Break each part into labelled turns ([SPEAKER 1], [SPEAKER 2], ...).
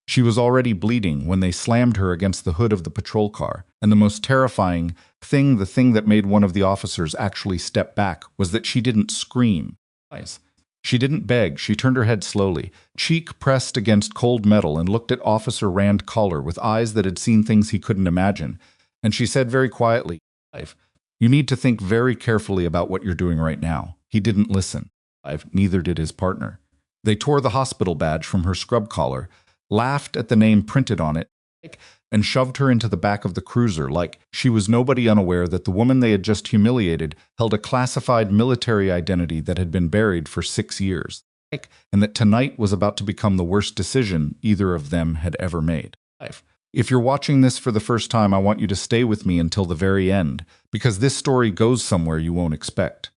[SPEAKER 1] She was already bleeding when they slammed her against the hood of the patrol car, and the most terrifying thing, the thing that made one of the officers actually step back, was that she didn't scream. She didn't beg. She turned her head slowly, cheek pressed against cold metal, and looked at Officer Rand Collar with eyes that had seen things he couldn't imagine. And she said very quietly, "You need to think very carefully about what you're doing right now." He didn't listen. Neither did his partner. They tore the hospital badge from her scrub collar, laughed at the name printed on it, and shoved her into the back of the cruiser like she was nobody, unaware that the woman they had just humiliated held a classified military identity that had been buried for 6 years, and that tonight was about to become the worst decision either of them had ever made. If you're watching this for the first time, I want you to stay with me until the very end, because this story goes somewhere you won't expect.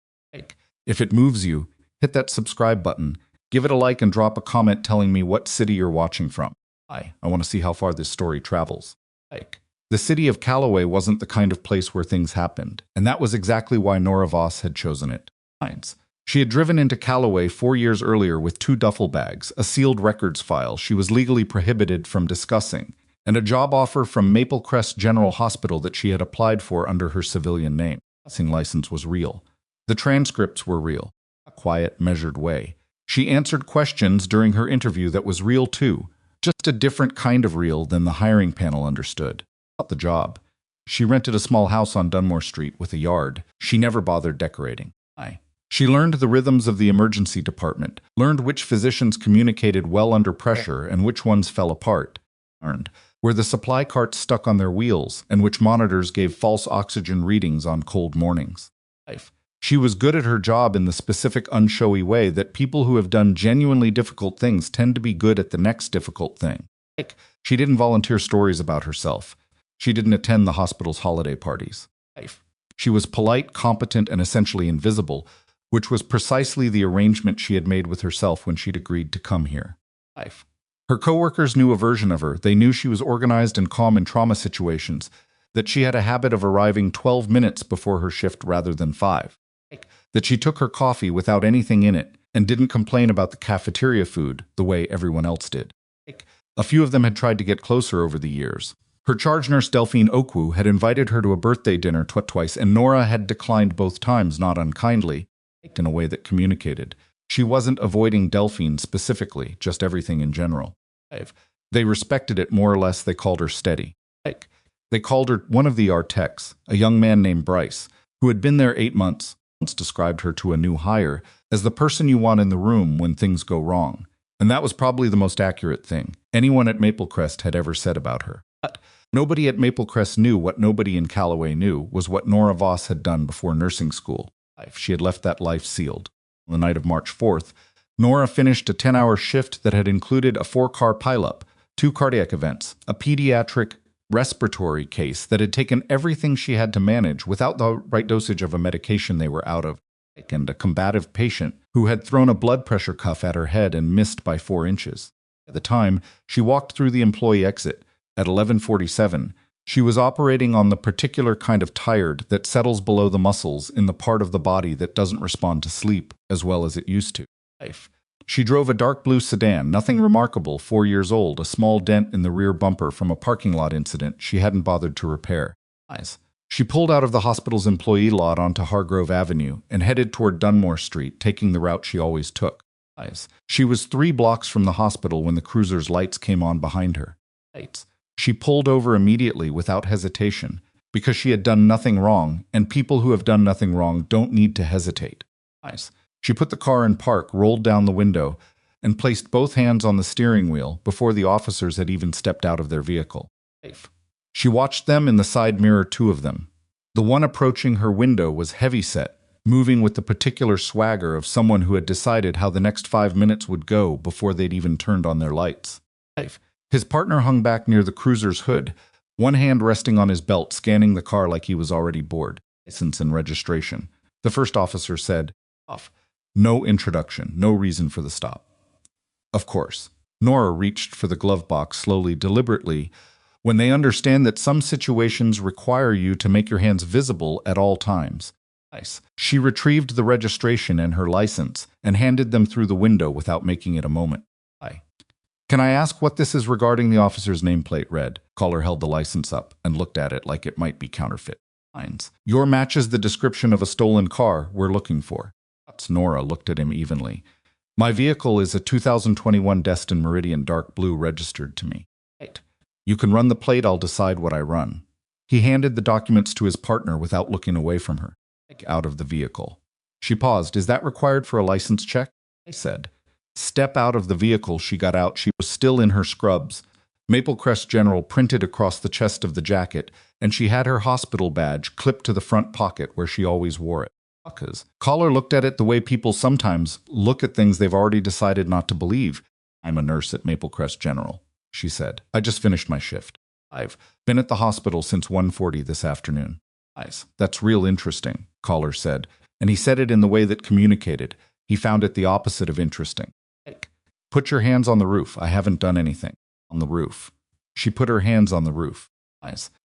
[SPEAKER 1] If it moves you, hit that subscribe button, give it a like, and drop a comment telling me what city you're watching from. I want to see how far this story travels. The city of Callaway wasn't the kind of place where things happened, and that was exactly why Nora Voss had chosen it. She had driven into Callaway 4 years earlier with 2 duffel bags, a sealed records file she was legally prohibited from discussing, and a job offer from Maple Crest General Hospital that she had applied for under her civilian name. The license was real. The transcripts were real. A quiet, measured way. She answered questions during her interview that was real too, just a different kind of real than the hiring panel understood. About the job. She rented a small house on Dunmore Street with a yard. She never bothered decorating. She learned the rhythms of the emergency department, learned which physicians communicated well under pressure and which ones fell apart, learned where the supply carts stuck on their wheels and which monitors gave false oxygen readings on cold mornings. She was good at her job in the specific, unshowy way that people who have done genuinely difficult things tend to be good at the next difficult thing. She didn't volunteer stories about herself. She didn't attend the hospital's holiday parties. She was polite, competent, and essentially invisible, which was precisely the arrangement she had made with herself when she'd agreed to come here. Her coworkers knew a version of her. They knew she was organized and calm in trauma situations, that she had a habit of arriving 12 minutes before her shift rather than 5. That she took her coffee without anything in it and didn't complain about the cafeteria food the way everyone else did. A few of them had tried to get closer over the years. Her charge nurse Delphine Okwu had invited her to a birthday dinner twice, and Nora had declined both times, not unkindly, in a way that communicated. She wasn't avoiding Delphine specifically, just everything in general. They respected it more or less. They called her steady. They called her one of the Artex, a young man named Bryce, who had been there 8 months. Once described her to a new hire as the person you want in the room when things go wrong. And that was probably the most accurate thing anyone at Maple Crest had ever said about her. But nobody at Maple Crest knew what nobody in Callaway knew was what Nora Voss had done before nursing school. She had left that life sealed. On the night of March 4th, Nora finished a 10-hour shift that had included a 4-car pileup, 2 cardiac events, a pediatric respiratory case that had taken everything she had to manage without the right dosage of a medication they were out of, and a combative patient who had thrown a blood pressure cuff at her head and missed by 4 inches. At the time, she walked through the employee exit. At 11:47, she was operating on the particular kind of tired that settles below the muscles in the part of the body that doesn't respond to sleep as well as it used to. She drove a dark blue sedan, nothing remarkable, 4 years old, a small dent in the rear bumper from a parking lot incident she hadn't bothered to repair. She pulled out of the hospital's employee lot onto Hargrove Avenue and headed toward Dunmore Street, taking the route she always took. She was 3 blocks from the hospital when the cruiser's lights came on behind her. She pulled over immediately without hesitation, because she had done nothing wrong, and people who have done nothing wrong don't need to hesitate. She put the car in park, rolled down the window, and placed both hands on the steering wheel before the officers had even stepped out of their vehicle. She watched them in the side mirror, 2 of them. The one approaching her window was heavyset, moving with the particular swagger of someone who had decided how the next 5 minutes would go before they'd even turned on their lights. His partner hung back near the cruiser's hood, one hand resting on his belt, scanning the car like he was already bored. License and registration. The first officer said, "Off." No introduction, no reason for the stop. Of course, Nora reached for the glove box slowly, deliberately, when they understand that some situations require you to make your hands visible at all times. She retrieved the registration and her license and handed them through the window without making it a moment. Can I ask what this is regarding? The officer's nameplate read. Caller held the license up and looked at it like it might be counterfeit. Lines. Your matches the description of a stolen car we're looking for. Nora looked at him evenly. My vehicle is a 2021 Destin Meridian dark blue registered to me. Right. You can run the plate, I'll decide what I run. He handed the documents to his partner without looking away from her. Out of the vehicle. She paused. Is that required for a license check? I said. Step out of the vehicle. She got out. She was still in her scrubs. Maple Crest General printed across the chest of the jacket, and she had her hospital badge clipped to the front pocket where she always wore it. Caller looked at it the way people sometimes look at things they've already decided not to believe. I'm a nurse at Maple Crest General, she said. I just finished my shift. I've been at the hospital since 1:40 this afternoon. That's real interesting, Caller said, and he said it in the way that communicated. He found it the opposite of interesting. Put your hands on the roof. I haven't done anything. On the roof. She put her hands on the roof.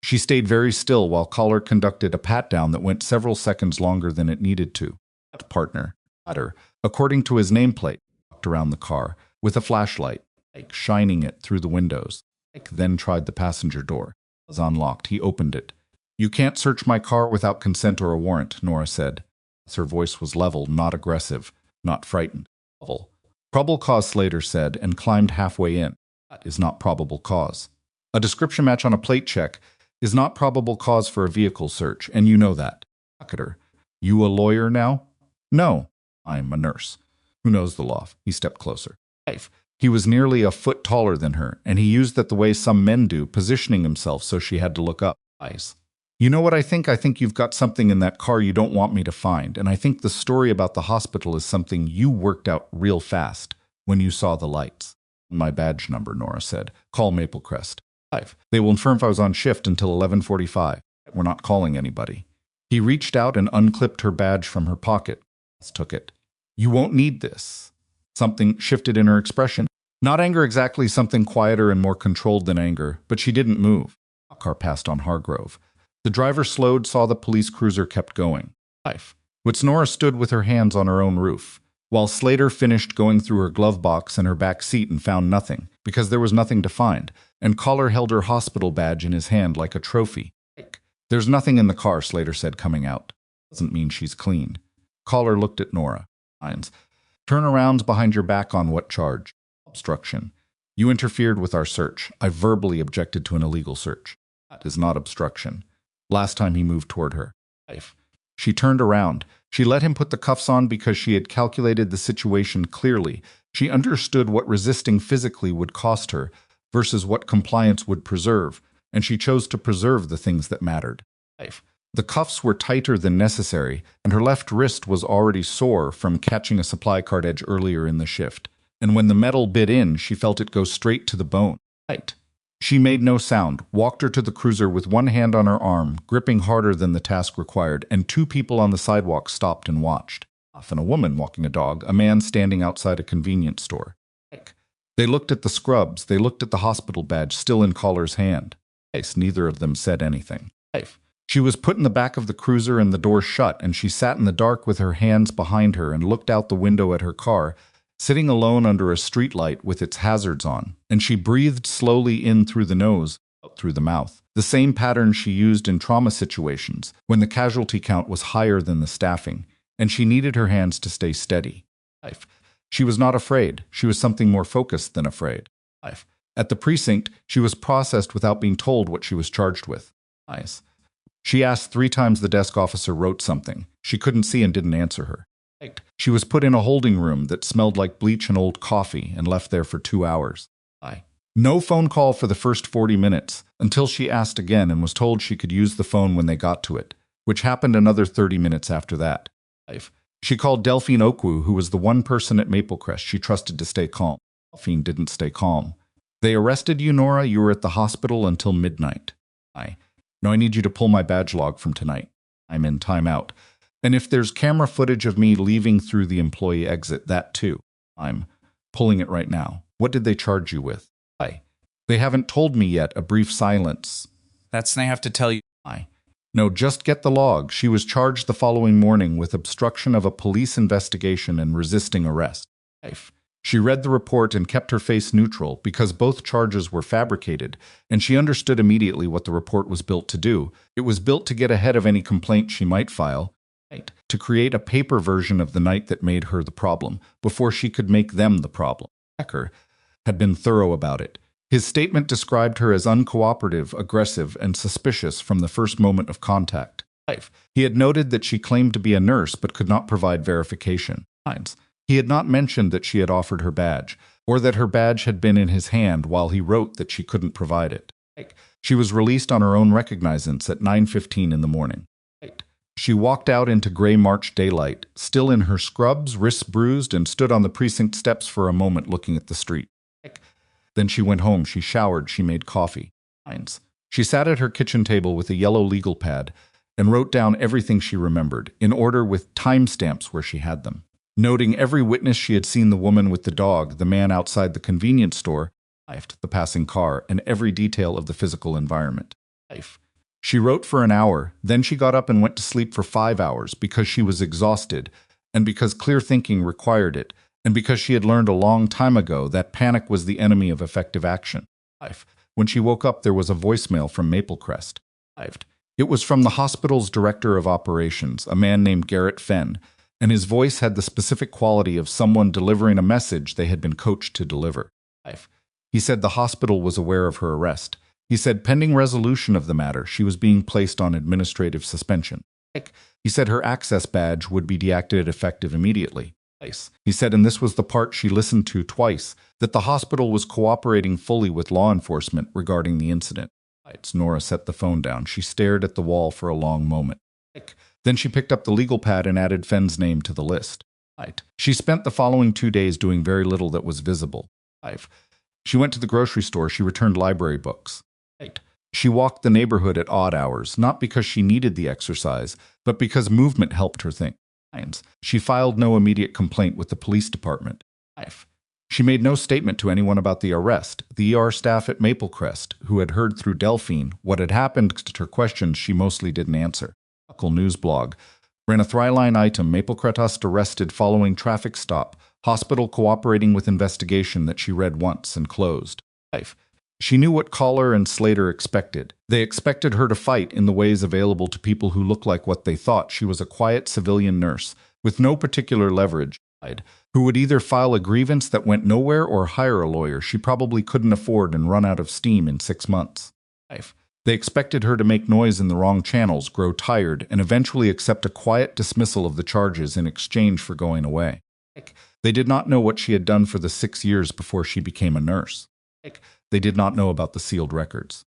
[SPEAKER 1] She stayed very still while Caller conducted a pat-down that went several seconds longer than it needed to. Partner, according to his nameplate, walked around the car with a flashlight, shining it through the windows. Then tried the passenger door. It was unlocked. He opened it. You can't search my car without consent or a warrant, Nora said. Her voice was level, not aggressive, not frightened. Probable cause, Slater said, and climbed halfway in. That is not probable cause. A description match on a plate check is not probable cause for a vehicle search, and you know that. You a lawyer now? No, I'm a nurse. Who knows the law? He stepped closer. He was nearly a foot taller than her, and he used that the way some men do, positioning himself so she had to look up. You know what I think? I think you've got something in that car you don't want me to find, and I think the story about the hospital is something you worked out real fast when you saw the lights. My badge number, Nora said. Call Maple Crest. They will inform if I was on shift until 11:45. We're not calling anybody. He reached out and unclipped her badge from her pocket. Took it. You won't need this. Something shifted in her expression. Not anger exactly, something quieter and more controlled than anger, but she didn't move. A car passed on Hargrove. The driver slowed, saw the police cruiser kept going. Nora stood with her hands on her own roof, while Slater finished going through her glove box and her back seat and found nothing, because there was nothing to find, and Caller held her hospital badge in his hand like a trophy. There's nothing in the car, Slater said, coming out. Doesn't mean she's clean. Caller looked at Nora. Turnarounds behind your back on what charge? Obstruction. You interfered with our search. I verbally objected to an illegal search. That is not obstruction. Last time he moved toward her. She turned around. She let him put the cuffs on because she had calculated the situation clearly. She understood what resisting physically would cost her versus what compliance would preserve, and she chose to preserve the things that mattered. The cuffs were tighter than necessary, and her left wrist was already sore from catching a supply cart edge earlier in the shift. And when the metal bit in, she felt it go straight to the bone. She made no sound, walked her to the cruiser with one hand on her arm, gripping harder than the task required, and two people on the sidewalk stopped and watched. Often a woman walking a dog, a man standing outside a convenience store. They looked at the scrubs, they looked at the hospital badge still in Caller's hand. Neither of them said anything. She was put in the back of the cruiser and the door shut, and she sat in the dark with her hands behind her and looked out the window at her car, sitting alone under a streetlight with its hazards on, and she breathed slowly in through the nose, out through the mouth. The same pattern she used in trauma situations, when the casualty count was higher than the staffing, and she needed her hands to stay steady. She was not afraid. She was something more focused than afraid. At the precinct, she was processed without being told what she was charged with. She asked 3 times. The desk officer wrote something. She couldn't see and didn't answer her. She was put in a holding room that smelled like bleach and old coffee and left there for 2 hours. No phone call for the first 40 minutes, until she asked again and was told she could use the phone when they got to it, which happened another 30 minutes after that. She called Delphine Okwu, who was the one person at Maple Crest she trusted to stay calm. Delphine didn't stay calm. They arrested you, Nora. You were at the hospital until midnight. No, I need you to pull my badge log from tonight. I'm in timeout. And if there's camera footage of me leaving through the employee exit, that too. I'm pulling it right now. What did they charge you with? They haven't told me yet. A brief silence.
[SPEAKER 2] That's I have to tell you.
[SPEAKER 1] No, just get the log. She was charged the following morning with obstruction of a police investigation and resisting arrest. She read the report and kept her face neutral because both charges were fabricated, and she understood immediately what the report was built to do. It was built to get ahead of any complaint she might file, to create a paper version of the night that made her the problem, before she could make them the problem. Hacker had been thorough about it. His statement described her as uncooperative, aggressive, and suspicious from the first moment of contact. He had noted that she claimed to be a nurse but could not provide verification. He had not mentioned that she had offered her badge, or that her badge had been in his hand while he wrote that she couldn't provide it. She was released on her own recognizance at 9:15 in the morning. She walked out into gray March daylight, still in her scrubs, wrists bruised, and stood on the precinct steps for a moment looking at the street. Then she went home, she showered, she made coffee. She sat at her kitchen table with a yellow legal pad and wrote down everything she remembered, in order with timestamps where she had them. Noting every witness she had seen, the woman with the dog, the man outside the convenience store, the passing car, and every detail of the physical environment. She wrote for an hour, then she got up and went to sleep for 5 hours because she was exhausted, and because clear thinking required it, and because she had learned a long time ago that panic was the enemy of effective action. When she woke up, there was a voicemail from Maplecrest. It was from the hospital's director of operations, a man named Garrett Fenn, and his voice had the specific quality of someone delivering a message they had been coached to deliver. He said the hospital was aware of her arrest. He said pending resolution of the matter, she was being placed on administrative suspension. He said her access badge would be deactivated effective immediately. He said, and this was the part she listened to twice, that the hospital was cooperating fully with law enforcement regarding the incident. Nora set the phone down. She stared at the wall for a long moment. Then she picked up the legal pad and added Fenn's name to the list. She spent the following 2 days doing very little that was visible. She went to the grocery store. She returned library books. She walked the neighborhood at odd hours, not because she needed the exercise, but because movement helped her think. She filed no immediate complaint with the police department. She made no statement to anyone about the arrest. The ER staff at Maplecrest, who had heard through Delphine what had happened to her questions, she mostly didn't answer. Local news blog ran a three-line item: Maplecrest arrested following traffic stop, hospital cooperating with investigation, that she read once and closed. She knew what Collar and Slater expected. They expected her to fight in the ways available to people who looked like what they thought. She was a quiet civilian nurse, with no particular leverage, who would either file a grievance that went nowhere or hire a lawyer she probably couldn't afford and run out of steam in 6 months. They expected her to make noise in the wrong channels, grow tired, and eventually accept a quiet dismissal of the charges in exchange for going away. They did not know what she had done for the 6 years before she became a nurse. They did not know about the sealed records.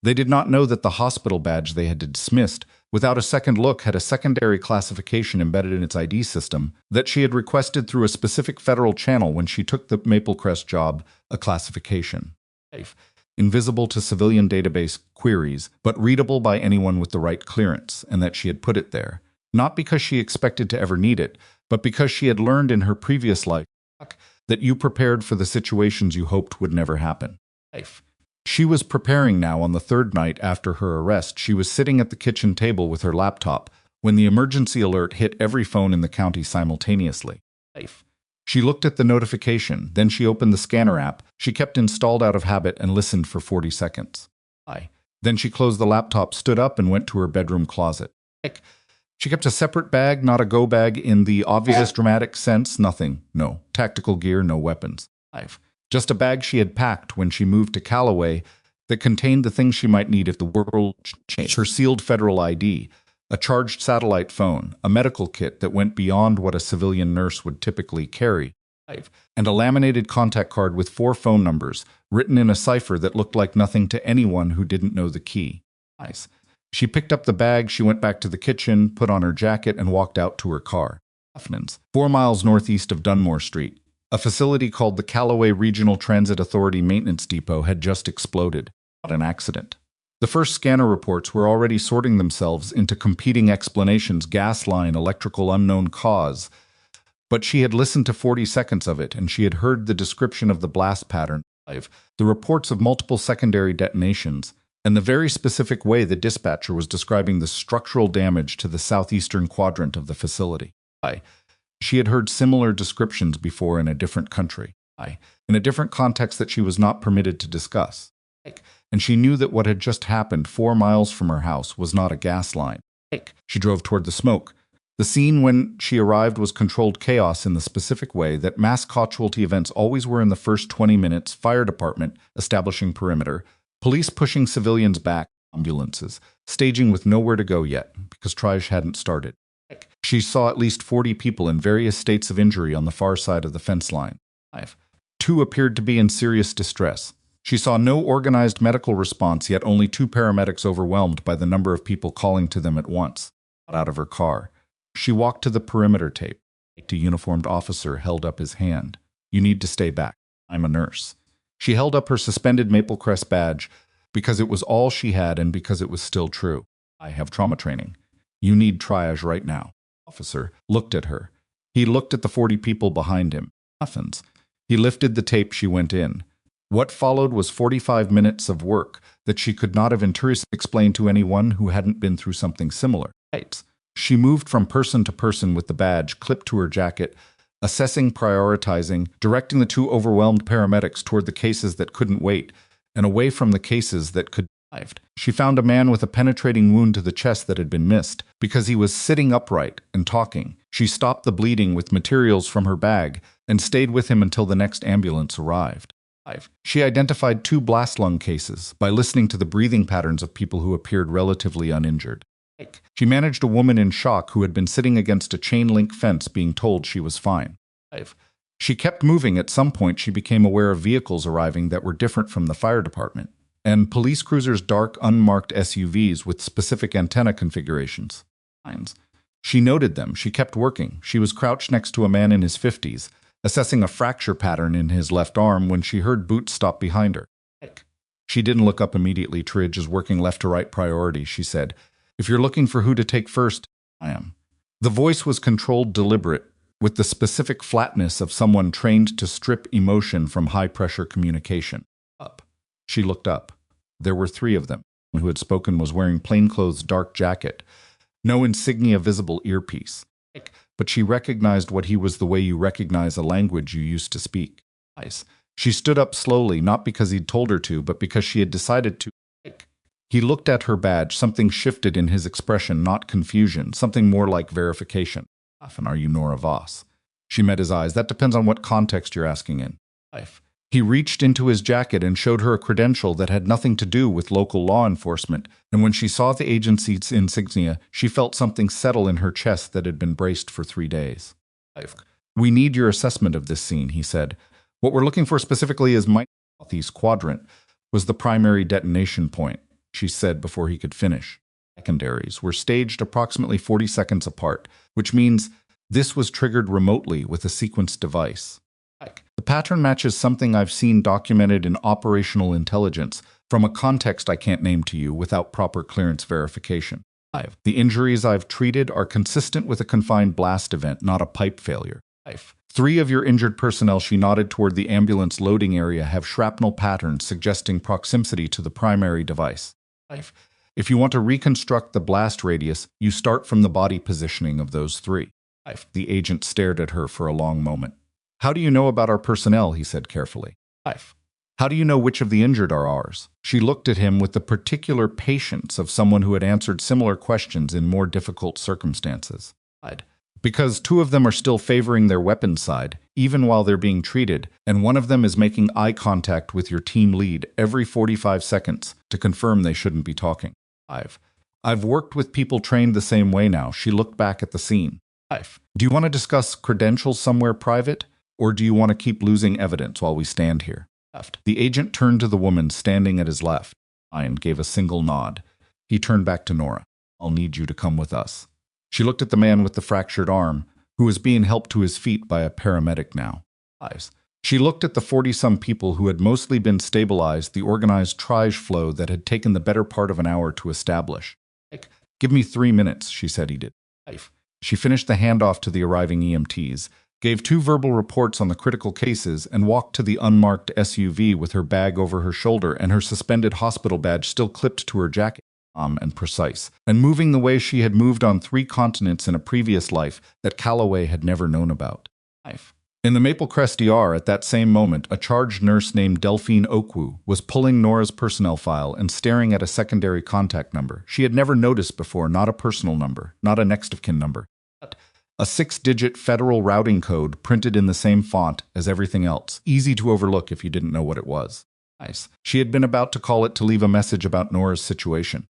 [SPEAKER 1] They did not know that the hospital badge they had dismissed without a second look had a secondary classification embedded in its ID system that she had requested through a specific federal channel when she took the Maplecrest job, a classification. Invisible to civilian database queries, but readable by anyone with the right clearance, and that she had put it there, not because she expected to ever need it, but because she had learned in her previous life that you prepared for the situations you hoped would never happen. She was preparing now. On the third night after her arrest, she was sitting at the kitchen table with her laptop when the emergency alert hit every phone in the county simultaneously. She looked at the notification, then she opened the scanner app she kept installed out of habit and listened for 40 seconds. Then she closed the laptop, stood up, and went to her bedroom closet. She kept a separate bag, not a go bag in the obvious dramatic sense, nothing, no tactical gear, no weapons. Just a bag she had packed when she moved to Callaway that contained the things she might need if the world changed. Her sealed federal ID, a charged satellite phone, a medical kit that went beyond what a civilian nurse would typically carry, and a laminated contact card with 4 phone numbers, written in a cipher that looked like nothing to anyone who didn't know the key. She picked up the bag, she went back to the kitchen, put on her jacket, and walked out to her car. 4 miles northeast of Dunmore Street, a facility called the Callaway Regional Transit Authority Maintenance Depot had just exploded. Not an accident. The first scanner reports were already sorting themselves into competing explanations: gas line, electrical unknown cause. But she had listened to 40 seconds of it, and she had heard the description of the blast pattern, the reports of multiple secondary detonations, and the very specific way the dispatcher was describing the structural damage to the southeastern quadrant of the facility. She had heard similar descriptions before in a different country, in a different context that she was not permitted to discuss. And she knew that what had just happened 4 miles from her house was not a gas line. She drove toward the smoke. The scene when she arrived was controlled chaos in the specific way that mass casualty events always were in the first 20 minutes, fire department establishing perimeter, police pushing civilians back, ambulances, staging with nowhere to go yet, because triage hadn't started. She saw at least 40 people in various states of injury on the far side of the fence line. 2 appeared to be in serious distress. She saw no organized medical response, yet only 2 paramedics overwhelmed by the number of people calling to them at once. Got out of her car. She walked to the perimeter tape. A uniformed officer held up his hand. "You need to stay back. I'm a nurse." She held up her suspended maple crest badge because it was all she had and because it was still true. "I have trauma training. You need triage right now." The officer looked at her. He looked at the 40 people behind him. Muffins. He lifted the tape. She went in. What followed was 45 minutes of work that she could not have intuitively explained to anyone who hadn't been through something similar. She moved from person to person with the badge clipped to her jacket, assessing, prioritizing, directing the 2 overwhelmed paramedics toward the cases that couldn't wait, and away from the cases that could. She found a man with a penetrating wound to the chest that had been missed because he was sitting upright and talking. She stopped the bleeding with materials from her bag and stayed with him until the next ambulance arrived. She identified 2 blast lung cases by listening to the breathing patterns of people who appeared relatively uninjured. She managed a woman in shock who had been sitting against a chain-link fence being told she was fine. She kept moving. At some point, she became aware of vehicles arriving that were different from the fire department, and police cruisers, dark, unmarked SUVs with specific antenna configurations. She noted them. She kept working. She was crouched next to a man in his 50s, assessing a fracture pattern in his left arm when she heard boots stop behind her. She didn't look up immediately. "Triage is working left to right priority," she said. "If you're looking for who to take first, I am." The voice was controlled, deliberate, with the specific flatness of someone trained to strip emotion from high-pressure communication. Up. She looked up. There were 3 of them. The one who had spoken was wearing plainclothes, dark jacket, no insignia visible, earpiece. But she recognized what he was the way you recognize a language you used to speak. She stood up slowly, not because he'd told her to, but because she had decided to. He looked at her badge. Something shifted in his expression, not confusion, something more like verification. "Often are you Nora Voss?" She met his eyes. "That depends on what context you're asking in." He reached into his jacket and showed her a credential that had nothing to do with local law enforcement, and when she saw the agency's insignia, she felt something settle in her chest that had been braced for 3 days. "We need your assessment of this scene," he said. "What we're looking for specifically is my southeast quadrant was the primary detonation point," she said before he could finish. Secondaries were staged approximately 40 seconds apart, which means this was triggered remotely with a sequenced device. "The pattern matches something I've seen documented in operational intelligence from a context I can't name to you without proper clearance verification. The injuries I've treated are consistent with a confined blast event, not a pipe failure. 3 of your injured personnel," she nodded toward the ambulance loading area, "have shrapnel patterns suggesting proximity to the primary device. If you want to reconstruct the blast radius, you start from the body positioning of those 3. The agent stared at her for a long moment. "How do you know about our personnel?" he said carefully. "How do you know which of the injured are ours?" She looked at him with the particular patience of someone who had answered similar questions in more difficult circumstances. "Because 2 of them are still favoring their weapon side, even while they're being treated, and one of them is making eye contact with your team lead every 45 seconds to confirm they shouldn't be talking. I've worked with people trained the same way now." She looked back at the scene. "Do you want to discuss credentials somewhere private, or do you want to keep losing evidence while we stand here?" The agent turned to the woman standing at his left. Ian gave a single nod. He turned back to Nora. "I'll need you to come with us." She looked at the man with the fractured arm, who was being helped to his feet by a paramedic now. She looked at the 40-some people who had mostly been stabilized, the organized triage flow that had taken the better part of an hour to establish. "Give me 3 minutes," she said he did. She finished the handoff to the arriving EMTs, gave 2 verbal reports on the critical cases, and walked to the unmarked SUV with her bag over her shoulder and her suspended hospital badge still clipped to her jacket. and precise, and moving the way she had moved on 3 continents in a previous life that Calloway had never known about. In the Maple Crest ER at that same moment, a charge nurse named Delphine Okwu was pulling Nora's personnel file and staring at a secondary contact number she had never noticed before, not a personal number, not a next-of-kin number, but a 6-digit federal routing code printed in the same font as everything else, easy to overlook if you didn't know what it was. She had been about to call it to leave a message about Nora's situation.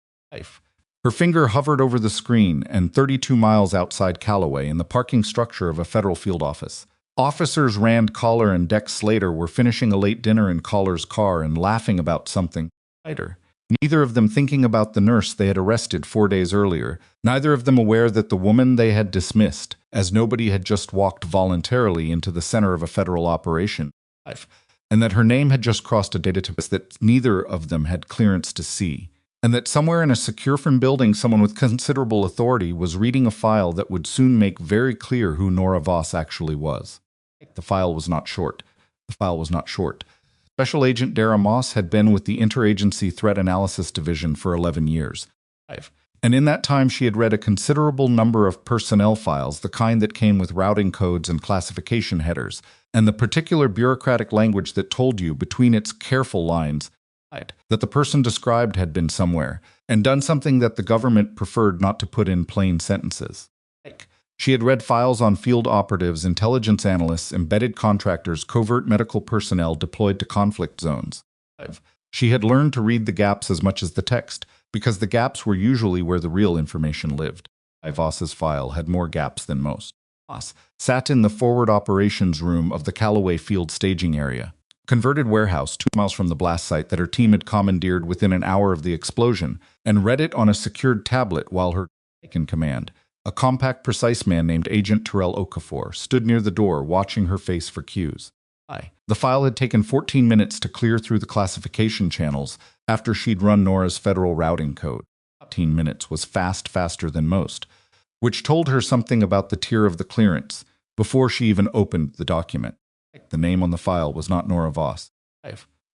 [SPEAKER 1] Her finger hovered over the screen, and 32 miles outside Calloway, in the parking structure of a federal field office, officers Rand Collar and Dex Slater were finishing a late dinner in Collar's car and laughing about something lighter. Neither of them thinking about the nurse they had arrested 4 days earlier, neither of them aware that the woman they had dismissed, as nobody had just walked voluntarily into the center of a federal operation, and that her name had just crossed a database that neither of them had clearance to see, and that somewhere in a secure-from building someone with considerable authority was reading a file that would soon make very clear who Nora Voss actually was. The file was not short. Special Agent Dara Moss had been with the Interagency Threat Analysis Division for 11 years. And in that time she had read a considerable number of personnel files, the kind that came with routing codes and classification headers, and the particular bureaucratic language that told you, between its careful lines, that the person described had been somewhere, and done something that the government preferred not to put in plain sentences. She had read files on field operatives, intelligence analysts, embedded contractors, covert medical personnel deployed to conflict zones. She had learned to read the gaps as much as the text, because the gaps were usually where the real information lived. Voss's file had more gaps than most. Voss sat in the forward operations room of the Calloway Field staging area, converted warehouse 2 miles from the blast site that her team had commandeered within an hour of the explosion, and read it on a secured tablet while her in command, a compact, precise man named Agent Terrell Okafor, stood near the door watching her face for cues. The file had taken 14 minutes to clear through the classification channels after she'd run Nora's federal routing code. 14 minutes was faster than most, which told her something about the tier of the clearance before she even opened the document. The name on the file was not Nora Voss.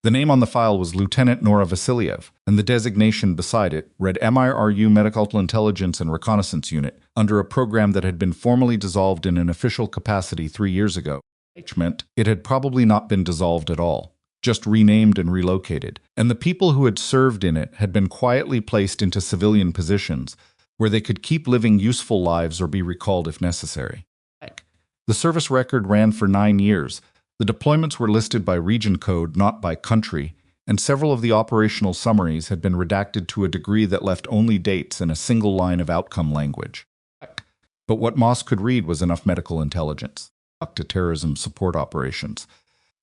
[SPEAKER 1] The name on the file was Lieutenant Nora Vasiliev, and the designation beside it read MIRU Medical Intelligence and Reconnaissance Unit, under a program that had been formally dissolved in an official capacity 3 years ago, which meant it had probably not been dissolved at all, just renamed and relocated, and the people who had served in it had been quietly placed into civilian positions where they could keep living useful lives or be recalled if necessary. The service record ran for 9 years. The deployments were listed by region code, not by country, and several of the operational summaries had been redacted to a degree that left only dates and a single line of outcome language. But what Moss could read was enough medical intelligence. To terrorism support operations.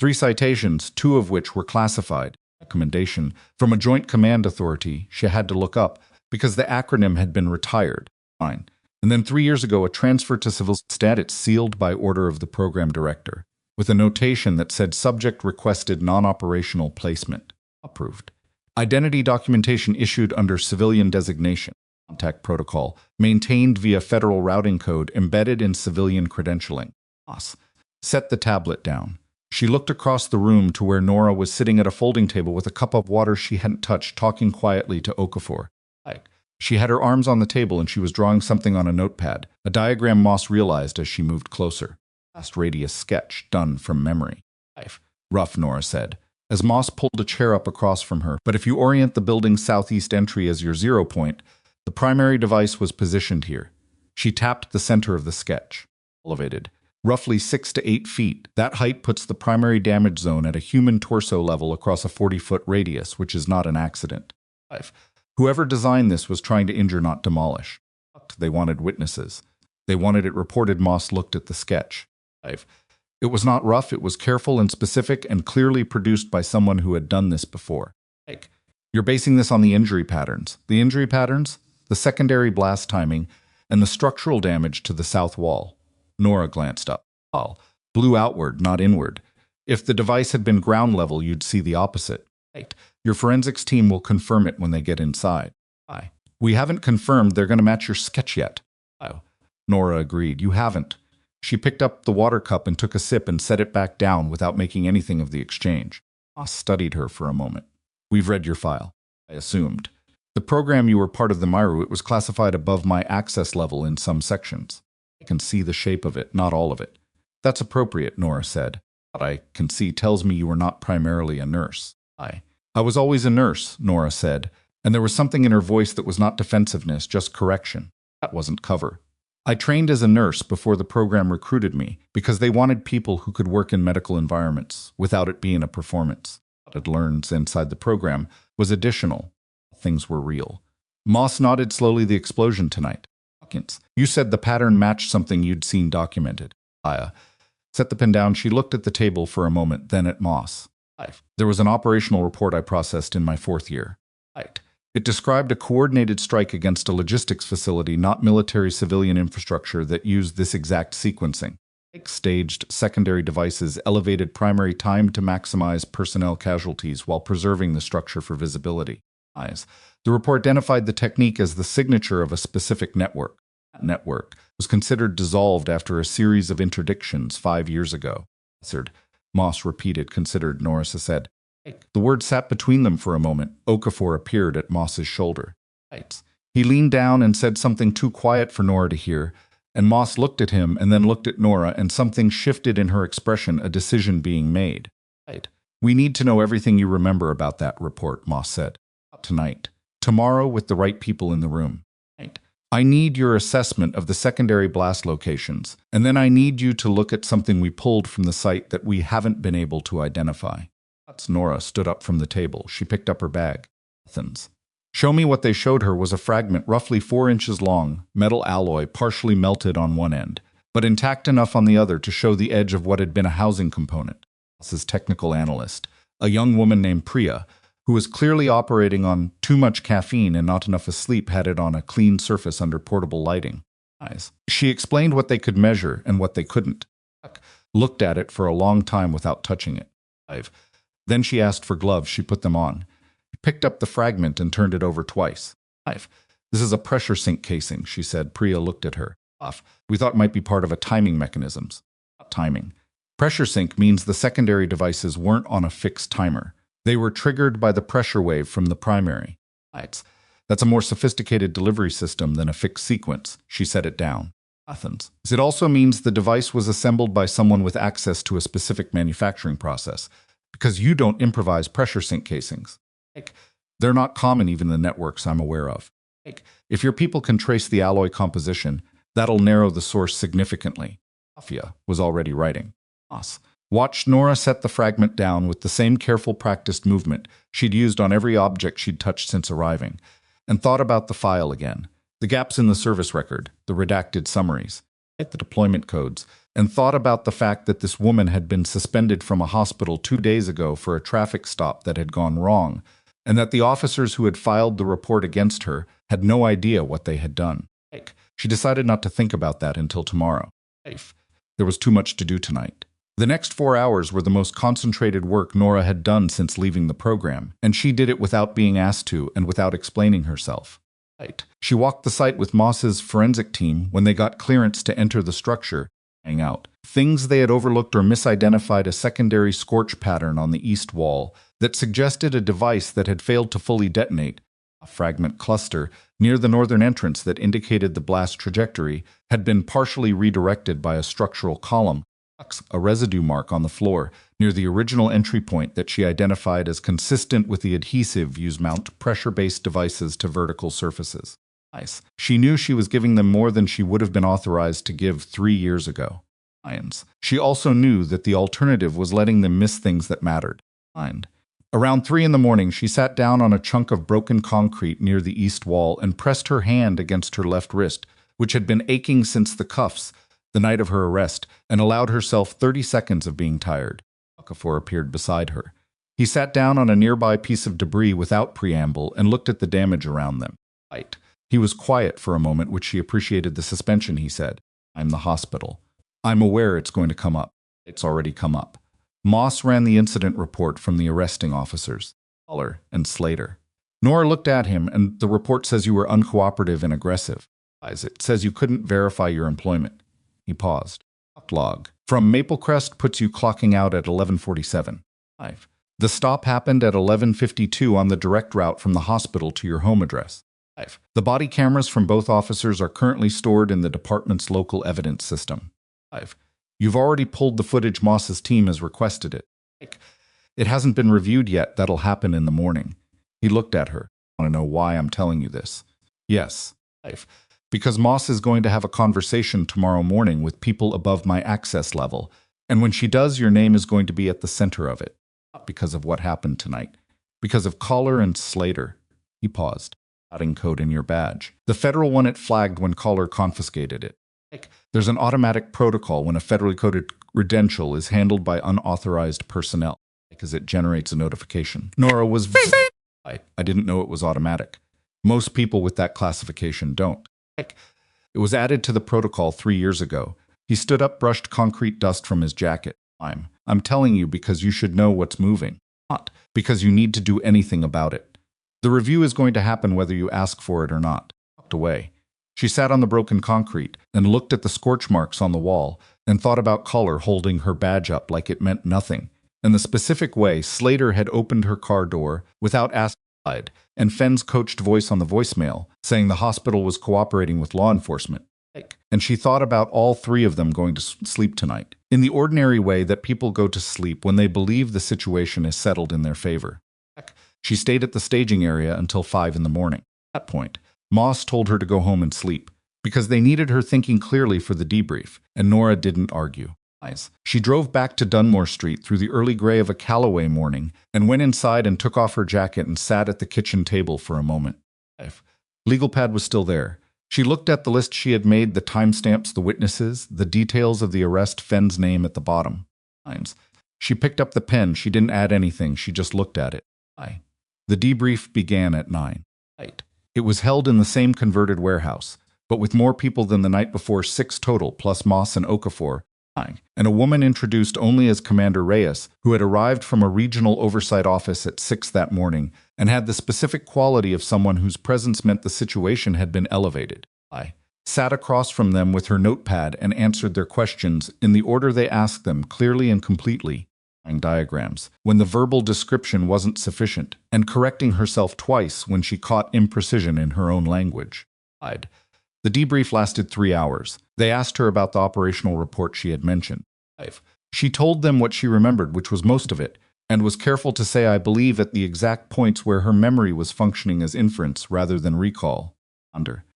[SPEAKER 1] 3 citations, 2 of which were classified. Recommendation from a Joint Command Authority she had to look up because the acronym had been retired. Fine. And then 3 years ago, a transfer to civil status sealed by order of the program director, with a notation that said subject requested non-operational placement. Approved. Identity documentation issued under civilian designation. Contact protocol maintained via federal routing code embedded in civilian credentialing. Moss set the tablet down. She looked across the room to where Nora was sitting at a folding table with a cup of water she hadn't touched, talking quietly to Okafor. She had her arms on the table and she was drawing something on a notepad, a diagram Moss realized as she moved closer. Vast radius sketch, done from memory. Rough, Nora said, as Moss pulled a chair up across from her. But if you orient the building's southeast entry as your 0 point, the primary device was positioned here. She tapped the center of the sketch. Elevated. Roughly 6 to 8 feet, that height puts the primary damage zone at a human torso level across a 40-foot radius, which is not an accident. Whoever designed this was trying to injure, not demolish. They wanted witnesses. They wanted it reported. Moss looked at the sketch. It was not rough, it was careful and specific and clearly produced by someone who had done this before. You're basing this on the injury patterns. The injury patterns, the secondary blast timing, and the structural damage to the south wall. Nora glanced up. Blew outward, not inward. If the device had been ground level, you'd see the opposite. Your forensics team will confirm it when they get inside. We haven't confirmed they're going to match your sketch yet. Nora agreed. You haven't. She picked up the water cup and took a sip and set it back down without making anything of the exchange. Moss studied her for a moment. We've read your file. I assumed. The program you were part of the Myru, it was classified above my access level in some sections. I can see the shape of it, not all of it. That's appropriate, Nora said. What I can see tells me you were not primarily a nurse. I was always a nurse, Nora said, and there was something in her voice that was not defensiveness, just correction. That wasn't cover. I trained as a nurse before the program recruited me because they wanted people who could work in medical environments without it being a performance. What I'd learned inside the program was additional. Things were real. Moss nodded slowly. The explosion tonight. Hawkins, you said the pattern matched something you'd seen documented. Aya set the pen down. She looked at the table for a moment, then at Moss. There was an operational report I processed in my 4th year. It described a coordinated strike against a logistics facility, not military civilian infrastructure, that used this exact sequencing. Staged secondary devices elevated primary time to maximize personnel casualties while preserving the structure for visibility. The report identified the technique as the signature of a specific network. That network was considered dissolved after a series of interdictions 5 years ago. Moss repeated, considered, Nora said. The word sat between them for a moment. Okafor appeared at Moss's shoulder. He leaned down and said something too quiet for Nora to hear, and Moss looked at him and then looked at Nora, and something shifted in her expression, a decision being made. We need to know everything you remember about that report, Moss said. Tonight. Tomorrow with the right people in the room. I need your assessment of the secondary blast locations, and then I need you to look at something we pulled from the site that we haven't been able to identify. Nora stood up from the table. She picked up her bag. Athens. Show me. What they showed her was a fragment roughly 4 inches long, metal alloy partially melted on one end, but intact enough on the other to show the edge of what had been a housing component. This technical analyst, a young woman named Priya, who was clearly operating on too much caffeine and not enough sleep, had it on a clean surface under portable lighting. She explained what they could measure and what they couldn't. Looked at it for a long time without touching it. Then she asked for gloves. She put them on. She picked up the fragment and turned it over twice. This is a pressure sink casing, she said. Priya looked at her. We thought it might be part of a timing mechanisms. Timing. Pressure sink means the secondary devices weren't on a fixed timer. They were triggered by the pressure wave from the primary. That's a more sophisticated delivery system than a fixed sequence. She set it down. Athens. It also means the device was assembled by someone with access to a specific manufacturing process, because you don't improvise pressure sink casings. They're not common even in the networks I'm aware of. If your people can trace the alloy composition, that'll narrow the source significantly. Afia was already writing. Watched Nora set the fragment down with the same careful, practiced movement she'd used on every object she'd touched since arriving, and thought about the file again, the gaps in the service record, the redacted summaries, the deployment codes, and thought about the fact that this woman had been suspended from a hospital 2 days ago for a traffic stop that had gone wrong, and that the officers who had filed the report against her had no idea what they had done. She decided not to think about that until tomorrow. There was too much to do tonight. The next 4 hours were the most concentrated work Nora had done since leaving the program, and she did it without being asked to and without explaining herself. She walked the site with Moss's forensic team when they got clearance to enter the structure, hang out. Things they had overlooked or misidentified: a secondary scorch pattern on the east wall that suggested a device that had failed to fully detonate, a fragment cluster near the northern entrance that indicated the blast trajectory had been partially redirected by a structural column, a residue mark on the floor near the original entry point that she identified as consistent with the adhesive used to mount pressure-based devices to vertical surfaces. She knew she was giving them more than she would have been authorized to give 3 years ago. She also knew that the alternative was letting them miss things that mattered. Around 3 in the morning, she sat down on a chunk of broken concrete near the east wall and pressed her hand against her left wrist, which had been aching since the cuffs the night of her arrest, and allowed herself 30 seconds of being tired. Okafor appeared beside her. He sat down on a nearby piece of debris without preamble and looked at the damage around them. He was quiet for a moment, which she appreciated. The suspension, he said. I'm the hospital. I'm aware it's going to come up. It's already come up. Moss ran the incident report from the arresting officers, Haller and Slater. Nora looked at him, and the report says you were uncooperative and aggressive. It says you couldn't verify your employment. He paused. Log from Maplecrest puts you clocking out at 11:47. The stop happened at 11:52 on the direct route from the hospital to your home address. 5. The body cameras from both officers are currently stored in the department's local evidence system. 5. You've already pulled the footage. Moss's team has requested it. It hasn't been reviewed yet. That'll happen in the morning. He looked at her. Want to know why I'm telling you this? Yes. 5. Because Moss is going to have a conversation tomorrow morning with people above my access level, and when she does, your name is going to be at the center of it. Not because of what happened tonight. Because of Collar and Slater. He paused. Routing code in your badge. The federal one it flagged when Collar confiscated it. There's an automatic protocol when a federally coded credential is handled by unauthorized personnel, because it generates a notification. Nora was I didn't know it was automatic. Most people with that classification don't. It was added to the protocol 3 years ago. He stood up, brushed concrete dust from his jacket. I'm telling you because you should know what's moving, not because you need to do anything about it. The review is going to happen whether you ask for it or not. Walked away. She sat on the broken concrete and looked at the scorch marks on the wall and thought about Collar holding her badge up like it meant nothing, and the specific way Slater had opened her car door without asking, and Fenn's coached voice on the voicemail saying the hospital was cooperating with law enforcement. And she thought about all three of them going to sleep tonight, in the ordinary way that people go to sleep when they believe the situation is settled in their favor. She stayed at the staging area until 5 in the morning. At that point, Moss told her to go home and sleep, because they needed her thinking clearly for the debrief, and Nora didn't argue. She drove back to Dunmore Street through the early gray of a Callaway morning and went inside and took off her jacket and sat at the kitchen table for a moment. Legal pad was still there. She looked at the list she had made, the timestamps, the witnesses, the details of the arrest, Fenn's name at the bottom. She picked up the pen. She didn't add anything. She just looked at it. The debrief began at 9. It was held in the same converted warehouse, but with more people than the night before, 6 total, plus Moss and Okafor, and a woman introduced only as Commander Reyes, who had arrived from a regional oversight office at 6 that morning and had the specific quality of someone whose presence meant the situation had been elevated. Sat across from them with her notepad and answered their questions in the order they asked them, clearly and completely. Diagrams when the verbal description wasn't sufficient, and correcting herself twice when she caught imprecision in her own language. The debrief lasted 3 hours. They asked her about the operational report she had mentioned. She told them what she remembered, which was most of it, and was careful to say, I believe, at the exact points where her memory was functioning as inference rather than recall.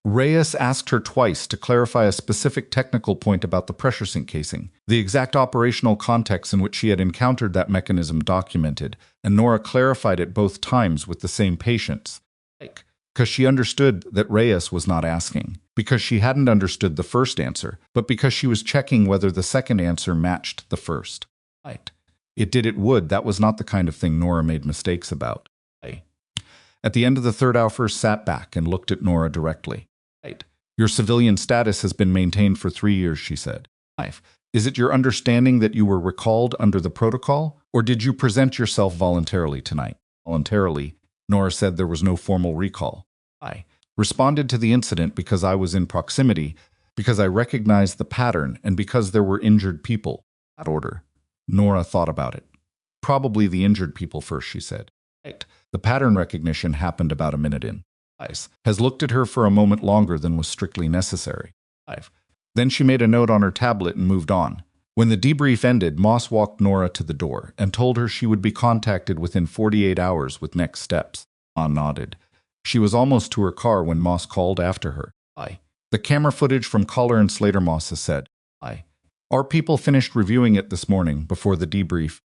[SPEAKER 1] Reyes asked her twice to clarify a specific technical point about the pressure sink casing, the exact operational context in which she had encountered that mechanism documented, and Nora clarified it both times with the same patience. Because she understood that Reyes was not asking, because she hadn't understood the first answer, but because she was checking whether the second answer matched the first. It did, it would. That was not the kind of thing Nora made mistakes about. At the end of the third hour, sat back and looked at Nora directly. Your civilian status has been maintained for 3 years, she said. Is it your understanding that you were recalled under the protocol, or did you present yourself voluntarily tonight? Voluntarily, Nora said. There was no formal recall. I responded to the incident because I was in proximity, because I recognized the pattern, and because there were injured people. That order. Nora thought about it. Probably the injured people first, she said. The pattern recognition happened about a minute in. Has looked at her for a moment longer than was strictly necessary. Then she made a note on her tablet and moved on. When the debrief ended, Moss walked Nora to the door and told her she would be contacted within 48 hours with next steps. Ma nodded. She was almost to her car when Moss called after her. The camera footage from Collar and Slater, Moss has said. Our people finished reviewing it this morning before the debrief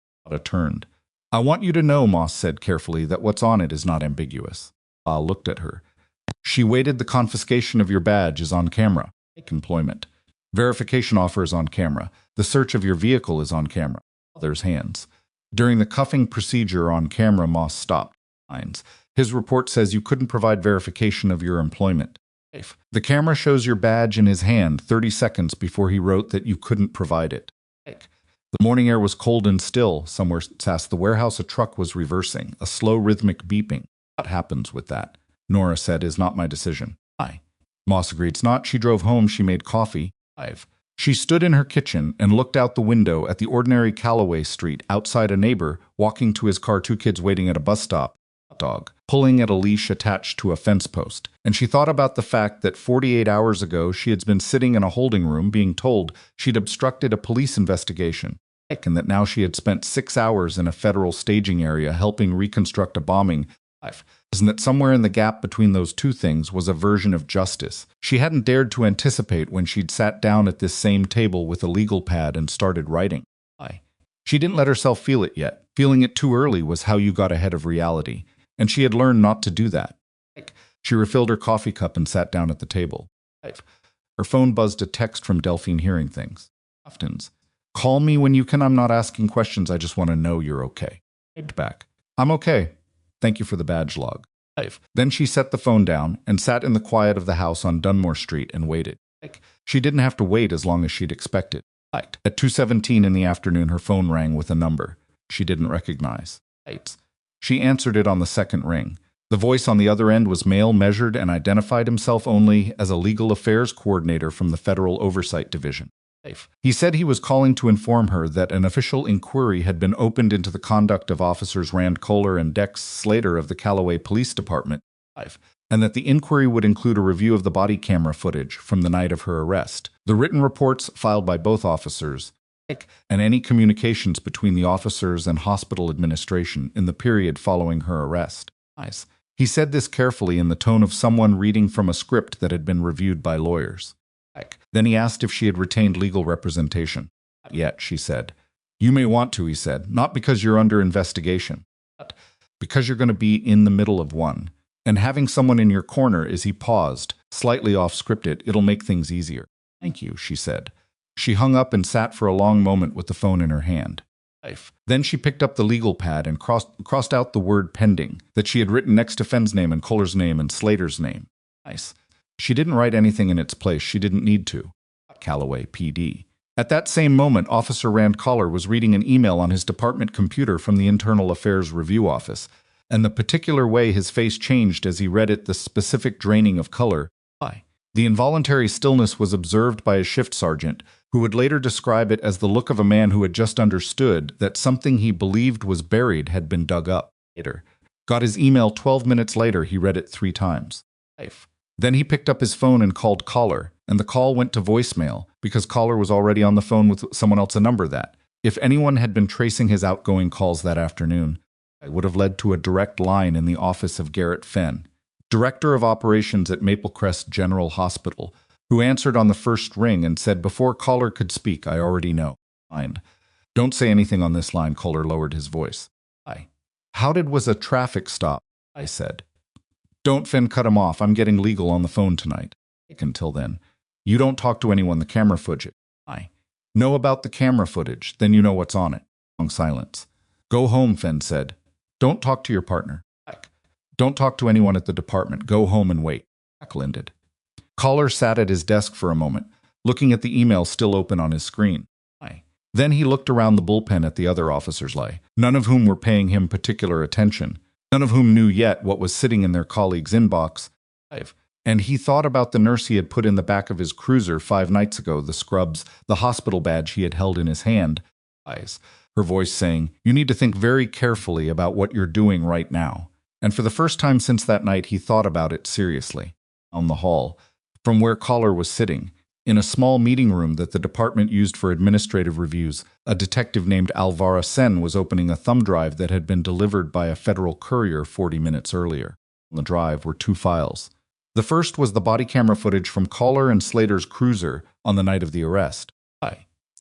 [SPEAKER 1] turned. I want you to know, Moss said carefully, that what's on it is not ambiguous. Ah looked at her. She waited. The confiscation of your badge is on camera. Employment. Verification offer is on camera. The search of your vehicle is on camera. There's hands. During the cuffing procedure on camera, Moss stopped. His report says you couldn't provide verification of your employment. The camera shows your badge in his hand 30 seconds before he wrote that you couldn't provide it. The morning air was cold and still. Somewhere past the warehouse, a truck was reversing, a slow rhythmic beeping. What happens with that? Nora said, is not my decision. Moss agreed. It's not. She drove home. She made coffee. She stood in her kitchen and looked out the window at the ordinary Callaway Street outside a neighbor walking to his car, two kids waiting at a bus stop, dog pulling at a leash attached to a fence post. And she thought about the fact that 48 hours ago she had been sitting in a holding room being told she'd obstructed a police investigation, and that now she had spent 6 hours in a federal staging area helping reconstruct a bombing, and that somewhere in the gap between those two things was a version of justice she hadn't dared to anticipate when she'd sat down at this same table with a legal pad and started writing. She didn't let herself feel it yet. Feeling it too early was how you got ahead of reality, and she had learned not to do that. She refilled her coffee cup and sat down at the table. Her phone buzzed a text from Delphine, hearing things. Oftens. Call me when you can. I'm not asking questions. I just want to know you're okay. Back. I'm okay. Thank you for the badge log. Then she set the phone down and sat in the quiet of the house on Dunmore Street and waited. She didn't have to wait as long as she'd expected. At 2:17 in the afternoon, her phone rang with a number she didn't recognize. She answered it on the second ring. The voice on the other end was male, measured, and identified himself only as a legal affairs coordinator from the Federal Oversight Division. He said he was calling to inform her that an official inquiry had been opened into the conduct of Officers Rand Kohler and Dex Slater of the Callaway Police Department, and that the inquiry would include a review of the body camera footage from the night of her arrest, the written reports filed by both officers, and any communications between the officers and hospital administration in the period following her arrest. He said this carefully in the tone of someone reading from a script that had been reviewed by lawyers. Then he asked if she had retained legal representation. Not yet, she said. You may want to, he said, not because you're under investigation, but because you're going to be in the middle of one. And having someone in your corner as he paused, slightly off-scripted, it'll make things easier. Thank you, she said. She hung up and sat for a long moment with the phone in her hand. Then she picked up the legal pad and crossed out the word pending that she had written next to Fenn's name and Kohler's name and Slater's name. She didn't write anything in its place. She didn't need to. Callaway, PD. At that same moment, Officer Rand Kohler was reading an email on his department computer from the Internal Affairs Review Office, and the particular way his face changed as he read it, the specific draining of color. The involuntary stillness was observed by a shift sergeant, who would later describe it as the look of a man who had just understood that something he believed was buried had been dug up. Later. Got his email 12 minutes later. He read it 3 times. Then he picked up his phone and called Kohler, and the call went to voicemail because Kohler was already on the phone with someone else, a number that, if anyone had been tracing his outgoing calls that afternoon, it would have led to a direct line in the office of Garrett Fenn, Director of Operations at Maplecrest General Hospital, who answered on the first ring and said before Kohler could speak, I already know. Fine. Don't say anything on this line, Kohler lowered his voice. How did was a traffic stop? I said. Don't Fenn, cut him off. I'm getting legal on the phone tonight. Until then. You don't talk to anyone. The camera footage. I know about the camera footage. Then you know what's on it. Long silence. Go home, Fenn said. Don't talk to your partner. Don't talk to anyone at the department. Go home and wait. Ended. Kohler sat at his desk for a moment, looking at the email still open on his screen. Then he looked around the bullpen at the other officers, none of whom were paying him particular attention, none of whom knew yet what was sitting in their colleagues' inbox. And he thought about the nurse he had put in the back of his cruiser 5 nights ago, the scrubs, the hospital badge he had held in his hand. Her voice saying, you need to think very carefully about what you're doing right now. And for the first time since that night, he thought about it seriously. On the hall, from where Kohler was sitting, in a small meeting room that the department used for administrative reviews, a detective named Alvaro Sen was opening a thumb drive that had been delivered by a federal courier 40 minutes earlier. On the drive were 2 files. The first was the body camera footage from Kohler and Slater's cruiser on the night of the arrest.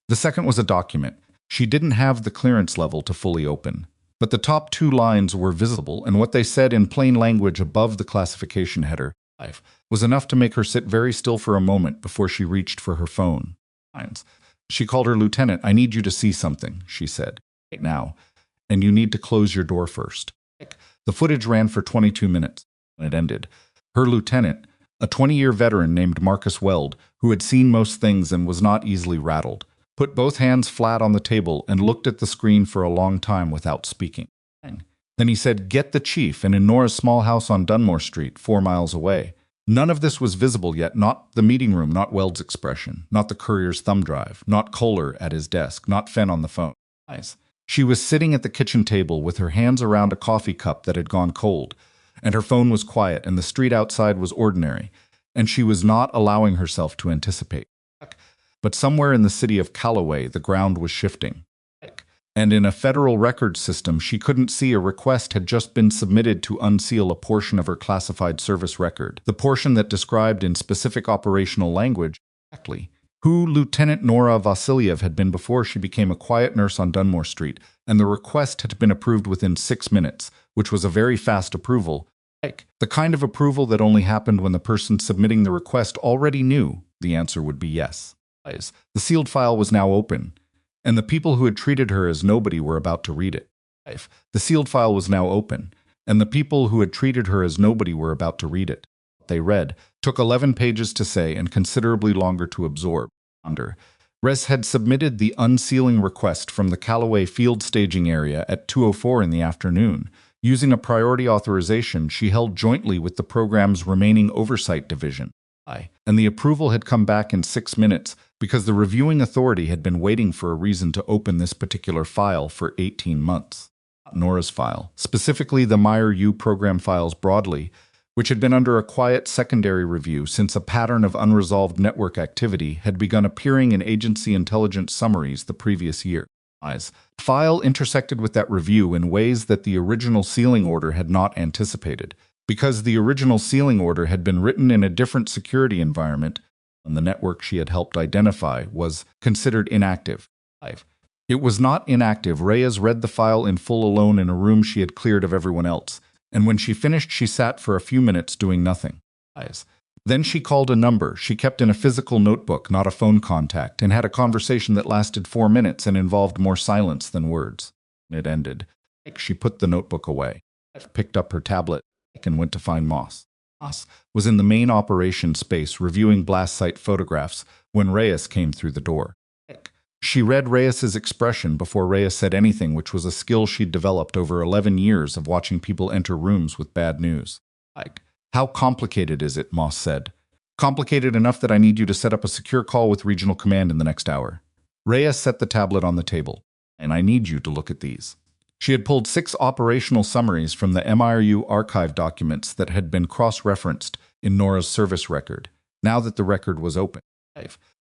[SPEAKER 1] The second was a document. She didn't have the clearance level to fully open, but the top 2 lines were visible, and what they said in plain language above the classification header was enough to make her sit very still for a moment before she reached for her phone. She called her lieutenant. I need you to see something, she said. Right now. And you need to close your door first. The footage ran for 22 minutes. When it ended, her lieutenant, a 20-year veteran named Marcus Weld, who had seen most things and was not easily rattled, put both hands flat on the table and looked at the screen for a long time without speaking. Then he said, get the chief, and in Nora's small house on Dunmore Street, 4 miles away. None of this was visible yet, not the meeting room, not Weld's expression, not the courier's thumb drive, not Kohler at his desk, not Fenn on the phone. She was sitting at the kitchen table with her hands around a coffee cup that had gone cold, and her phone was quiet, and the street outside was ordinary, and she was not allowing herself to anticipate. But somewhere in the city of Callaway, the ground was shifting. And in a federal record system, she couldn't see a request had just been submitted to unseal a portion of her classified service record, the portion that described in specific operational language exactly who Lieutenant Nora Vasiliev had been before she became a quiet nurse on Dunmore Street, and the request had been approved within 6 minutes, which was a very fast approval, the kind of approval that only happened when the person submitting the request already knew the answer would be yes. The sealed file was now open, and the people who had treated her as nobody were about to read it. The sealed file was now open, and the people who had treated her as nobody were about to read it. They read, took 11 pages to say and considerably longer to absorb. Res had submitted the unsealing request from the Callaway field staging area at 2:04 in the afternoon, using a priority authorization she held jointly with the program's remaining oversight division. And the approval had come back in 6 minutes because the reviewing authority had been waiting for a reason to open this particular file for 18 months. Nora's file, specifically the Meyer U program files broadly, which had been under a quiet secondary review since a pattern of unresolved network activity had begun appearing in agency intelligence summaries the previous year. File intersected with that review in ways that the original sealing order had not anticipated, because the original sealing order had been written in a different security environment, and the network she had helped identify was considered inactive. It was not inactive. Reyes read the file in full alone in a room she had cleared of everyone else, and when she finished she sat for a few minutes doing nothing. Then she called a number she kept in a physical notebook, not a phone contact, and had a conversation that lasted 4 minutes and involved more silence than words. It ended. She put the notebook away, picked up her tablet, and went to find Moss. Moss was in the main operation space reviewing blast site photographs when Reyes came through the door. She read Reyes's expression before Reyes said anything, which was a skill she'd developed over 11 years of watching people enter rooms with bad news. How complicated is it? Moss said. Complicated enough that I need you to set up a secure call with regional command in the next hour. Reyes set the tablet on the table. And I need you to look at these. She had pulled 6 operational summaries from the MIRU archive documents that had been cross-referenced in Nora's service record, now that the record was open.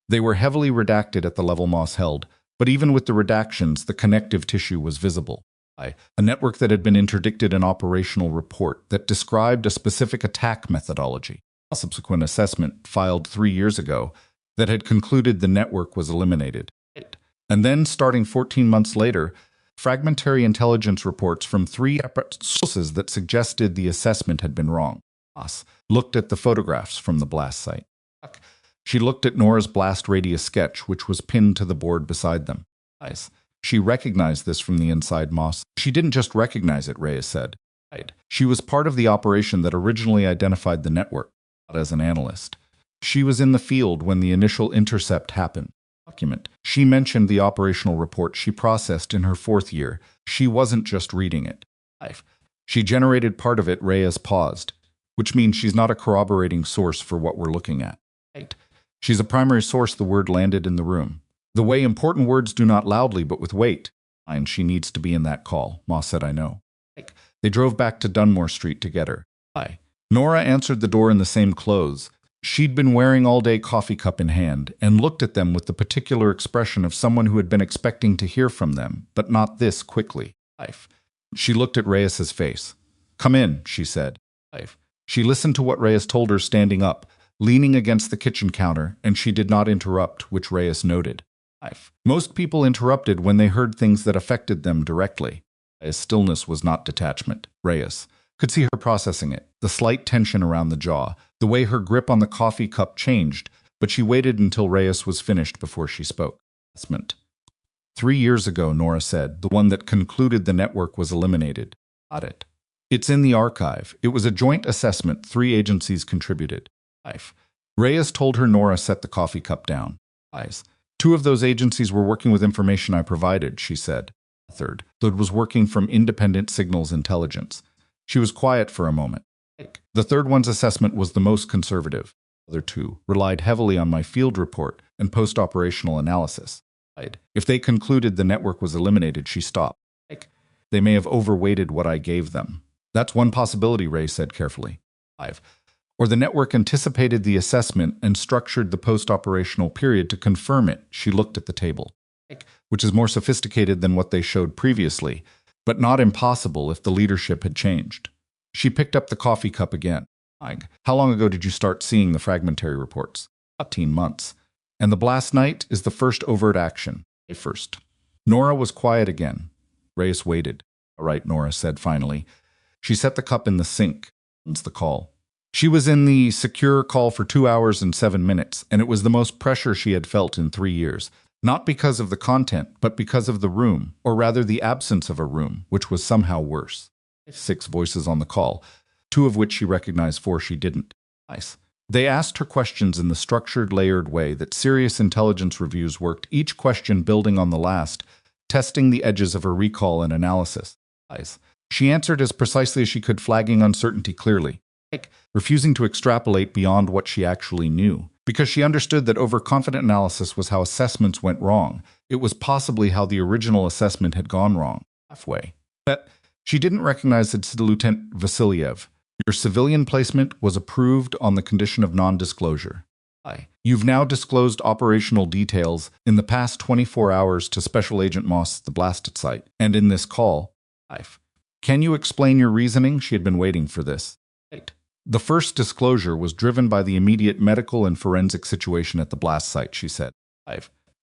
[SPEAKER 1] They were heavily redacted at the level Moss held, but even with the redactions, the connective tissue was visible. A network that had been interdicted an operational report that described a specific attack methodology. A subsequent assessment filed 3 years ago that had concluded the network was eliminated. And then, starting 14 months later, fragmentary intelligence reports from 3 separate sources that suggested the assessment had been wrong. Moss looked at the photographs from the blast site. She looked at Nora's blast radius sketch, which was pinned to the board beside them. She recognized this from the inside. Moss. She didn't just recognize it, Reyes said. She was part of the operation that originally identified the network, not as an analyst. She was in the field when the initial intercept happened. She mentioned the operational report she processed in her 4th year. She wasn't just reading it. She generated part of it. Reyes paused, which means she's not a corroborating source for what we're looking at. She's a primary source. The word landed in the room. The way important words do not loudly but with weight. And she needs to be in that call. Moss said, I know. They drove back to Dunmore Street together. Nora answered the door in the same clothes she'd been wearing all day, coffee cup in hand, and looked at them with the particular expression of someone who had been expecting to hear from them, but not this quickly. She looked at Reyes's face. Come in, she said. She listened to what Reyes told her standing up, leaning against the kitchen counter, and she did not interrupt, which Reyes noted. Most people interrupted when they heard things that affected them directly. Reyes' stillness was not detachment. Reyes could see her processing it, the slight tension around the jaw, the way her grip on the coffee cup changed, but she waited until Reyes was finished before she spoke. 3 years ago, Nora said, the one that concluded the network was eliminated. Got it. It's in the archive. It was a joint assessment 3 agencies contributed. Reyes told her. Nora set the coffee cup down. 2 of those agencies were working with information I provided, she said. A third was working from independent signals intelligence. She was quiet for a moment. The third one's assessment was the most conservative. The other two relied heavily on my field report and post-operational analysis. If they concluded the network was eliminated, she stopped. They may have overweighted what I gave them. That's one possibility, Ray said carefully. 5. Or the network anticipated the assessment and structured the post-operational period to confirm it. She looked at the table, which is more sophisticated than what they showed previously, but not impossible if the leadership had changed. She picked up the coffee cup again. How long ago did you start seeing the fragmentary reports? 18 months. And the blast night is the first overt action. First. Nora was quiet again. Reyes waited. All right, Nora said finally. She set the cup in the sink. It's the call. She was in the secure call for 2 hours and 7 minutes, and it was the most pressure she had felt in 3 years. Not because of the content, but because of the room, or rather the absence of a room, which was somehow worse. 6 voices on the call, 2 of which she recognized, 4 she didn't. Nice. They asked her questions in the structured, layered way that serious intelligence reviews worked, each question building on the last, testing the edges of her recall and analysis. She answered as precisely as she could, flagging uncertainty clearly, refusing to extrapolate beyond what she actually knew, because she understood that overconfident analysis was how assessments went wrong. It was possibly how the original assessment had gone wrong. Halfway. But she didn't recognize it to Lieutenant Vasiliev. Your civilian placement was approved on the condition of non-disclosure. You've now disclosed operational details in the past 24 hours to Special Agent Moss at the blasted site, and in this call. Can you explain your reasoning? She had been waiting for this. The first disclosure was driven by the immediate medical and forensic situation at the blast site, she said.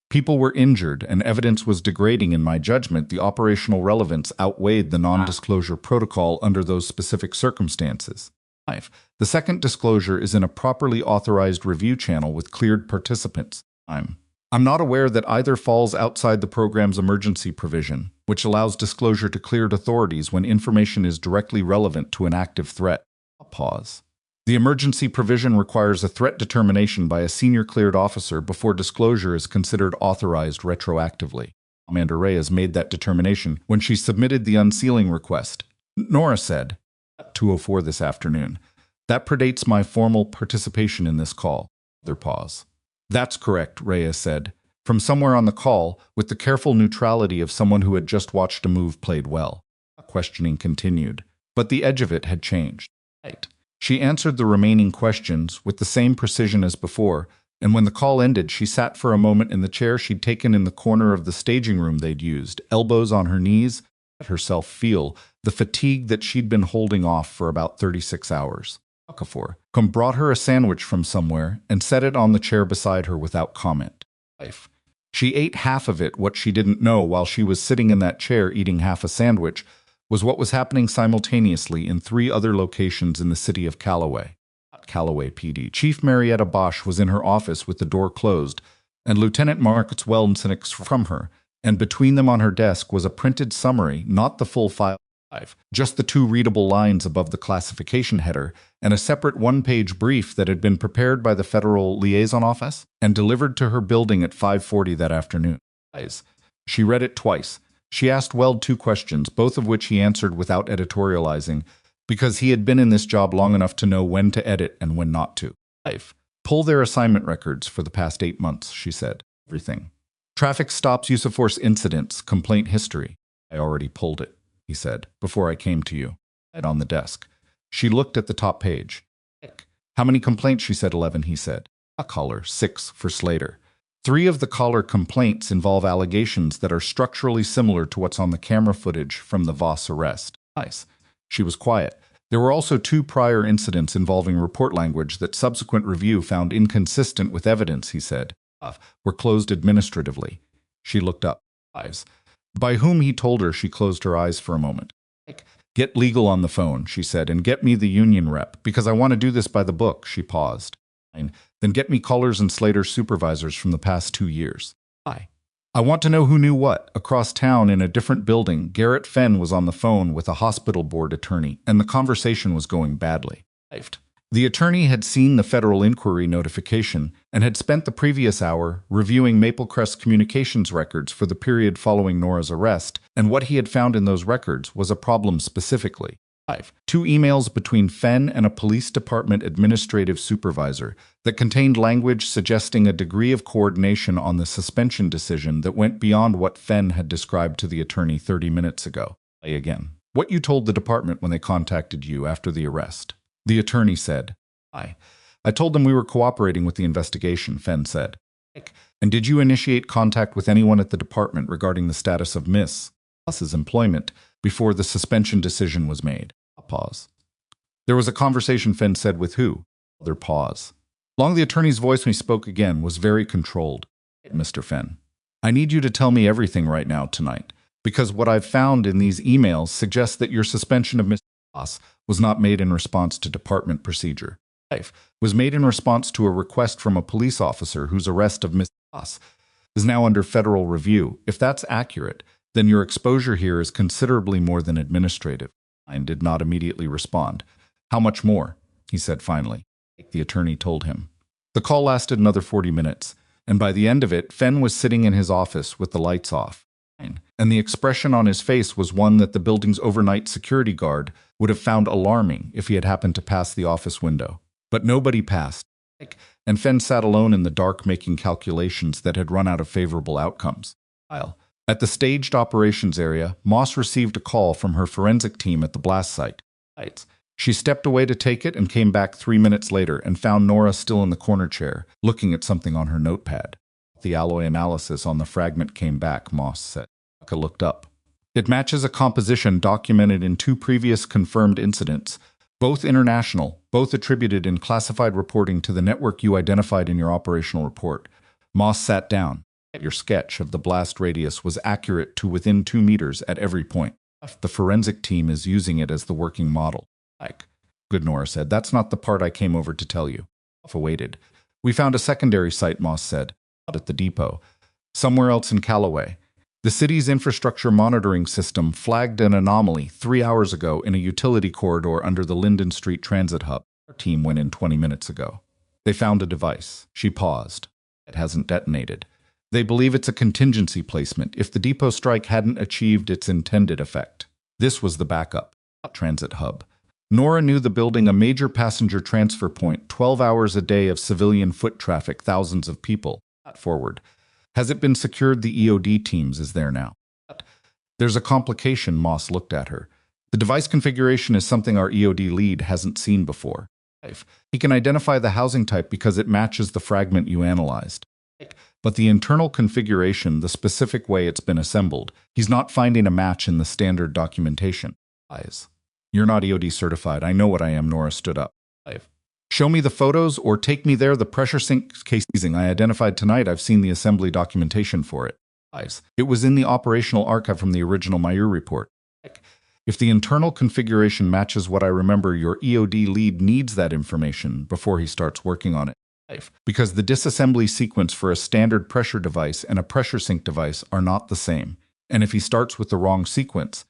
[SPEAKER 1] People were injured and evidence was degrading. In my judgment, the operational relevance outweighed the non-disclosure protocol under those specific circumstances. The second disclosure is in a properly authorized review channel with cleared participants. I'm not aware that either falls outside the program's emergency provision, which allows disclosure to cleared authorities when information is directly relevant to an active threat. A pause. The emergency provision requires a threat determination by a senior cleared officer before disclosure is considered authorized retroactively. Commander Reyes made that determination when she submitted the unsealing request. Nora said, at 2:04 this afternoon, that predates my formal participation in this call. Another pause. That's correct, Reyes said, from somewhere on the call, with the careful neutrality of someone who had just watched a move played well. Questioning continued, but the edge of it had changed. She answered the remaining questions with the same precision as before, and when the call ended, she sat for a moment in the chair she'd taken in the corner of the staging room they'd used, elbows on her knees, let herself feel the fatigue that she'd been holding off for about 36 hours. Okafor brought her a sandwich from somewhere and set it on the chair beside her without comment. She ate half of it. What she didn't know while she was sitting in that chair eating half a sandwich was what was happening simultaneously in 3 other locations in the city of Callaway. Callaway PD. Chief Marietta Bosch was in her office with the door closed, and Lieutenant Marcus Weldensenix from her, and between them on her desk was a printed summary, not the full file, just the 2 readable lines above the classification header, and a separate 1-page brief that had been prepared by the Federal Liaison Office and delivered to her building at 5:40 that afternoon. She read it twice. She asked Weld 2 questions, both of which he answered without editorializing, because he had been in this job long enough to know when to edit and when not to. Pull their assignment records for the past 8 months, she said. Everything. Traffic stops, use of force incidents, complaint history. I already pulled it, he said, before I came to you. On the desk. She looked at the top page. How many complaints? She said. 11, he said. A caller, 6 for Slater. 3 of the caller complaints involve allegations that are structurally similar to what's on the camera footage from the Voss arrest. Nice. She was quiet. There were also 2 prior incidents involving report language that subsequent review found inconsistent with evidence, he said. Were closed administratively. She looked up. Eyes. By whom, he told her. She closed her eyes for a moment. Get legal on the phone, she said, and get me the union rep, because I want to do this by the book. She paused. Then get me Callers and Slater supervisors from the past 2 years. I want to know who knew what. Across town in a different building, Garrett Fenn was on the phone with a hospital board attorney, and the conversation was going badly. The attorney had seen the federal inquiry notification and had spent the previous hour reviewing Maplecrest communications records for the period following Nora's arrest, and what he had found in those records was a problem specifically. 5. Two emails between Fenn and a police department administrative supervisor that contained language suggesting a degree of coordination on the suspension decision that went beyond what Fenn had described to the attorney 30 minutes ago. Again. What you told the department when they contacted you after the arrest. The attorney said. I told them we were cooperating with the investigation, Fenn said. And did you initiate contact with anyone at the department regarding the status of Miss Voss's employment before the suspension decision was made? A pause. There was a conversation, Fenn said, with who? Another pause. Long the attorney's voice when he spoke again was very controlled. Mr. Fenn, I need you to tell me everything right now tonight, because what I've found in these emails suggests that your suspension of Miss Voss was not made in response to department procedure. Was made in response to a request from a police officer whose arrest of Miss Voss is now under federal review. If that's accurate, then your exposure here is considerably more than administrative. I did not immediately respond. How much more? He said finally. The attorney told him. The call lasted another 40 minutes, and by the end of it, Fenn was sitting in his office with the lights off. And the expression on his face was one that the building's overnight security guard would have found alarming if he had happened to pass the office window. But nobody passed, and Fenn sat alone in the dark making calculations that had run out of favorable outcomes. At the staged operations area, Moss received a call from her forensic team at the blast site. She stepped away to take it and came back 3 minutes later and found Nora still in the corner chair, looking at something on her notepad. The alloy analysis on the fragment came back, Moss said. Aka looked up. It matches a composition documented in 2 previous confirmed incidents, both international, both attributed in classified reporting to the network you identified in your operational report. Moss sat down. Your sketch of the blast radius was accurate to within 2 meters at every point. The forensic team is using it as the working model. Good, Nora said. That's not the part I came over to tell you. Alpha waited. We found a secondary site, Moss said. Not at the depot. Somewhere else in Callaway. The city's infrastructure monitoring system flagged an anomaly 3 hours ago in a utility corridor under the Linden Street Transit Hub. Our team went in 20 minutes ago. They found a device. She paused. It hasn't detonated. They believe it's a contingency placement if the depot strike hadn't achieved its intended effect. This was the backup. Transit Hub. Nora knew the building a major passenger transfer point, 12 hours a day of civilian foot traffic, thousands of people. Forward. Has it been secured? The EOD teams is there now. There's a complication, Moss looked at her. The device configuration is something our EOD lead hasn't seen before. He can identify the housing type because it matches the fragment you analyzed. But the internal configuration, the specific way it's been assembled, he's not finding a match in the standard documentation. You're not EOD certified. I know what I am, Nora stood up. Show me the photos or take me there. The pressure sink casing I identified tonight, I've seen the assembly documentation for it. It was in the operational archive from the original Mayur report. If the internal configuration matches what I remember, your EOD lead needs that information before he starts working on it. Because the disassembly sequence for a standard pressure device and a pressure sink device are not the same. And if he starts with the wrong sequence...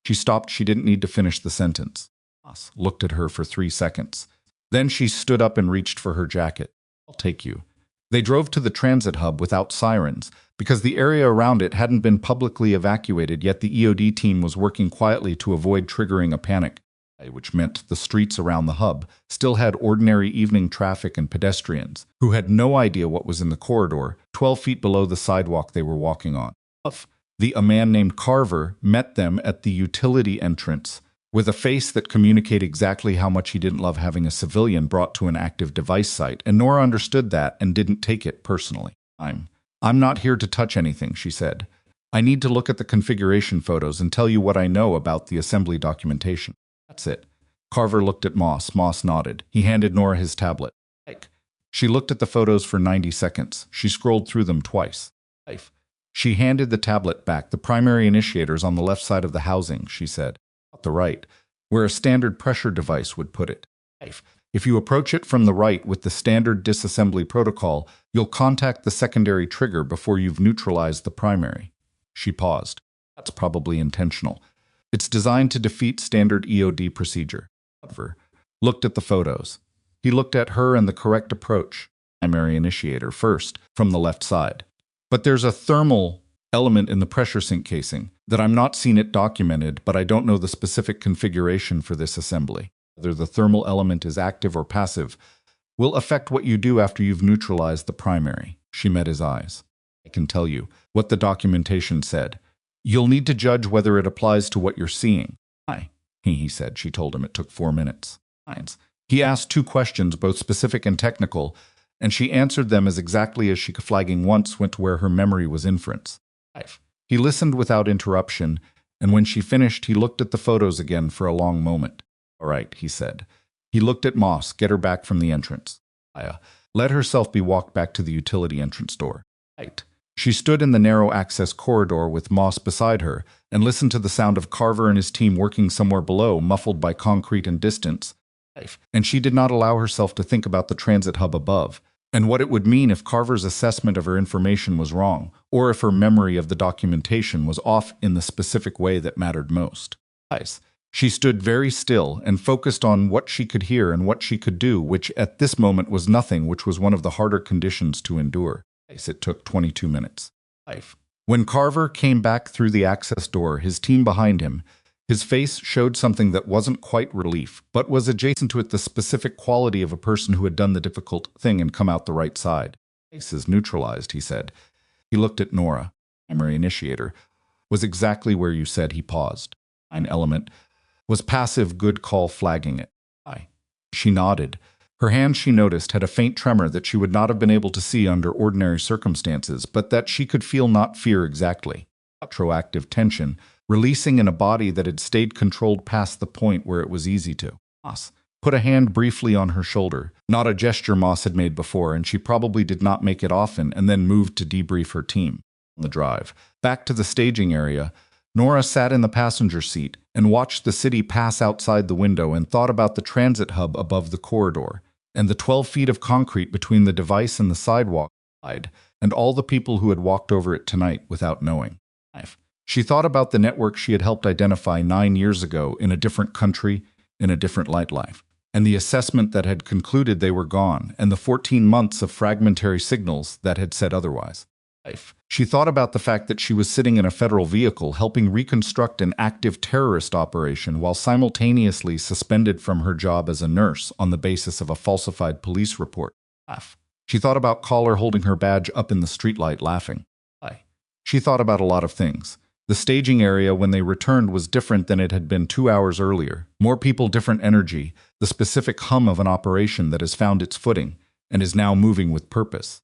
[SPEAKER 1] She stopped. She didn't need to finish the sentence. Moss looked at her for 3 seconds. Then she stood up and reached for her jacket. I'll take you. They drove to the transit hub without sirens, because the area around it hadn't been publicly evacuated, yet the EOD team was working quietly to avoid triggering a panic, which meant the streets around the hub still had ordinary evening traffic and pedestrians, who had no idea what was in the corridor, 12 feet below the sidewalk they were walking on. A man named Carver met them at the utility entrance, with a face that communicated exactly how much he didn't love having a civilian brought to an active device site, and Nora understood that and didn't take it personally. I'm not here to touch anything, she said. I need to look at the configuration photos and tell you what I know about the assembly documentation. That's it. Carver looked at Moss. Moss nodded. He handed Nora his tablet. She looked at the photos for 90 seconds. She scrolled through them twice. She handed the tablet back. The primary initiator's on the left side of the housing, she said. The right, where a standard pressure device would put it. If you approach it from the right with the standard disassembly protocol, you'll contact the secondary trigger before you've neutralized the primary. She paused. That's probably intentional. It's designed to defeat standard EOD procedure. Carver looked at the photos. He looked at her and the correct approach. Primary initiator first, from the left side. But there's a thermal element in the pressure sink casing, that I'm not seen it documented, but I don't know the specific configuration for this assembly. Whether the thermal element is active or passive will affect what you do after you've neutralized the primary. She met his eyes. I can tell you what the documentation said. You'll need to judge whether it applies to what you're seeing. Hi, he said. She told him it took 4 minutes. He asked 2 questions, both specific and technical, and she answered them as exactly as she could. Flagging once went to where her memory was inference. He listened without interruption, and when she finished, he looked at the photos again for a long moment. All right, he said. He looked at Moss, get her back from the entrance. Aya let herself be walked back to the utility entrance door. She stood in the narrow access corridor with Moss beside her and listened to the sound of Carver and his team working somewhere below, muffled by concrete and distance. And she did not allow herself to think about the transit hub above, and what it would mean if Carver's assessment of her information was wrong, or if her memory of the documentation was off in the specific way that mattered most. She stood very still and focused on what she could hear and what she could do, which at this moment was nothing, which was one of the harder conditions to endure. It took 22 minutes. When Carver came back through the access door, his team behind him, his face showed something that wasn't quite relief, but was adjacent to it, the specific quality of a person who had done the difficult thing and come out the right side. Face is neutralized, he said. He looked at Nora. Primary initiator was exactly where you said. He paused. An element was passive, good call, flagging it. She nodded. Her hand, she noticed, had a faint tremor that she would not have been able to see under ordinary circumstances, but that she could feel, not fear exactly. Retroactive tension, releasing in a body that had stayed controlled past the point where it was easy to. Moss put a hand briefly on her shoulder, not a gesture Moss had made before, and she probably did not make it often, and then moved to debrief her team. On the drive back to the staging area, Nora sat in the passenger seat and watched the city pass outside the window and thought about the transit hub above the corridor, and the 12 feet of concrete between the device and the sidewalk, and all the people who had walked over it tonight without knowing. She thought about the network she had helped identify 9 years ago in a different country, in a different life, and the assessment that had concluded they were gone, and the 14 months of fragmentary signals that had said otherwise. She thought about the fact that she was sitting in a federal vehicle helping reconstruct an active terrorist operation while simultaneously suspended from her job as a nurse on the basis of a falsified police report. She thought about caller holding her badge up in the streetlight laughing. She thought about a lot of things. The staging area when they returned was different than it had been 2 hours earlier. More people, different energy, the specific hum of an operation that has found its footing and is now moving with purpose.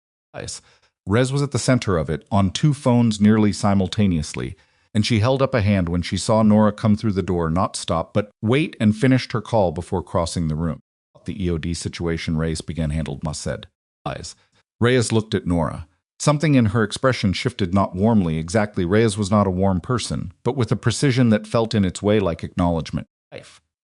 [SPEAKER 1] Rez was at the center of it, on 2 phones nearly simultaneously, and she held up a hand when she saw Nora come through the door, not stop, but wait, and finished her call before crossing the room. The EOD situation Reyes began handled, Moss said. Reyes looked at Nora. Something in her expression shifted, not warmly exactly. Reyes was not a warm person, but with a precision that felt in its way like acknowledgement.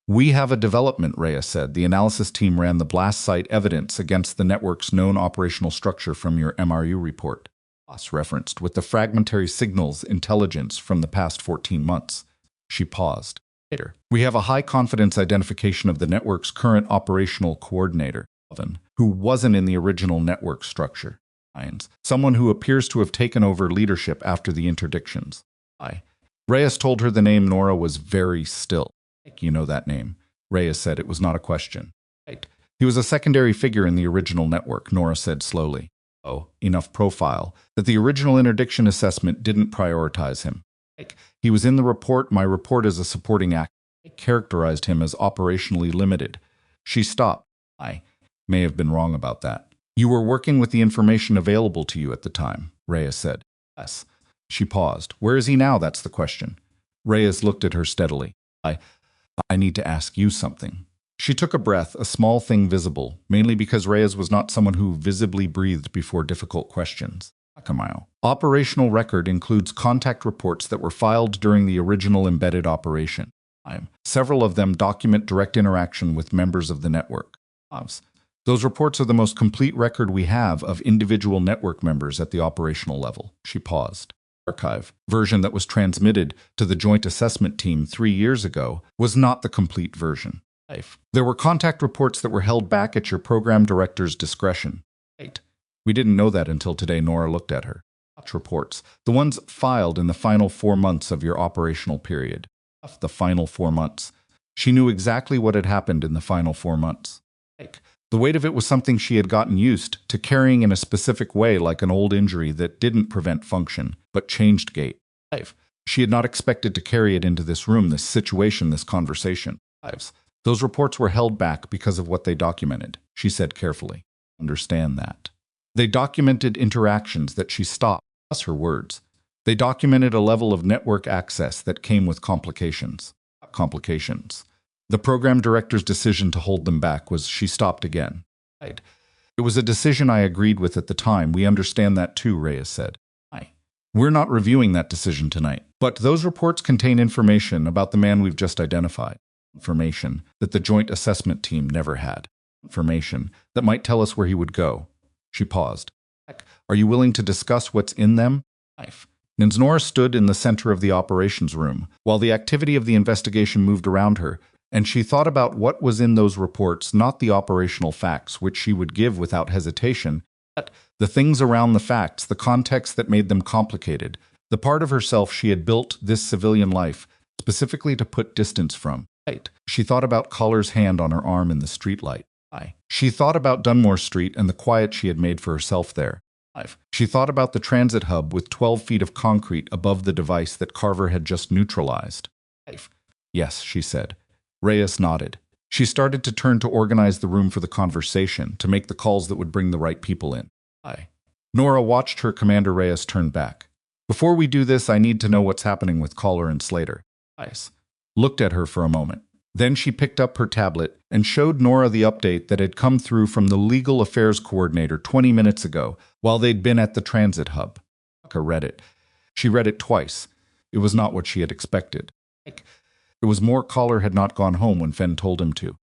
[SPEAKER 1] We have a development, Reyes said. The analysis team ran the blast site evidence against the network's known operational structure from your MRU report. Voss referenced with the fragmentary signals intelligence from the past 14 months. She paused. Later, we have a high-confidence identification of the network's current operational coordinator, who wasn't in the original network structure. Someone who appears to have taken over leadership after the interdictions. Reyes told her the name. Nora was very still. You know that name, Reyes said. It was not a question. He was a secondary figure in the original network, Nora said slowly. Oh, enough profile that the original interdiction assessment didn't prioritize him. He was in the report. My report as a supporting act characterized him as operationally limited. She stopped. I may have been wrong about that. You were working with the information available to you at the time, Reyes said. Yes. She paused. Where is he now? That's the question. Reyes looked at her steadily. I need to ask you something. She took a breath, a small thing visible, mainly because Reyes was not someone who visibly breathed before difficult questions. Operational record includes contact reports that were filed during the original embedded operation. Several of them document direct interaction with members of the network. Those reports are the most complete record we have of individual network members at the operational level. She paused. Archive version that was transmitted to the Joint Assessment Team 3 years ago was not the complete version. There were contact reports that were held back at your program director's discretion. We didn't know that until today. Nora looked at her. Reports, the ones filed in the final 4 months of your operational period. The final 4 months. She knew exactly what had happened in the final 4 months. The weight of it was something she had gotten used to carrying in a specific way, like an old injury that didn't prevent function, but changed gait. She had not expected to carry it into this room, this situation, this conversation. Those reports were held back because of what they documented, she said carefully. Understand that. They documented interactions that she stopped. That's her words. They documented a level of network access that came with complications. The program director's decision to hold them back was she stopped again. It was a decision I agreed with at the time. We understand that too, Reyes said. We're not reviewing that decision tonight, but those reports contain information about the man we've just identified. Information that the joint assessment team never had. Information that might tell us where he would go. She paused. Are you willing to discuss what's in them? Nora stood in the center of the operations room, while the activity of the investigation moved around her, and she thought about what was in those reports, not the operational facts, which she would give without hesitation, but the things around the facts, the context that made them complicated, the part of herself she had built this civilian life, specifically to put distance from. She thought about Collar's hand on her arm in the streetlight. She thought about Dunmore Street and the quiet she had made for herself there. She thought about the transit hub with 12 feet of concrete above the device that Carver had just neutralized. Yes, she said. Reyes nodded. She started to turn to organize the room for the conversation, to make the calls that would bring the right people in. Nora watched her Commander Reyes turn back. Before we do this, I need to know what's happening with Collar and Slater. Looked at her for a moment. Then she picked up her tablet and showed Nora the update that had come through from the Legal Affairs Coordinator 20 minutes ago, while they'd been at the transit hub. Read it. She read it twice. It was not what she had expected. It was more Collar had not gone home when Fenn told him to.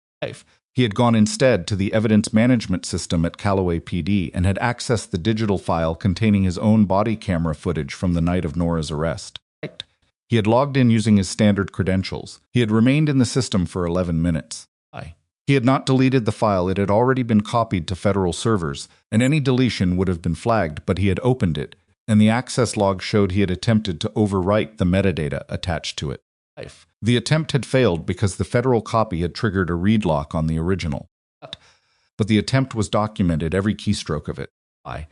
[SPEAKER 1] He had gone instead to the evidence management system at Callaway PD and had accessed the digital file containing his own body camera footage from the night of Nora's arrest. He had logged in using his standard credentials. He had remained in the system for 11 minutes. He had not deleted the file. It had already been copied to federal servers, and any deletion would have been flagged, but he had opened it, and the access log showed he had attempted to overwrite the metadata attached to it. The attempt had failed because the federal copy had triggered a read lock on the original. But the attempt was documented, every keystroke of it. I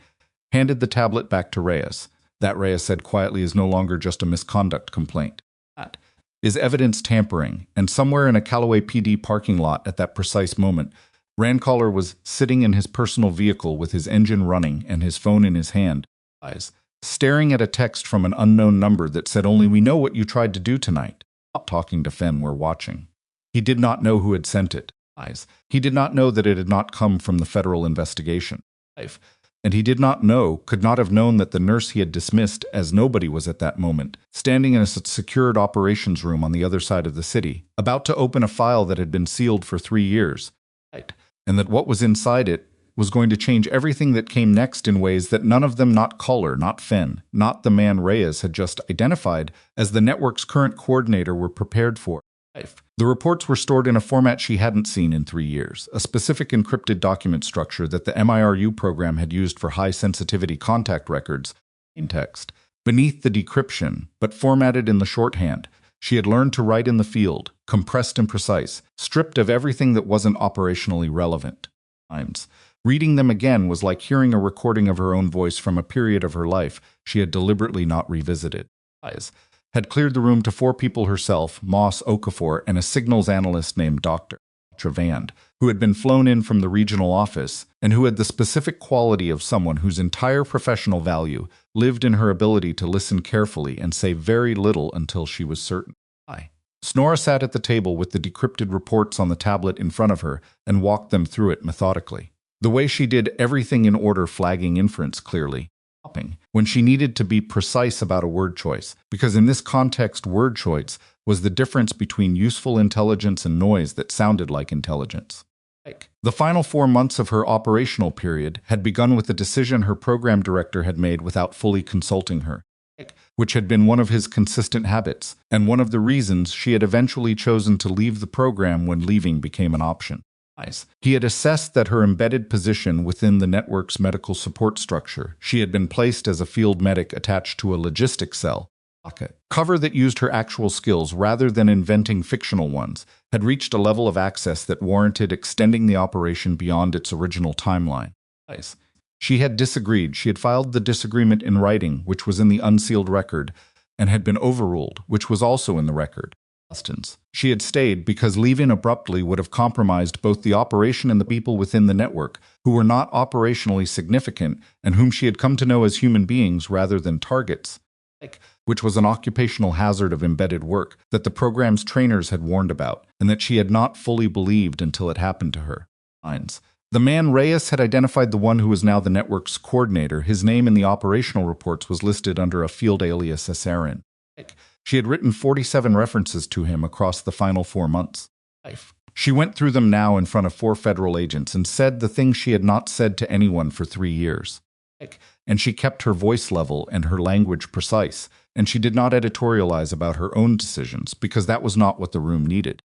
[SPEAKER 1] handed the tablet back to Reyes. That, Reyes said quietly, is no longer just a misconduct complaint. That is evidence tampering, and somewhere in a Callaway PD parking lot at that precise moment, Collar was sitting in his personal vehicle with his engine running and his phone in his hand, staring at a text from an unknown number that said only, "We know what you tried to do tonight." Talking to Fenn, we're watching. He did not know who had sent it. He did not know that it had not come from the federal investigation. And he did not know, could not have known that the nurse he had dismissed as nobody was at that moment, standing in a secured operations room on the other side of the city, about to open a file that had been sealed for 3 years. And that what was inside it was going to change everything that came next in ways that none of them, not Collar, not Fenn, not the man Reyes had just identified as the network's current coordinator, were prepared for. The reports were stored in a format she hadn't seen in 3 years, a specific encrypted document structure that the MIRU program had used for high-sensitivity contact records, in text, beneath the decryption, but formatted in the shorthand. She had learned to write in the field, compressed and precise, stripped of everything that wasn't operationally relevant. Reading them again was like hearing a recording of her own voice from a period of her life she had deliberately not revisited. Had cleared the room to 4 people herself, Moss, Okafor, and a signals analyst named Dr. Travand, who had been flown in from the regional office, and who had the specific quality of someone whose entire professional value lived in her ability to listen carefully and say very little until she was certain. Nora sat at the table with the decrypted reports on the tablet in front of her and walked them through it methodically. The way she did everything in order, flagging inference clearly, when she needed to be precise about a word choice, because in this context word choice was the difference between useful intelligence and noise that sounded like intelligence. The final 4 months of her operational period had begun with a decision her program director had made without fully consulting her, which had been one of his consistent habits, and one of the reasons she had eventually chosen to leave the program when leaving became an option. He had assessed that her embedded position within the network's medical support structure, she had been placed as a field medic attached to a logistics cell, cover that used her actual skills rather than inventing fictional ones, had reached a level of access that warranted extending the operation beyond its original timeline. She had disagreed. She had filed the disagreement in writing, which was in the unsealed record, and had been overruled, which was also in the record. She had stayed because leaving abruptly would have compromised both the operation and the people within the network who were not operationally significant and whom she had come to know as human beings rather than targets, which was an occupational hazard of embedded work that the program's trainers had warned about and that she had not fully believed until it happened to her. The man Reyes had identified the one who was now the network's coordinator. His name in the operational reports was listed under a field alias as Aaron. She had written 47 references to him across the final 4 months. She went through them now in front of 4 federal agents and said the things she had not said to anyone for 3 years. And she kept her voice level and her language precise, and she did not editorialize about her own decisions because that was not what the room needed.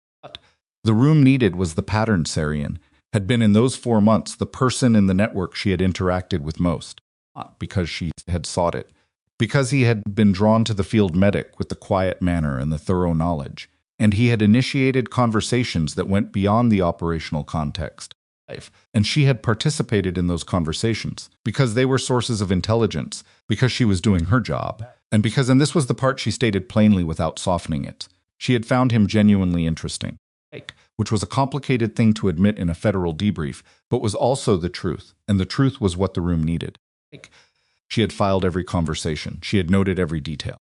[SPEAKER 1] The room needed was the pattern Sarian had been in those 4 months the person in the network she had interacted with most, not because she had sought it, because he had been drawn to the field medic with the quiet manner and the thorough knowledge, and he had initiated conversations that went beyond the operational context. And she had participated in those conversations because they were sources of intelligence, because she was doing her job, and this was the part she stated plainly without softening it, she had found him genuinely interesting, which was a complicated thing to admit in a federal debrief, but was also the truth, and the truth was what the room needed. She had filed every conversation. She had noted every detail.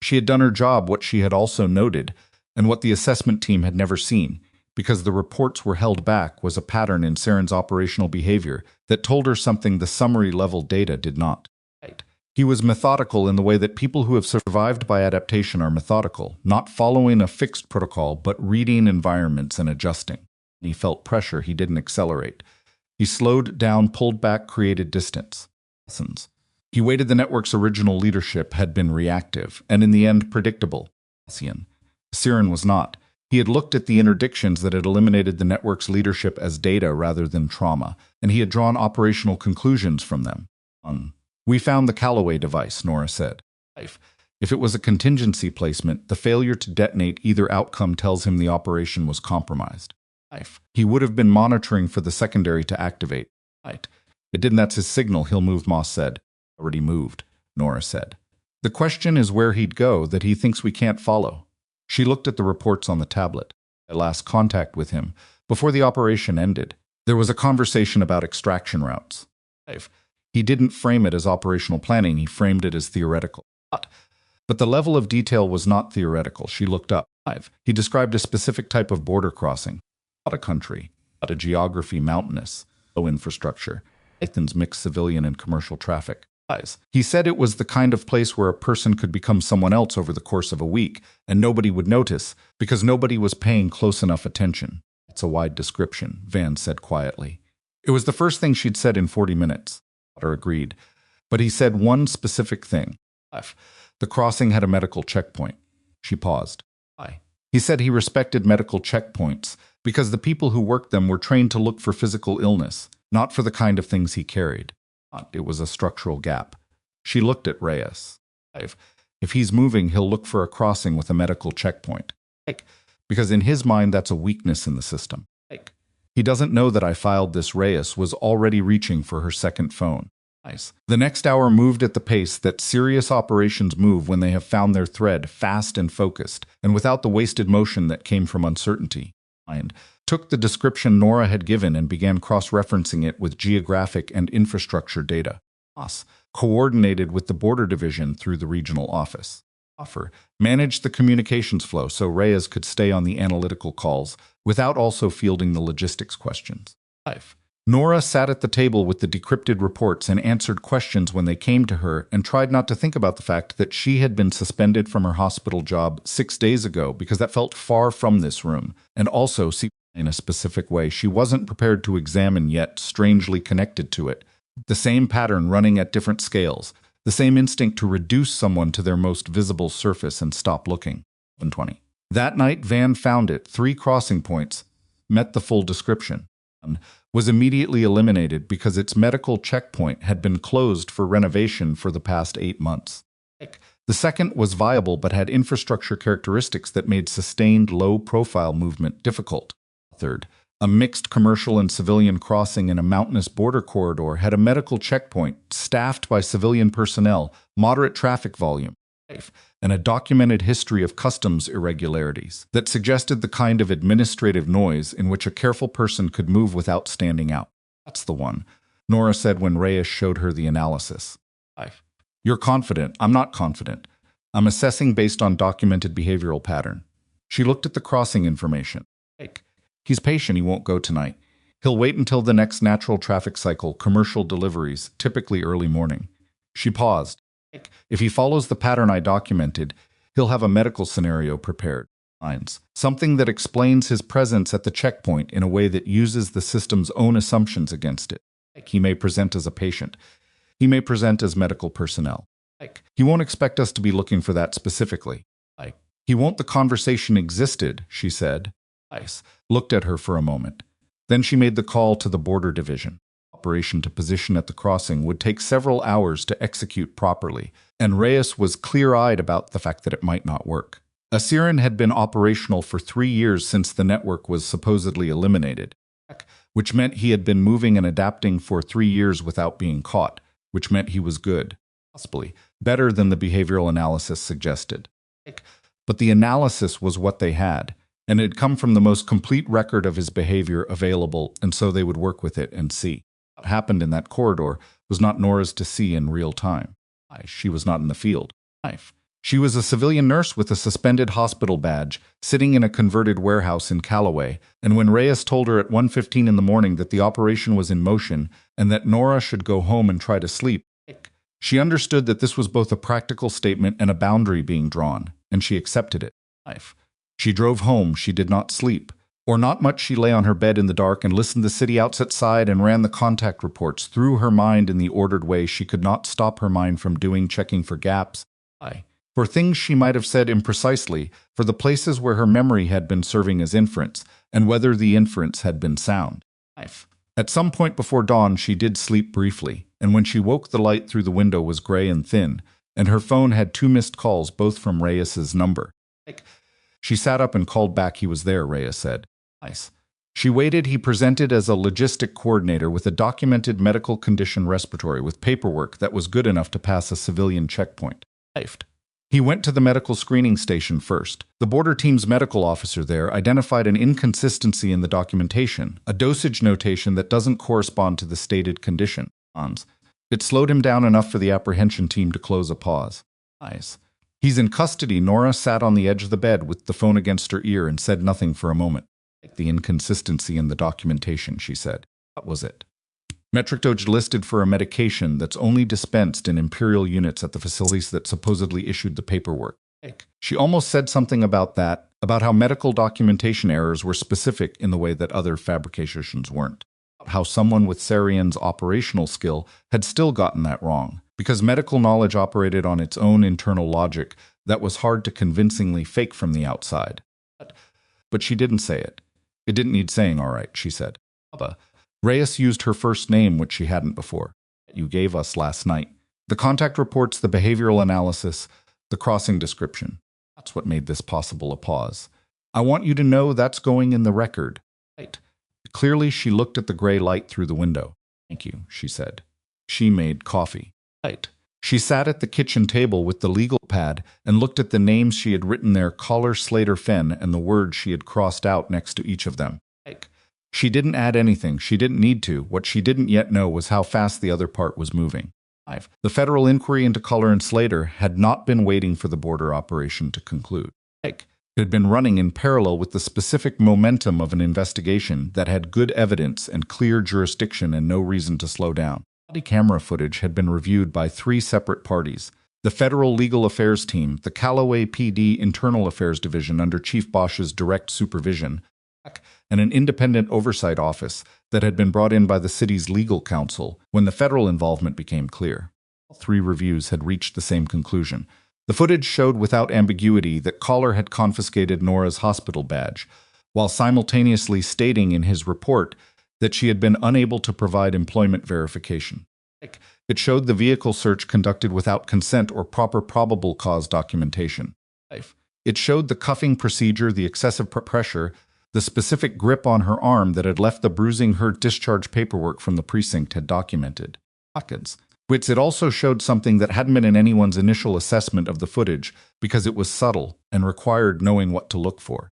[SPEAKER 1] She had done her job, what she had also noted, and what the assessment team had never seen, because the reports were held back, was a pattern in Saren's operational behavior that told her something the summary-level data did not. He was methodical in the way that people who have survived by adaptation are methodical, not following a fixed protocol, but reading environments and adjusting. He felt pressure. He didn't accelerate. He slowed down, pulled back, created distance. He waited. The network's original leadership had been reactive, and in the end predictable. Saren was not. He had looked at the interdictions that had eliminated the network's leadership as data rather than trauma, and he had drawn operational conclusions from them. We found the Callaway device, Nora said. If it was a contingency placement, the failure to detonate either outcome tells him the operation was compromised. He would have been monitoring for the secondary to activate. It didn't. That's his signal. He'll move, Moss said. Already moved, Nora said. The question is where he'd go that he thinks we can't follow. She looked at the reports on the tablet. At last contact with him, before the operation ended, there was a conversation about extraction routes. He didn't frame it as operational planning, he framed it as theoretical. But the level of detail was not theoretical. She looked up. He described a specific type of border crossing. Not a country, not a geography, mountainous, low infrastructure, Athens mixed civilian and commercial traffic. He said it was the kind of place where a person could become someone else over the course of a week, and nobody would notice, because nobody was paying close enough attention. It's a wide description, Van said quietly. It was the first thing she'd said in 40 minutes. Potter agreed. But he said one specific thing. The crossing had a medical checkpoint. She paused. He said he respected medical checkpoints because the people who worked them were trained to look for physical illness, not for the kind of things he carried. It was a structural gap. She looked at Reyes. If he's moving, he'll look for a crossing with a medical checkpoint. Because in his mind, that's a weakness in the system. He doesn't know that I filed this. Reyes was already reaching for her second phone. The next hour moved at the pace that serious operations move when they have found their thread, fast and focused, and without the wasted motion that came from uncertainty. Took the description Nora had given and began cross-referencing it with geographic and infrastructure data. Coordinated with the border division through the regional office. Managed the communications flow so Reyes could stay on the analytical calls without also fielding the logistics questions. Nora sat at the table with the decrypted reports and answered questions when they came to her and tried not to think about the fact that she had been suspended from her hospital job 6 days ago because that felt far from this room, and also, in a specific way she wasn't prepared to examine yet, strangely connected to it. The same pattern running at different scales, the same instinct to reduce someone to their most visible surface and stop looking. 120. That night, Van found it, 3 crossing points, met the full description, was immediately eliminated because its medical checkpoint had been closed for renovation for the past 8 months. The second was viable but had infrastructure characteristics that made sustained low-profile movement difficult. Third, a mixed commercial and civilian crossing in a mountainous border corridor had a medical checkpoint staffed by civilian personnel, moderate traffic volume, and a documented history of customs irregularities that suggested the kind of administrative noise in which a careful person could move without standing out. That's the one, Nora said when Reyes showed her the analysis. You're confident. I'm not confident. I'm assessing based on documented behavioral pattern. She looked at the crossing information. He's patient. He won't go tonight. He'll wait until the next natural traffic cycle, commercial deliveries, typically early morning. She paused. If he follows the pattern I documented, he'll have a medical scenario prepared. Something that explains his presence at the checkpoint in a way that uses the system's own assumptions against it. He may present as a patient. He may present as medical personnel. He won't expect us to be looking for that specifically. He won't. The conversation existed, she said. Looked at her for a moment. Then she made the call to the border division. Operation to position at the crossing would take several hours to execute properly, and Reyes was clear-eyed about the fact that it might not work. A siren had been operational for 3 years since the network was supposedly eliminated, which meant he had been moving and adapting for 3 years without being caught, which meant he was good, possibly better than the behavioral analysis suggested. But the analysis was what they had, and it had come from the most complete record of his behavior available, and so they would work with it and see. What happened in that corridor was not Nora's to see in real time. She was not in the field. She was a civilian nurse with a suspended hospital badge, sitting in a converted warehouse in Callaway, and when Reyes told her at 1:15 in the morning that the operation was in motion and that Nora should go home and try to sleep, she understood that this was both a practical statement and a boundary being drawn, and she accepted it. She drove home. She did not sleep. Or not much. She lay on her bed in the dark and listened to the city outside and ran the contact reports through her mind in the ordered way she could not stop her mind from doing, checking for gaps, for things she might have said imprecisely, for the places where her memory had been serving as inference, and whether the inference had been sound. At some point before dawn she did sleep briefly, and when she woke the light through the window was gray and thin, and her phone had 2 missed calls, both from Reyes's number. She sat up and called back. He was there, Reyes said. She waited. He presented as a logistic coordinator with a documented medical condition, respiratory, with paperwork that was good enough to pass a civilian checkpoint. He went to the medical screening station first. The border team's medical officer there identified an inconsistency in the documentation, a dosage notation that doesn't correspond to the stated condition. It slowed him down enough for the apprehension team to close a pause. He's in custody. Nora sat on the edge of the bed with the phone against her ear and said nothing for a moment. The inconsistency in the documentation, she said. What was it? Metric dosage listed for a medication that's only dispensed in imperial units at the facilities that supposedly issued the paperwork. She almost said something about that, about how medical documentation errors were specific in the way that other fabrications weren't. How someone with Sarian's operational skill had still gotten that wrong, because medical knowledge operated on its own internal logic that was hard to convincingly fake from the outside. But she didn't say it. It didn't need saying, all right, she said. Reyes used her first name, which she hadn't before. You gave us last night. The contact reports, the behavioral analysis, the crossing description. That's what made this possible. A pause. I want you to know that's going in the record. Clearly, she looked at the gray light through the window. Thank you, she said. She made coffee. She sat at the kitchen table with the legal pad and looked at the names she had written there, Collar, Slater, Fenn, and the words she had crossed out next to each of them. She didn't add anything. She didn't need to. What she didn't yet know was how fast the other part was moving. The federal inquiry into Collar and Slater had not been waiting for the border operation to conclude. It had been running in parallel with the specific momentum of an investigation that had good evidence and clear jurisdiction and no reason to slow down. Body camera footage had been reviewed by 3 separate parties: the Federal Legal Affairs Team, the Callaway PD Internal Affairs Division under Chief Bosch's direct supervision, and an independent oversight office that had been brought in by the city's legal counsel when the federal involvement became clear. All 3 reviews had reached the same conclusion. The footage showed without ambiguity that Collar had confiscated Nora's hospital badge, while simultaneously stating in his report that she had been unable to provide employment verification. It showed the vehicle search conducted without consent or proper probable cause documentation. It showed the cuffing procedure, the excessive pressure, the specific grip on her arm that had left the bruising her discharge paperwork from the precinct had documented. Which it also showed something that hadn't been in anyone's initial assessment of the footage because it was subtle and required knowing what to look for.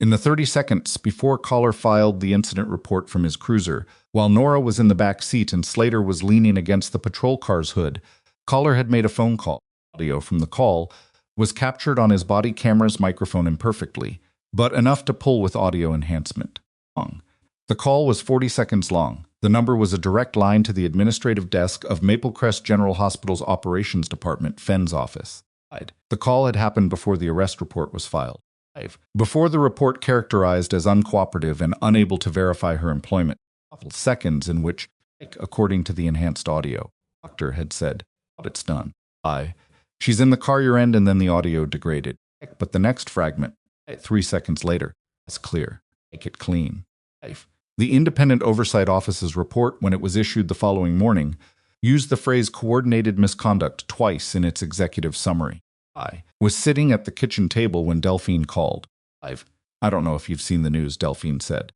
[SPEAKER 1] In the 30 seconds before Collar filed the incident report from his cruiser, while Nora was in the back seat and Slater was leaning against the patrol car's hood, Collar had made a phone call. Audio from the call was captured on his body camera's microphone imperfectly, but enough to pull with audio enhancement. The call was 40 seconds long. The number was a direct line to the administrative desk of Maplecrest General Hospital's Operations Department, Fenn's office. The call had happened before the arrest report was filed. Before the report characterized as uncooperative and unable to verify her employment, seconds in which, according to the enhanced audio, doctor had said, "It's done. She's in the car your end," and then the audio degraded. But the next fragment, 3 seconds later, is clear. Make it clean. The Independent Oversight Office's report, when it was issued the following morning, used the phrase coordinated misconduct twice in its executive summary. I was sitting at the kitchen table when Delphine called. I don't know if you've seen the news, Delphine said.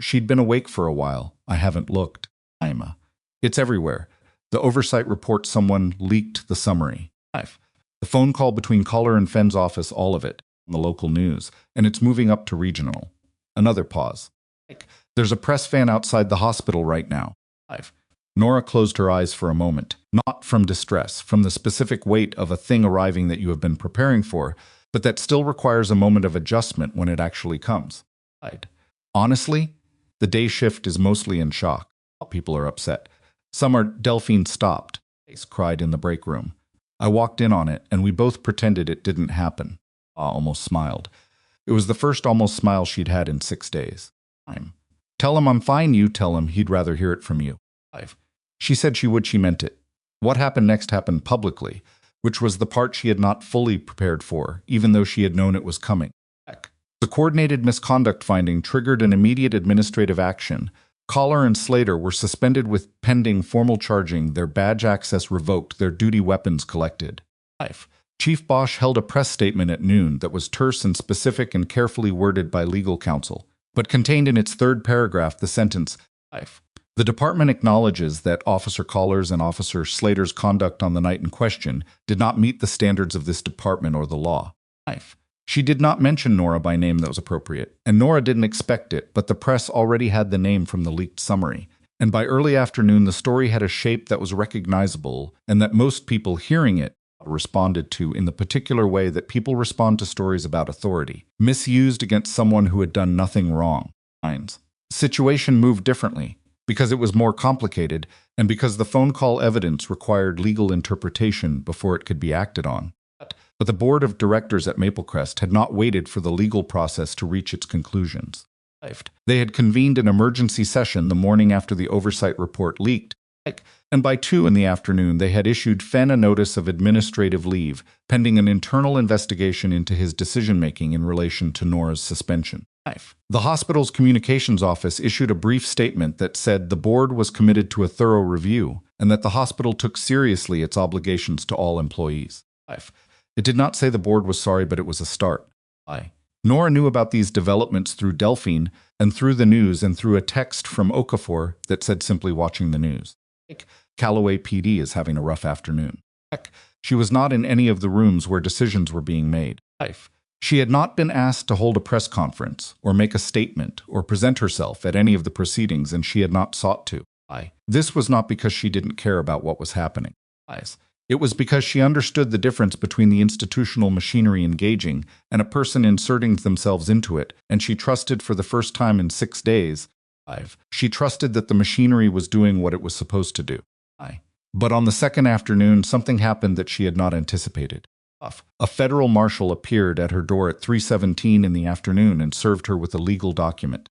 [SPEAKER 1] She'd been awake for a while. I haven't looked. It's everywhere. The oversight report someone leaked the summary. The phone call between Collar and Fenn's office, all of it, on the local news, and it's moving up to regional. Another pause. There's a press van outside the hospital right now. Nora closed her eyes for a moment, not from distress, from the specific weight of a thing arriving that you have been preparing for, but that still requires a moment of adjustment when it actually comes. Honestly, the day shift is mostly in shock. People are upset. Some are. Delphine stopped. Ace cried in the break room. I walked in on it, and we both pretended it didn't happen. Almost smiled. It was the first almost smile she'd had in 6 days. Tell him I'm fine, you tell him he'd rather hear it from you. She said she would, she meant it. What happened next happened publicly, which was the part she had not fully prepared for, even though she had known it was coming. The coordinated misconduct finding triggered an immediate administrative action. Collar and Slater were suspended with pending formal charging, their badge access revoked, their duty weapons collected. Chief Bosch held a press statement at noon that was terse and specific and carefully worded by legal counsel, but contained in its third paragraph the sentence, "The department acknowledges that Officer Collar's and Officer Slater's conduct on the night in question did not meet the standards of this department or the law." She did not mention Nora by name that was appropriate, and Nora didn't expect it, but the press already had the name from the leaked summary. And by early afternoon, the story had a shape that was recognizable and that most people hearing it responded to in the particular way that people respond to stories about authority, misused against someone who had done nothing wrong. The situation moved differently, because it was more complicated, and because the phone call evidence required legal interpretation before it could be acted on. But the board of directors at Maplecrest had not waited for the legal process to reach its conclusions. They had convened an emergency session the morning after the oversight report leaked, and by 2 in the afternoon they had issued Fenn a notice of administrative leave, pending an internal investigation into his decision-making in relation to Nora's suspension. The hospital's communications office issued a brief statement that said the board was committed to a thorough review and that the hospital took seriously its obligations to all employees. It did not say the board was sorry, but it was a start. Nora knew about these developments through Delphine and through the news and through a text from Okafor that said simply watching the news. Callaway PD is having a rough afternoon. She was not in any of the rooms where decisions were being made. She had not been asked to hold a press conference or make a statement or present herself at any of the proceedings, and she had not sought to. This was not because she didn't care about what was happening. It was because she understood the difference between the institutional machinery engaging and a person inserting themselves into it, and she trusted for the first time in 6 days. She trusted that the machinery was doing what it was supposed to do. But on the second afternoon, something happened that she had not anticipated. A federal marshal appeared at her door at 3:17 in the afternoon and served her with a legal document.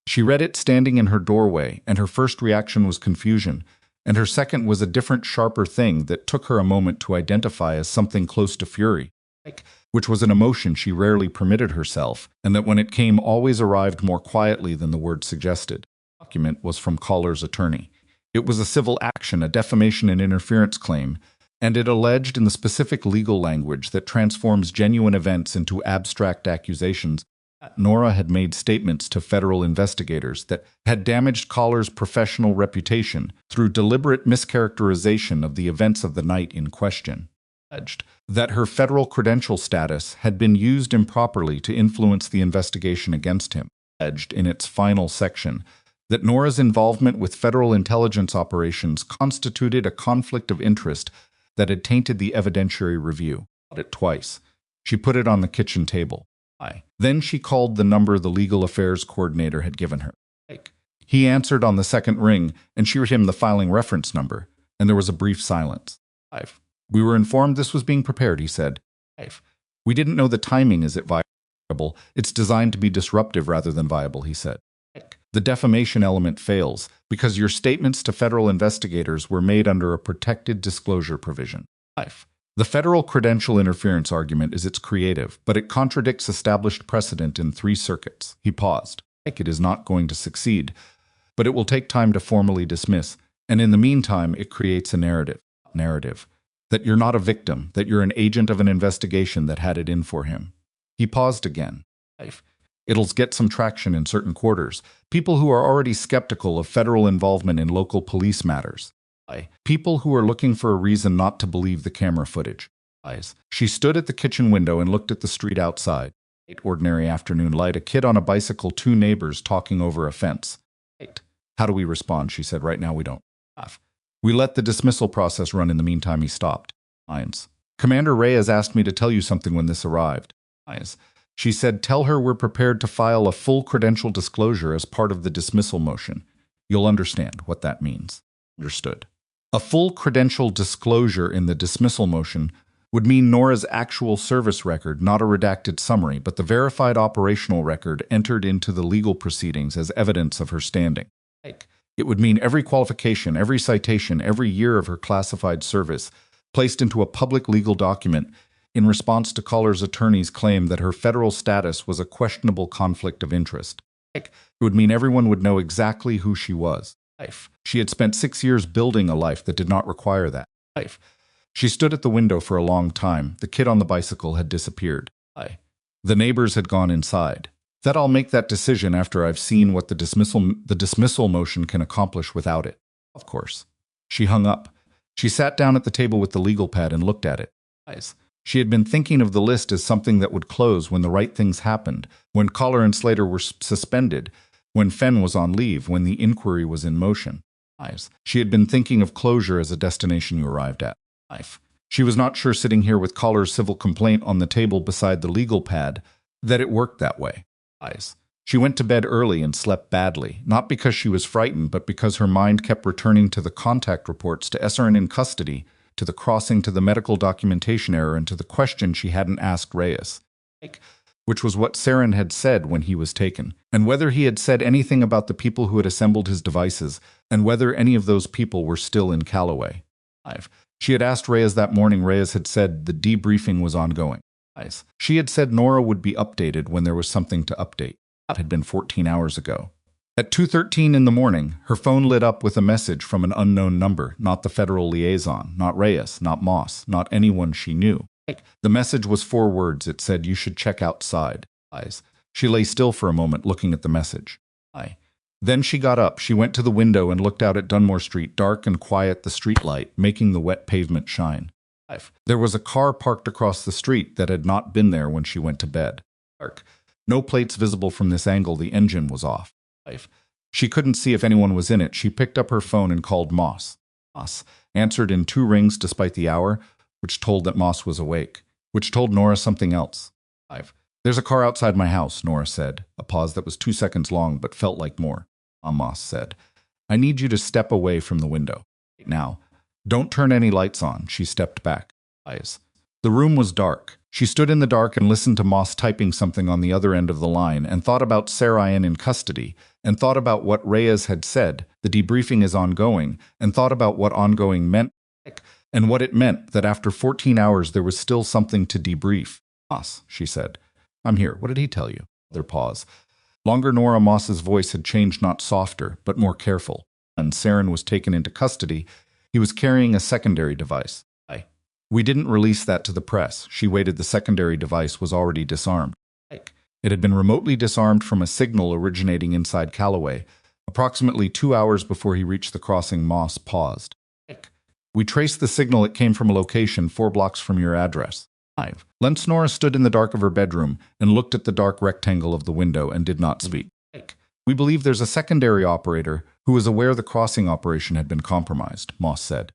[SPEAKER 1] She read it standing in her doorway, and her first reaction was confusion, and her second was a different, sharper thing that took her a moment to identify as something close to fury. which was an emotion she rarely permitted herself, and that when it came always arrived more quietly than the word suggested. The document was from caller's attorney. It was a civil action, a defamation and interference claim, and it alleged in the specific legal language that transforms genuine events into abstract accusations. Nora had made statements to federal investigators that had damaged caller's professional reputation through deliberate mischaracterization of the events of the night in question. Alleged that her federal credential status had been used improperly to influence the investigation against him. Alleged in its final section that Nora's involvement with federal intelligence operations constituted a conflict of interest that had tainted the evidentiary review. It twice. She put it on the kitchen table. Then she called the number the legal affairs coordinator had given her. He answered on the second ring, and she read him the filing reference number, and there was a brief silence. We were informed this was being prepared, he said. We didn't know the timing. Is it viable? It's designed to be disruptive rather than viable, he said. The defamation element fails because your statements to federal investigators were made under a protected disclosure provision. The federal credential interference argument is its creative, but it contradicts established precedent in 3 circuits. He paused. It is not going to succeed, but it will take time to formally dismiss, and in the meantime it creates a narrative. That you're not a victim, that you're an agent of an investigation that had it in for him. He paused again. It'll get some traction in certain quarters. People who are already skeptical of federal involvement in local police matters. People who are looking for a reason not to believe the camera footage. She stood at the kitchen window and looked at the street outside. Ordinary afternoon light, a kid on a bicycle, 2 neighbors talking over a fence. How do we respond? She said. Right now we don't. We let the dismissal process run. In the meantime, he stopped. Commander Reyes asked me to tell you something when this arrived. She said, tell her we're prepared to file a full credential disclosure as part of the dismissal motion. You'll understand what that means. Understood. A full credential disclosure in the dismissal motion would mean Nora's actual service record, not a redacted summary, but the verified operational record entered into the legal proceedings as evidence of her standing. It would mean every qualification, every citation, every year of her classified service placed into a public legal document in response to caller's attorney's claim that her federal status was a questionable conflict of interest. It would mean everyone would know exactly who she was. She had spent 6 years building a life that did not require that. She stood at the window for a long time. The kid on the bicycle had disappeared. The neighbors had gone inside. That I'll make that decision after I've seen what the dismissal motion can accomplish without it. Of course. She hung up. She sat down at the table with the legal pad and looked at it. She had been thinking of the list as something that would close when the right things happened, when Collar and Slater were suspended, when Fenn was on leave, when the inquiry was in motion. She had been thinking of closure as a destination you arrived at. She was not sure, sitting here with Collar's civil complaint on the table beside the legal pad, that it worked that way. She went to bed early and slept badly, not because she was frightened, but because her mind kept returning to the contact reports, to SRN in custody, to the crossing, to the medical documentation error, and to the question she hadn't asked Reyes, which was what Saren had said when he was taken, and whether he had said anything about the people who had assembled his devices, and whether any of those people were still in Callaway. She had asked Reyes that morning. Reyes had said the debriefing was ongoing. She had said Nora would be updated when there was something to update. That had been 14 hours ago. At 2:13 in the morning, her phone lit up with a message from an unknown number, not the federal liaison, not Reyes, not Moss, not anyone she knew. The message was 4 words. It said, "You should check outside." She lay still for a moment, looking at the message. Then she got up. She went to the window and looked out at Dunmore Street, dark and quiet, the street light making the wet pavement shine. There was a car parked across the street that had not been there when she went to bed. Dark. No plates visible from this angle. The engine was off. She couldn't see if anyone was in it. She picked up her phone and called Moss. Moss answered in 2 rings despite the hour, which told that Moss was awake, which told Nora something else. "There's a car outside my house," Nora said, a pause that was 2 seconds long but felt like more. Moss said, "I need you to step away from the window. Now, don't turn any lights on." She stepped back. The room was dark. She stood in the dark and listened to Moss typing something on the other end of the line, and thought about Sarayan in custody, and thought about what Reyes had said, the debriefing is ongoing, and thought about what ongoing meant. and what it meant that after 14 hours there was still something to debrief. Moss, she said. I'm here. What did he tell you? Another pause. Longer Nora Moss's voice had changed, not softer, but more careful. And Saren was taken into custody. He was carrying a secondary device. We didn't release that to the press. She waited. The secondary device was already disarmed. It had been remotely disarmed from a signal originating inside Callaway. Approximately 2 hours before he reached the crossing, Moss paused. We traced the signal. It came from a location 4 blocks from your address. Nora stood in the dark of her bedroom and looked at the dark rectangle of the window and did not speak. We believe there's a secondary operator who is aware the crossing operation had been compromised, Moss said.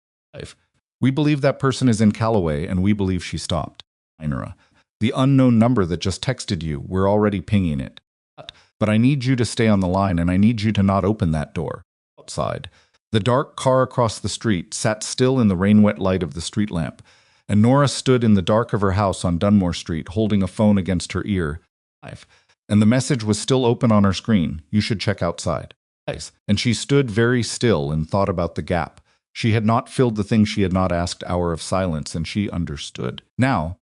[SPEAKER 1] We believe that person is in Callaway, and we believe she stopped. Nora, the unknown number that just texted you, we're already pinging it. But I need you to stay on the line, and I need you to not open that door. Outside, the dark car across the street sat still in the rain-wet light of the street lamp, and Nora stood in the dark of her house on Dunmore Street, holding a phone against her ear. And the message was still open on her screen. You should check outside. And she stood very still and thought about the gap. She had not filled the thing she had not asked. Hour of silence, and she understood. Now,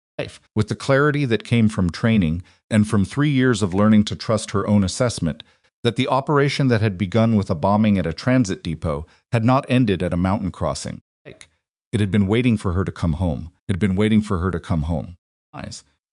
[SPEAKER 1] with the clarity that came from training and from 3 years of learning to trust her own assessment, that the operation that had begun with a bombing at a transit depot had not ended at a mountain crossing. It had been waiting for her to come home. It had been waiting for her to come home.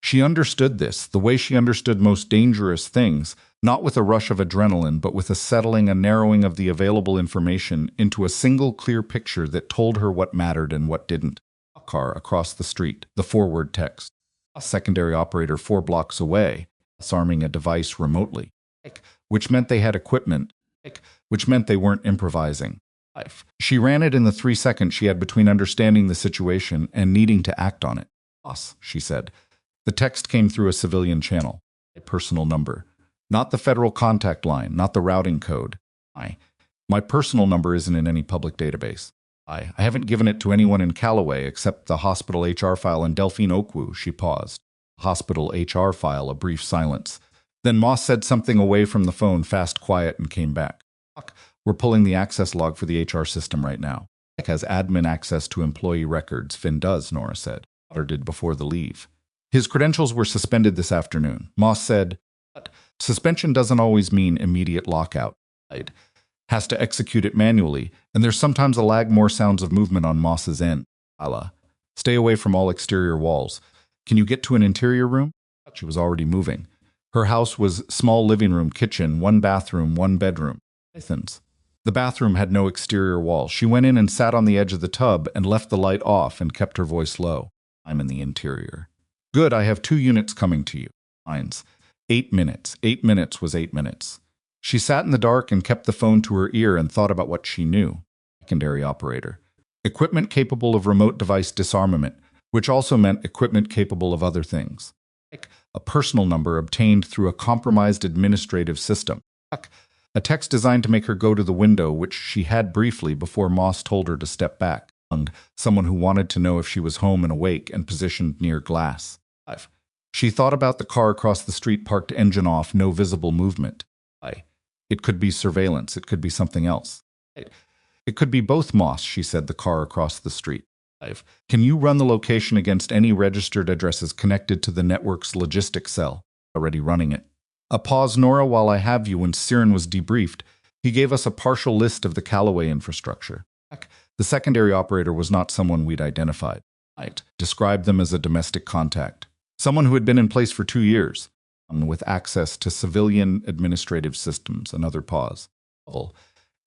[SPEAKER 1] She understood this, the way she understood most dangerous things, not with a rush of adrenaline, but with a settling, a narrowing of the available information into a single clear picture that told her what mattered and what didn't. A car across the street, the forward text. A secondary operator 4 blocks away, disarming a device remotely. Which meant they had equipment. Which meant they weren't improvising. She ran it in the 3 seconds she had between understanding the situation and needing to act on it. Boss, she said. The text came through a civilian channel. A personal number. Not the federal contact line, not the routing code. My personal number isn't in any public database. I haven't given it to anyone in Callaway except the hospital HR file and Delphine Okwu. She paused. Hospital HR file, a brief silence. Then Moss said something away from the phone, fast, quiet, and came back. We're pulling the access log for the HR system right now. It has admin access to employee records. Finn does, Nora said. Or did before the leave. His credentials were suspended this afternoon. Moss said, suspension doesn't always mean immediate lockout. It has to execute it manually, and there's sometimes a lag, more sounds of movement on Moss's end. Stay away from all exterior walls. Can you get to an interior room? She was already moving. Her house was small living room, kitchen, 1 bathroom, 1 bedroom. The bathroom had no exterior wall. She went in and sat on the edge of the tub and left the light off and kept her voice low. I'm in the interior. Good, I have 2 units coming to you. 8 minutes. 8 minutes was 8 minutes. She sat in the dark and kept the phone to her ear and thought about what she knew. Secondary operator. Equipment capable of remote device disarmament, which also meant equipment capable of other things. A personal number obtained through a compromised administrative system. A text designed to make her go to the window, which she had briefly before Moss told her to step back. Someone who wanted to know if she was home and awake and positioned near glass. She thought about the car across the street, parked, engine off, no visible movement. It could be surveillance. It could be something else. It could be both, Moss, she said, the car across the street. Can you run the location against any registered addresses connected to the network's logistics cell? Already running it. A pause. Nora, while I have you, when Siren was debriefed, he gave us a partial list of the Callaway infrastructure. The secondary operator was not someone we'd identified. Described them as a domestic contact. Someone who had been in place for 2 years, with access to civilian administrative systems. Another pause.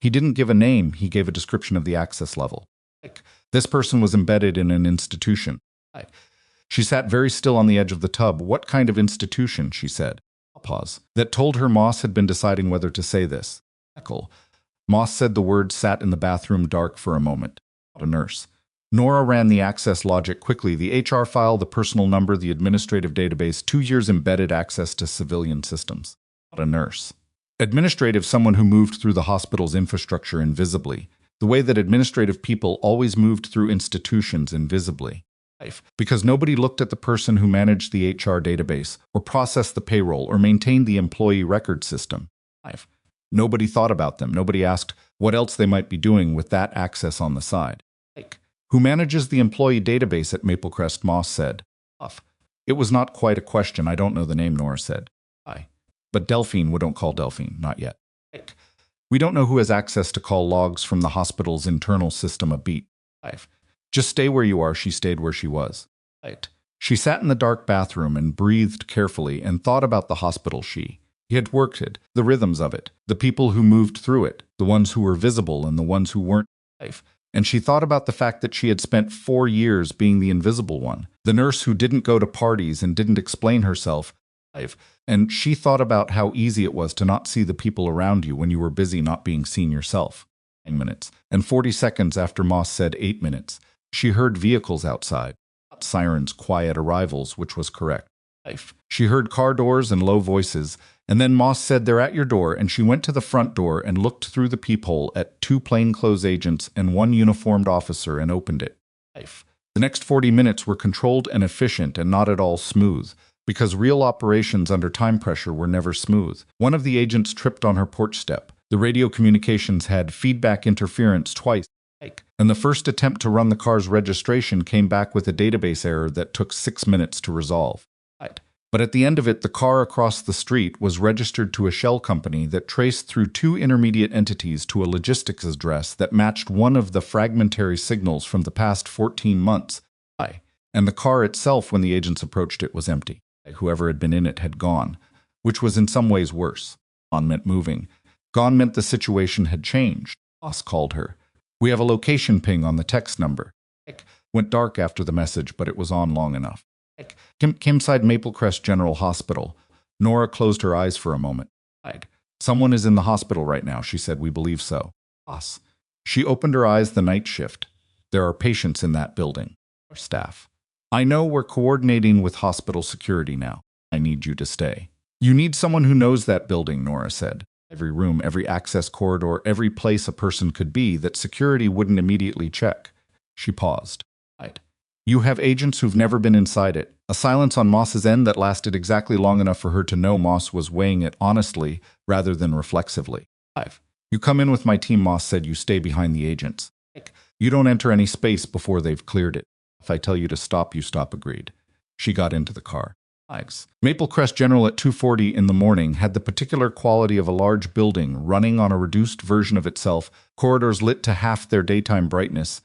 [SPEAKER 1] He didn't give a name, he gave a description of the access level. This person was embedded in an institution. She sat very still on the edge of the tub. What kind of institution, she said. Pause. That told her Moss had been deciding whether to say this. Moss said the word, sat in the bathroom dark for a moment. A nurse. Nora ran the access logic quickly. The HR file, the personal number, the administrative database, 2 years embedded access to civilian systems. A nurse. Administrative, someone who moved through the hospital's infrastructure invisibly. The way that administrative people always moved through institutions invisibly. Because nobody looked at the person who managed the HR database, or processed the payroll, or maintained the employee record system. Nobody thought about them. Nobody asked what else they might be doing with that access on the side. Who manages the employee database at Maplecrest? Moss said. Off. It was not quite a question. I don't know the name, Nora said. I. But Delphine, we don't call Delphine, not yet. We don't know who has access to call logs from the hospital's internal system a beat. 5. Just stay where you are. She stayed where she was. 8. She sat in the dark bathroom and breathed carefully and thought about the hospital she had worked it, the rhythms of it, the people who moved through it, the ones who were visible and the ones who weren't. 5. And she thought about the fact that she had spent 4 years being the invisible one, the nurse who didn't go to parties and didn't explain herself. 5. And she thought about how easy it was to not see the people around you when you were busy not being seen yourself. 9 minutes, and 40 seconds after Moss said 8 minutes, she heard vehicles outside. Not sirens, quiet arrivals, which was correct. 5. She heard car doors and low voices, and then Moss said, "They're at your door," and she went to the front door and looked through the peephole at 2 plainclothes agents and 1 uniformed officer and opened it. 5. The next 40 minutes were controlled and efficient and not at all smooth, because real operations under time pressure were never smooth. One of the agents tripped on her porch step. The radio communications had feedback interference twice, and the first attempt to run the car's registration came back with a database error that took 6 minutes to resolve. But at the end of it, the car across the street was registered to a shell company that traced through 2 intermediate entities to a logistics address that matched one of the fragmentary signals from the past 14 months. And the car itself, when the agents approached it, was empty. Whoever had been in it had gone, which was in some ways worse. Gone meant moving. Gone meant the situation had changed. Boss called her. "We have a location ping on the text number." Went dark after the message, but it was on long enough. Kimside Maplecrest General Hospital. Nora closed her eyes for a moment. "Someone is in the hospital right now," she said. "We believe so." Boss. She opened her eyes. The night shift. "There are patients in that building." Our staff. "I know we're coordinating with hospital security now. I need you to stay." "You need someone who knows that building," Nora said. Every room, every access corridor, every place a person could be that security wouldn't immediately check. She paused. "You have agents who've never been inside it." A silence on Moss's end that lasted exactly long enough for her to know Moss was weighing it honestly rather than reflexively. 5. "You come in with my team," Moss said. "You stay behind the agents. You don't enter any space before they've cleared it. If I tell you to stop, you stop." Agreed. She got into the car. Maplecrest General at 2:40 in the morning had the particular quality of a large building running on a reduced version of itself, corridors lit to half their daytime brightness,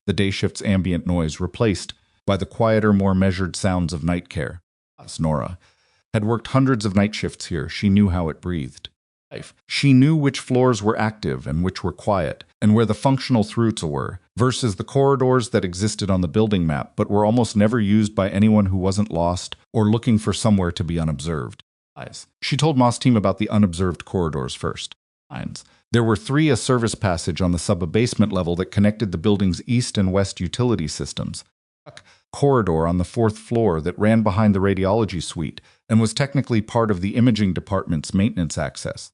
[SPEAKER 1] the day shift's ambient noise replaced by the quieter, more measured sounds of night care. Nora had worked hundreds of night shifts here. She knew how it breathed. She knew which floors were active and which were quiet, and where the functional throughs were, versus the corridors that existed on the building map but were almost never used by anyone who wasn't lost or looking for somewhere to be unobserved. She told Moss' team about the unobserved corridors first. There were 3: a service passage on the sub-basement level that connected the building's east and west utility systems, a corridor on the 4th floor that ran behind the radiology suite and was technically part of the imaging department's maintenance access,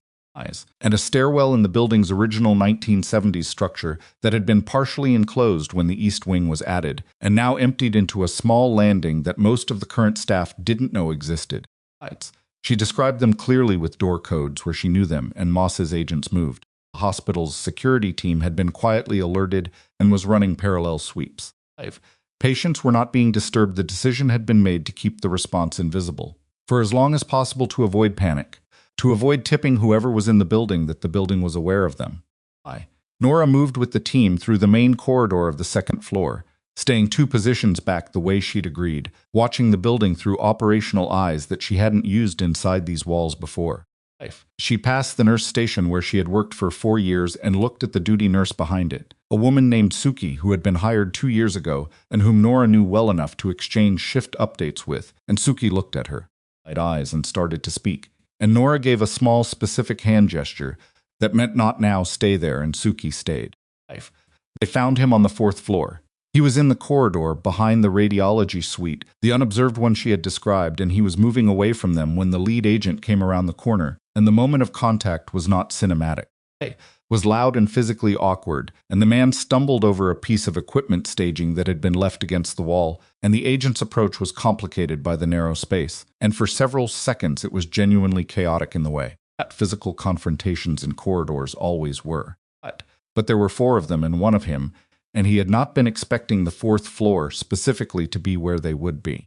[SPEAKER 1] and a stairwell in the building's original 1970s structure that had been partially enclosed when the east wing was added, and now emptied into a small landing that most of the current staff didn't know existed. She described them clearly with door codes where she knew them, and Moss's agents moved. The hospital's security team had been quietly alerted and was running parallel sweeps. Patients were not being disturbed. The decision had been made to keep the response invisible, for as long as possible, to avoid panic, to avoid tipping whoever was in the building that the building was aware of them. Nora moved with the team through the main corridor of the 2nd floor, staying 2 positions back the way she'd agreed, watching the building through operational eyes that she hadn't used inside these walls before. She passed the nurse station where she had worked for 4 years and looked at the duty nurse behind it, a woman named Suki who had been hired 2 years ago and whom Nora knew well enough to exchange shift updates with, and Suki looked at her, eyes, and started to speak. And Nora gave a small, specific hand gesture that meant "not now, stay there," and Suki stayed. They found him on the 4th floor. He was in the corridor behind the radiology suite, the unobserved one she had described, and he was moving away from them when the lead agent came around the corner, and the moment of contact was not cinematic. Was loud and physically awkward, and the man stumbled over a piece of equipment staging that had been left against the wall, and the agent's approach was complicated by the narrow space, and for several seconds it was genuinely chaotic in the way. Physical confrontations in corridors always were. But there were 4 of them and one of him, and he had not been expecting the fourth floor specifically to be where they would be.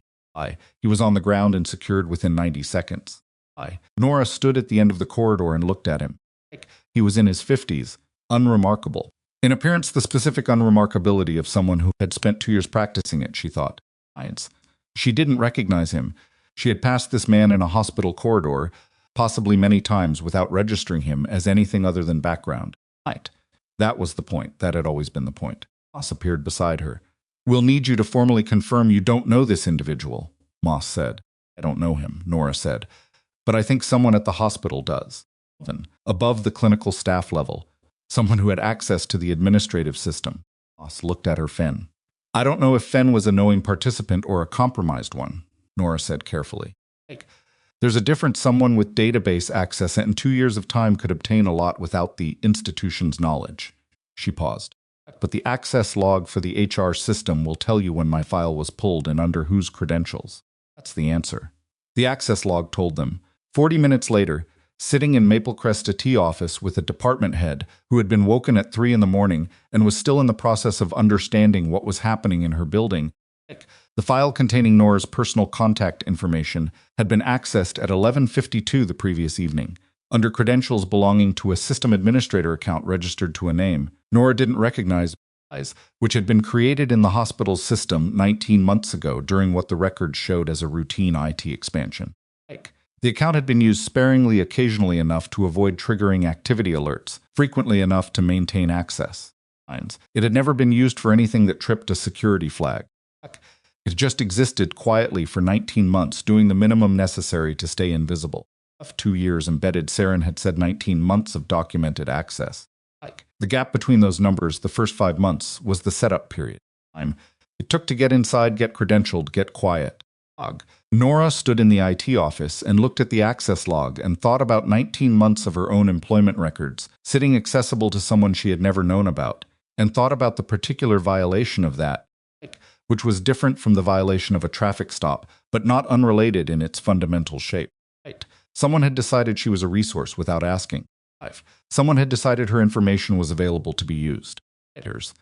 [SPEAKER 1] He was on the ground and secured within 90 seconds. Nora stood at the end of the corridor and looked at him. He was in his 50s, unremarkable. In appearance, the specific unremarkability of someone who had spent 2 years practicing it, she thought. She didn't recognize him. She had passed this man in a hospital corridor, possibly many times without registering him as anything other than background. That was the point. That had always been the point. Moss appeared beside her. "We'll need you to formally confirm you don't know this individual," Moss said. "I don't know him," Nora said. "But I think someone at the hospital does. Above the clinical staff level. Someone who had access to the administrative system." Moss looked at her Fenn. "I don't know if Fenn was a knowing participant or a compromised one," Nora said carefully. "There's a difference. Someone with database access and 2 years of time could obtain a lot without the institution's knowledge." She paused. "But the access log for the HR system will tell you when my file was pulled and under whose credentials." That's the answer. The access log told them. 40 minutes later, sitting in Maplecrest tea office with a department head who had been woken at 3 in the morning and was still in the process of understanding what was happening in her building, the file containing Nora's personal contact information had been accessed at 11:52 the previous evening, under credentials belonging to a system administrator account registered to a name Nora didn't recognize, which had been created in the hospital's system 19 months ago during what the records showed as a routine IT expansion. The account had been used sparingly occasionally enough to avoid triggering activity alerts, frequently enough to maintain access. It had never been used for anything that tripped a security flag. It just existed quietly for 19 months, doing the minimum necessary to stay invisible. 2 years embedded, Saren had said 19 months of documented access. The gap between those numbers, the first 5 months, was the setup period. It took to get inside, get credentialed, get quiet. Nora stood in the IT office and looked at the access log and thought about 19 months of her own employment records, sitting accessible to someone she had never known about, and thought about the particular violation of that, which was different from the violation of a traffic stop, but not unrelated in its fundamental shape. Someone had decided she was a resource without asking. Someone had decided her information was available to be used.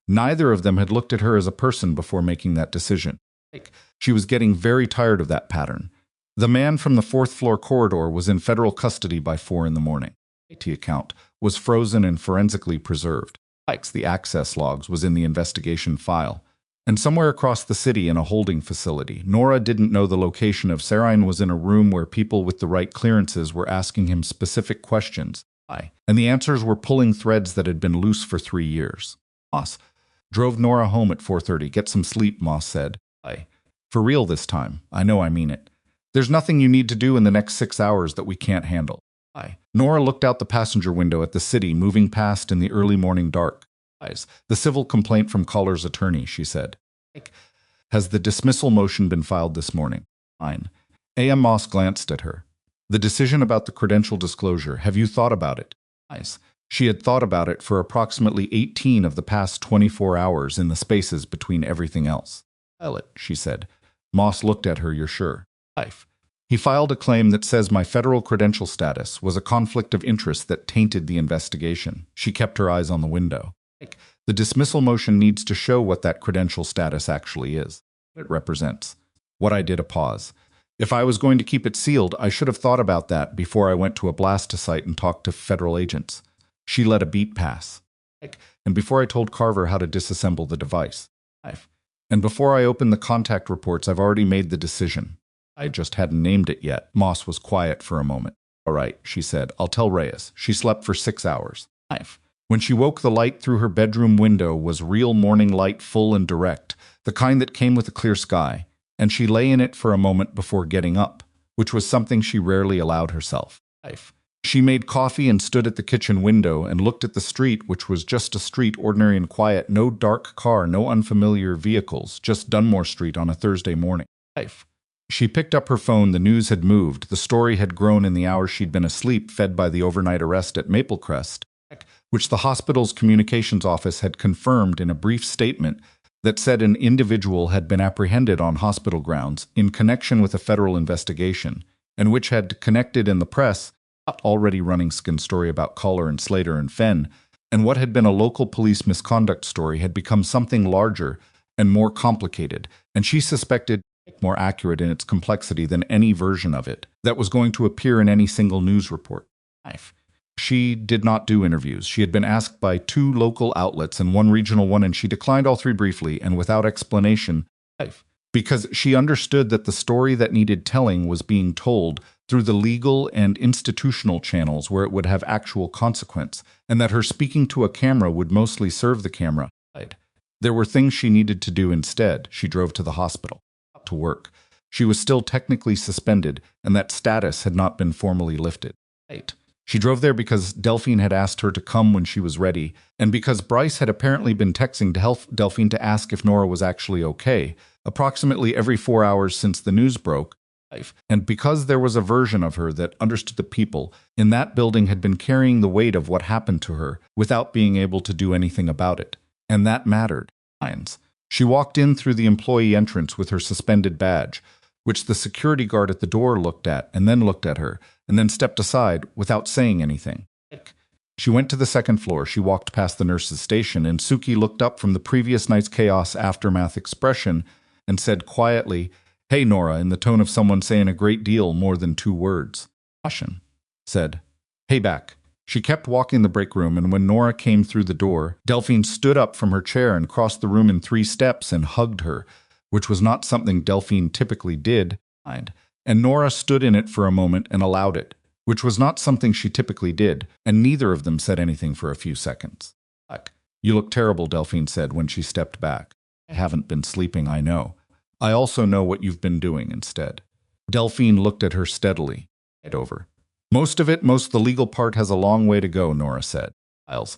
[SPEAKER 1] Neither of them had looked at her as a person before making that decision. She was getting very tired of that pattern. The man from the fourth-floor corridor was in federal custody by 4 in the morning. The account was frozen and forensically preserved. The access logs was in the investigation file. And somewhere across the city in a holding facility, Nora didn't know the location of. Saren was in a room where people with the right clearances were asking him specific questions. And the answers were pulling threads that had been loose for 3 years. Moss drove Nora home at 4:30. "Get some sleep," Moss said. "For real this time. I know I mean it. There's nothing you need to do in the next 6 hours that we can't handle." Nora looked out the passenger window at the city moving past in the early morning dark. "The civil complaint from caller's attorney," she said. "Has the dismissal motion been filed this morning?" A.M. Moss glanced at her. "The decision about the credential disclosure, have you thought about it?" She had thought about it for approximately 18 of the past 24 hours in the spaces between everything else. "Pilot," she said. Moss looked at her. "You're sure?" "He filed a claim that says my federal credential status was a conflict of interest that tainted the investigation." She kept her eyes on the window. "The dismissal motion needs to show what that credential status actually is. It represents." What I did a pause. "If I was going to keep it sealed, I should have thought about that before I went to a blastosite and talked to federal agents." She let a beat pass. "And before I told Carver how to disassemble the device. And before I opened the contact reports, I've already made the decision. I just hadn't named it yet." Moss was quiet for a moment. "All right," she said. "I'll tell Reyes. She slept for 6 hours. When she woke, the light through her bedroom window was real morning light, full and direct, the kind that came with a clear sky, and she lay in it for a moment before getting up, which was something she rarely allowed herself. She made coffee and stood at the kitchen window and looked at the street, which was just a street, ordinary and quiet, no dark car, no unfamiliar vehicles, just Dunmore Street on a Thursday morning. She picked up her phone. The news had moved. The story had grown in the hours she'd been asleep, fed by the overnight arrest at Maplecrest, which the hospital's communications office had confirmed in a brief statement that said an individual had been apprehended on hospital grounds in connection with a federal investigation, and which had connected in the press, already running skin story about Collar and Slater and Fenn, And what had been a local police misconduct story had become something larger and more complicated, and she suspected more accurate in its complexity than any version of it that was going to appear in any single news report. She did not do interviews. She had been asked by 2 local outlets and 1 regional one, and she declined all 3 briefly and without explanation, because she understood that the story that needed telling was being told through the legal and institutional channels where it would have actual consequence, and that her speaking to a camera would mostly serve the camera. There were things she needed to do instead. She drove to the hospital, to work. She was still technically suspended, and that status had not been formally lifted. She drove there because Delphine had asked her to come when she was ready, and because Bryce had apparently been texting to help Delphine to ask if Nora was actually okay, approximately every 4 hours since the news broke, and because there was a version of her that understood the people in that building had been carrying the weight of what happened to her without being able to do anything about it. And that mattered. She walked in through the employee entrance with her suspended badge, which the security guard at the door looked at and then looked at her, and then stepped aside without saying anything. She went to the 2nd floor. She walked past the nurse's station, and Suki looked up from the previous night's chaos aftermath expression and said quietly, "Hey, Nora," in the tone of someone saying a great deal more than 2 words. Caution, said, "Hey, back." She kept walking the break room, and when Nora came through the door, Delphine stood up from her chair and crossed the room in 3 steps and hugged her, which was not something Delphine typically did. And Nora stood in it for a moment and allowed it, which was not something she typically did, and neither of them said anything for a few seconds. "You look terrible," Delphine said when she stepped back. "I haven't been sleeping, I know. I also know what you've been doing instead." Delphine looked at her steadily. Over. Most of the legal part has a long way to go," Nora said. "I'll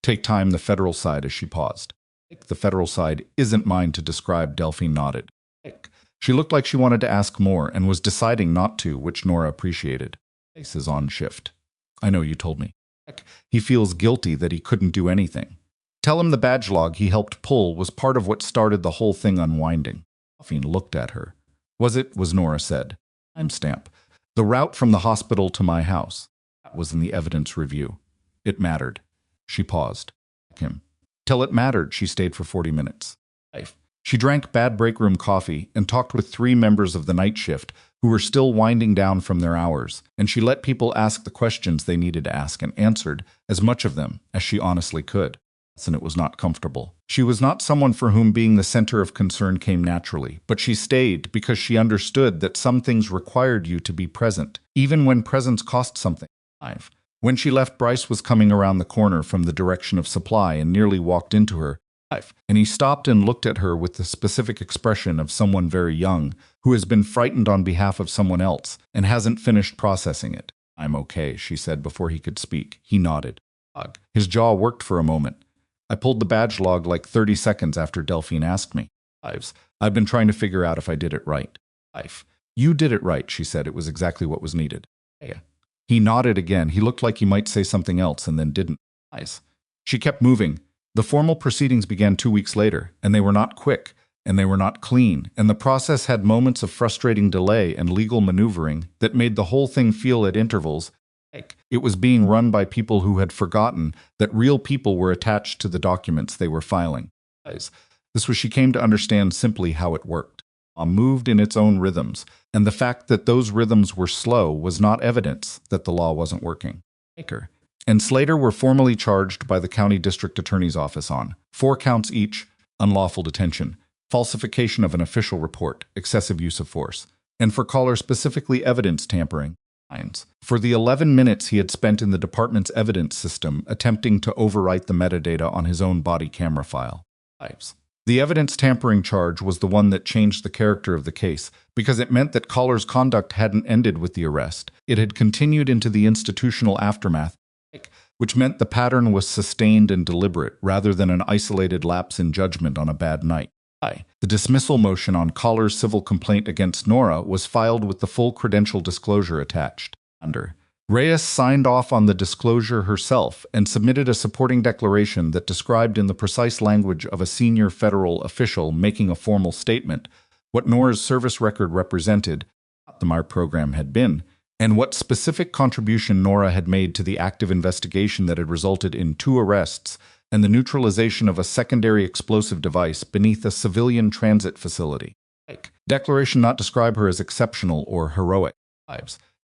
[SPEAKER 1] take time the federal side," as she paused. "The federal side isn't mine to describe," Delphine nodded. She looked like she wanted to ask more and was deciding not to, which Nora appreciated. "Ace is on shift. I know you told me. He feels guilty that he couldn't do anything. Tell him the badge log he helped pull was part of what started the whole thing unwinding." Delphine looked at her. Was Nora said. "Timestamp. The route from the hospital to my house." That was in the evidence review. "It mattered." She paused. "Him. Till it mattered," she stayed for 40 minutes. She drank bad break room coffee and talked with 3 members of the night shift who were still winding down from their hours, and she let people ask the questions they needed to ask and answered as much of them as she honestly could. And it was not comfortable. She was not someone for whom being the center of concern came naturally, but she stayed because she understood that some things required you to be present, even when presence cost something. When she left, Bryce was coming around the corner from the direction of supply and nearly walked into her, and he stopped and looked at her with the specific expression of someone very young who has been frightened on behalf of someone else and hasn't finished processing it. "I'm okay," she said before he could speak. He nodded. His jaw worked for a moment. "I pulled the badge log like 30 seconds after Delphine asked me. I've been trying to figure out if I did it right." "You did it right," she said. "It was exactly what was needed." He nodded again. He looked like he might say something else and then didn't. She kept moving. The formal proceedings began 2 weeks later, and they were not quick, and they were not clean, and the process had moments of frustrating delay and legal maneuvering that made the whole thing feel at intervals it was being run by people who had forgotten that real people were attached to the documents they were filing. She came to understand simply how it worked. Moved in its own rhythms, and the fact that those rhythms were slow was not evidence that the law wasn't working. Baker and Slater were formally charged by the county district attorney's office on 4 counts each: unlawful detention, falsification of an official report, excessive use of force, and for caller specifically evidence tampering. For the 11 minutes he had spent in the department's evidence system attempting to overwrite the metadata on his own body camera file. The evidence tampering charge was the one that changed the character of the case because it meant that caller's conduct hadn't ended with the arrest. It had continued into the institutional aftermath, which meant the pattern was sustained and deliberate rather than an isolated lapse in judgment on a bad night. The dismissal motion on caller's civil complaint against Nora was filed with the full credential disclosure attached. Reyes signed off on the disclosure herself and submitted a supporting declaration that described in the precise language of a senior federal official making a formal statement what Nora's service record represented, what the MAR program had been, and what specific contribution Nora had made to the active investigation that had resulted in 2 arrests and the neutralization of a secondary explosive device beneath a civilian transit facility. Declaration not describe her as exceptional or heroic.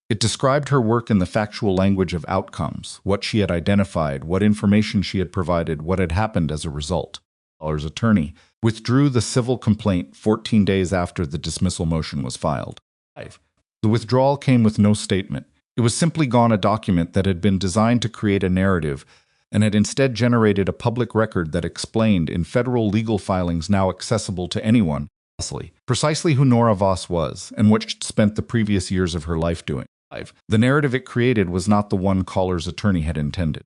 [SPEAKER 1] It described her work in the factual language of outcomes, what she had identified, what information she had provided, what had happened as a result. Lawler's attorney withdrew the civil complaint 14 days after the dismissal motion was filed. The withdrawal came with no statement. It was simply gone a document that had been designed to create a narrative and had instead generated a public record that explained in federal legal filings now accessible to anyone precisely who Nora Voss was and what she'd spent the previous years of her life doing. The narrative it created was not the one Caller's attorney had intended.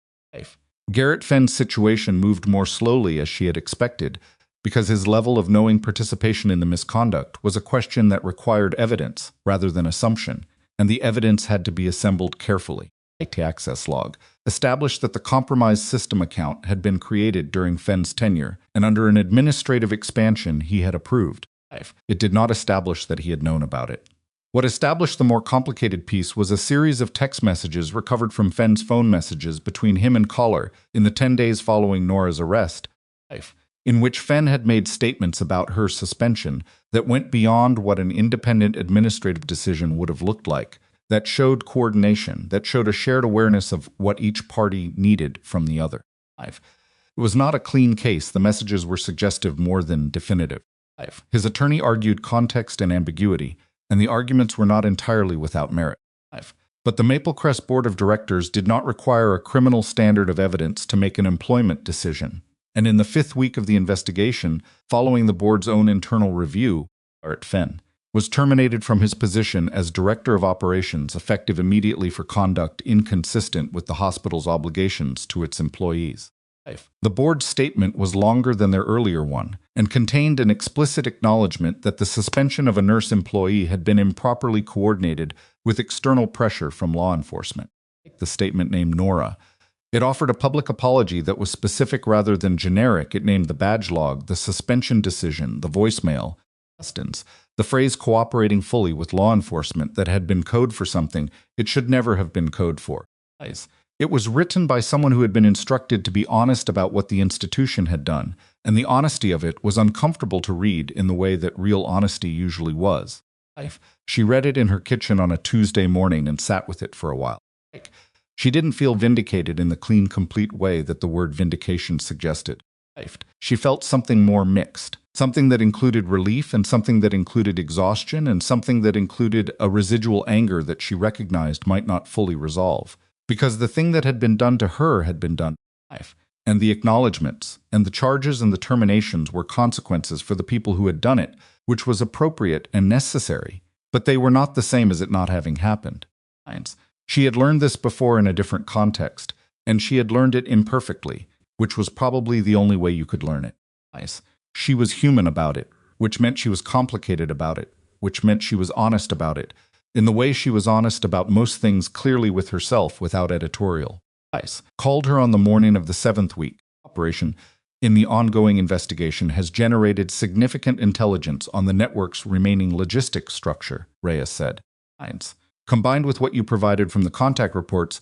[SPEAKER 1] Garrett Fenn's situation moved more slowly as she had expected, because his level of knowing participation in the misconduct was a question that required evidence rather than assumption, and the evidence had to be assembled carefully. The access log established that the compromised system account had been created during Fenn's tenure, and under an administrative expansion he had approved. It did not establish that he had known about it. What established the more complicated piece was a series of text messages recovered from Fenn's phone messages between him and Caller in the 10 days following Nora's arrest, in which Fenn had made statements about her suspension that went beyond what an independent administrative decision would have looked like, that showed coordination, that showed a shared awareness of what each party needed from the other. It was not a clean case. The messages were suggestive more than definitive. His attorney argued context and ambiguity, and the arguments were not entirely without merit. But the Maplecrest Board of Directors did not require a criminal standard of evidence to make an employment decision, and in the 5th week of the investigation, following the board's own internal review, Garrett Fenn was terminated from his position as Director of Operations effective immediately for conduct inconsistent with the hospital's obligations to its employees. The board's statement was longer than their earlier one and contained an explicit acknowledgement that the suspension of a nurse employee had been improperly coordinated with external pressure from law enforcement. The statement named Nora. It offered a public apology that was specific rather than generic. It named the badge log, the suspension decision, the voicemail, the phrase cooperating fully with law enforcement that had been code for something it should never have been code for. It was written by someone who had been instructed to be honest about what the institution had done, and the honesty of it was uncomfortable to read in the way that real honesty usually was. She read it in her kitchen on a Tuesday morning and sat with it for a while. She didn't feel vindicated in the clean, complete way that the word vindication suggested. She felt something more mixed, something that included relief and something that included exhaustion and something that included a residual anger that she recognized might not fully resolve. Because the thing that had been done to her had been done to life, and the acknowledgments, and the charges and the terminations were consequences for the people who had done it, which was appropriate and necessary, but they were not the same as it not having happened. She had learned this before in a different context, and she had learned it imperfectly, which was probably the only way you could learn it. She was human about it, which meant she was complicated about it, which meant she was honest about it, in the way she was honest about most things clearly with herself without editorial. Called her on the morning of the 7th week. Operation in the ongoing investigation has generated significant intelligence on the network's remaining logistics structure, Reyes said. Combined with what you provided from the contact reports,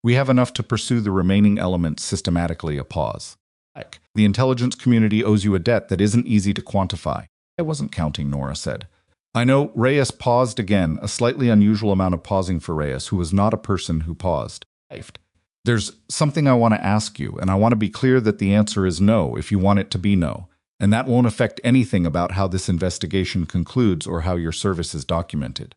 [SPEAKER 1] we have enough to pursue the remaining elements systematically. A pause. The intelligence community owes you a debt that isn't easy to quantify. I wasn't counting, Nora said. I know. Reyes paused again, a slightly unusual amount of pausing for Reyes, who was not a person who paused. There's something I want to ask you, and I want to be clear that the answer is no if you want it to be no, and that won't affect anything about how this investigation concludes or how your service is documented.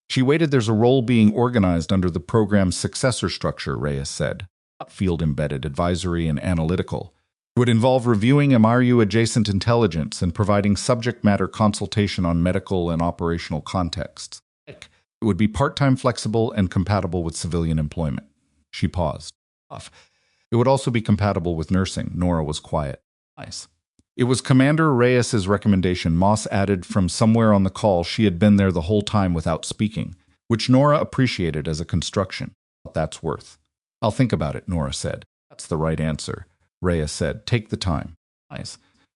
[SPEAKER 1] She waited. There's a role being organized under the program's successor structure, Reyes said. Field-embedded, advisory, and analytical. It would involve reviewing MRU-adjacent intelligence and providing subject matter consultation on medical and operational contexts. It would be part-time, flexible, and compatible with civilian employment. She paused. It would also be compatible with nursing. Nora was quiet. It was Commander Reyes's recommendation. Moss added from somewhere on the call she had been there the whole time without speaking, which Nora appreciated as a construction. That's worth. I'll think about it, Nora said. That's the right answer. Reyes said, take the time.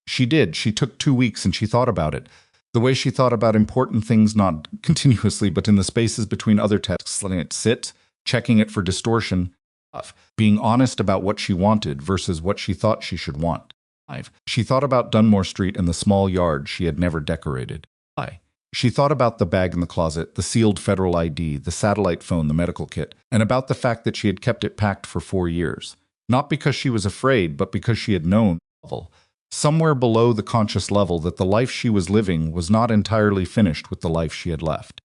[SPEAKER 1] She did. She took 2 weeks and she thought about it. The way she thought about important things not continuously but in the spaces between other texts, letting it sit, checking it for distortion, being honest about what she wanted versus what she thought she should want. 5. She thought about Dunmore Street and the small yard she had never decorated. She thought about the bag in the closet, the sealed federal ID, the satellite phone, the medical kit, and about the fact that she had kept it packed for 4 years. Not because she was afraid, but because she had known, somewhere below the conscious level, that the life she was living was not entirely finished with the life she had left.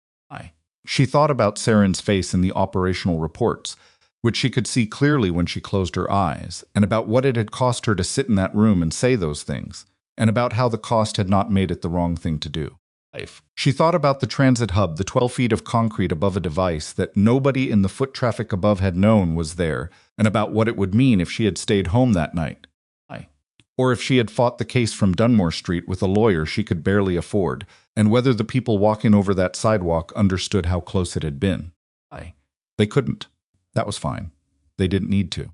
[SPEAKER 1] She thought about Saren's face in the operational reports, which she could see clearly when she closed her eyes, and about what it had cost her to sit in that room and say those things, and about how the cost had not made it the wrong thing to do. She thought about the transit hub, the 12 feet of concrete above a device that nobody in the foot traffic above had known was there, and about what it would mean if she had stayed home that night. Or if she had fought the case from Dunmore Street with a lawyer she could barely afford, and whether the people walking over that sidewalk understood how close it had been. They couldn't. That was fine. They didn't need to.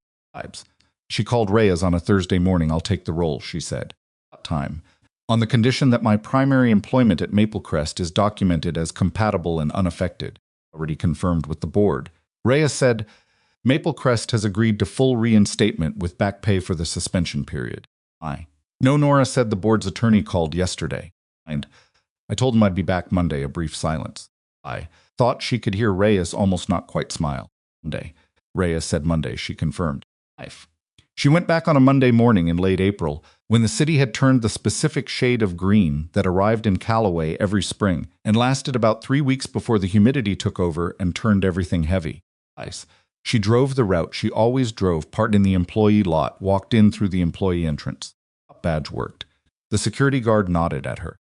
[SPEAKER 1] She called Reyes on a Thursday morning. "I'll take the role," she said. Time. "On the condition that my primary employment at Maplecrest is documented as compatible and unaffected." Already confirmed with the board. Reyes said, "Maplecrest has agreed to full reinstatement with back pay for the suspension period." "No," Nora said. "The board's attorney called yesterday. And I told him I'd be back Monday." A brief silence. I thought she could hear Reyes almost not quite smile. "Monday." Reyes said Monday, she confirmed. She went back on a Monday morning in late April, when the city had turned the specific shade of green that arrived in Callaway every spring and lasted about 3 weeks before the humidity took over and turned everything heavy. She drove the route she always drove, parked in the employee lot, walked in through the employee entrance. Badge worked. The security guard nodded at her.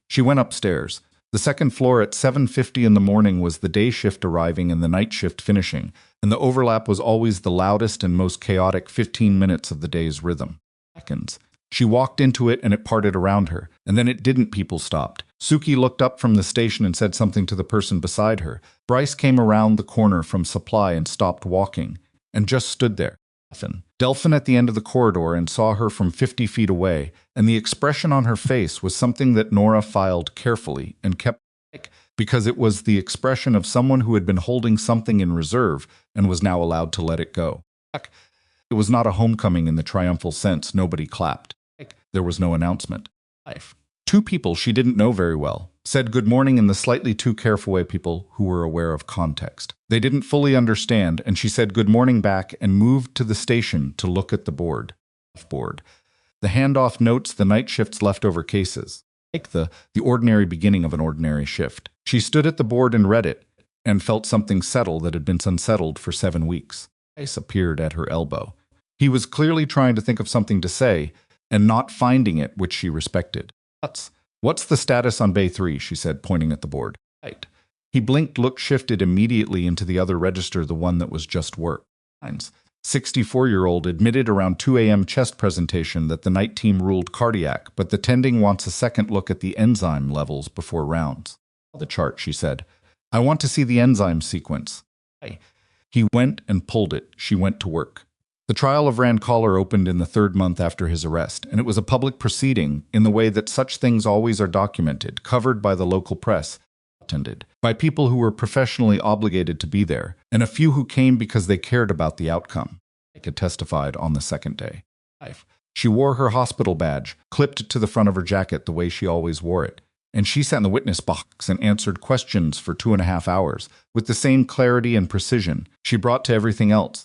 [SPEAKER 1] She went upstairs. The second floor at 7:50 in the morning was the day shift arriving and the night shift finishing, and the overlap was always the loudest and most chaotic 15 minutes of the day's rhythm. Seconds. She walked into it and it parted around her, and then it didn't. People stopped. Suki looked up from the station and said something to the person beside her. Bryce came around the corner from supply and stopped walking, and just stood there. Delphin at the end of the corridor and saw her from 50 feet away, and the expression on her face was something that Nora filed carefully and kept because it was the expression of someone who had been holding something in reserve and was now allowed to let it go. It was not a homecoming in the triumphal sense. Nobody clapped. There was no announcement. 2 people she didn't know very well said good morning in the slightly too careful way people who were aware of context. They didn't fully understand, and she said good morning back and moved to the station to look at the board. The handoff notes, the night shift's leftover cases. Like the ordinary beginning of an ordinary shift. She stood at the board and read it, and felt something settle that had been unsettled for 7 weeks. Bryce appeared at her elbow. He was clearly trying to think of something to say, and not finding it, which she respected. What's the status on Bay 3, she said, pointing at the board. He blinked, look shifted immediately into the other register, the one that was just work. 64-year-old admitted around 2 a.m. chest presentation that the night team ruled cardiac, but the tending wants a second look at the enzyme levels before rounds. The chart, she said. I want to see the enzyme sequence. He went and pulled it. She went to work. The trial of Rand Collar opened in the 3rd month after his arrest, and it was a public proceeding in the way that such things always are documented, covered by the local press, attended by people who were professionally obligated to be there, and a few who came because they cared about the outcome. It testified on the 2nd day. She wore her hospital badge, clipped to the front of her jacket the way she always wore it, and she sat in the witness box and answered questions for 2.5 hours with the same clarity and precision she brought to everything else.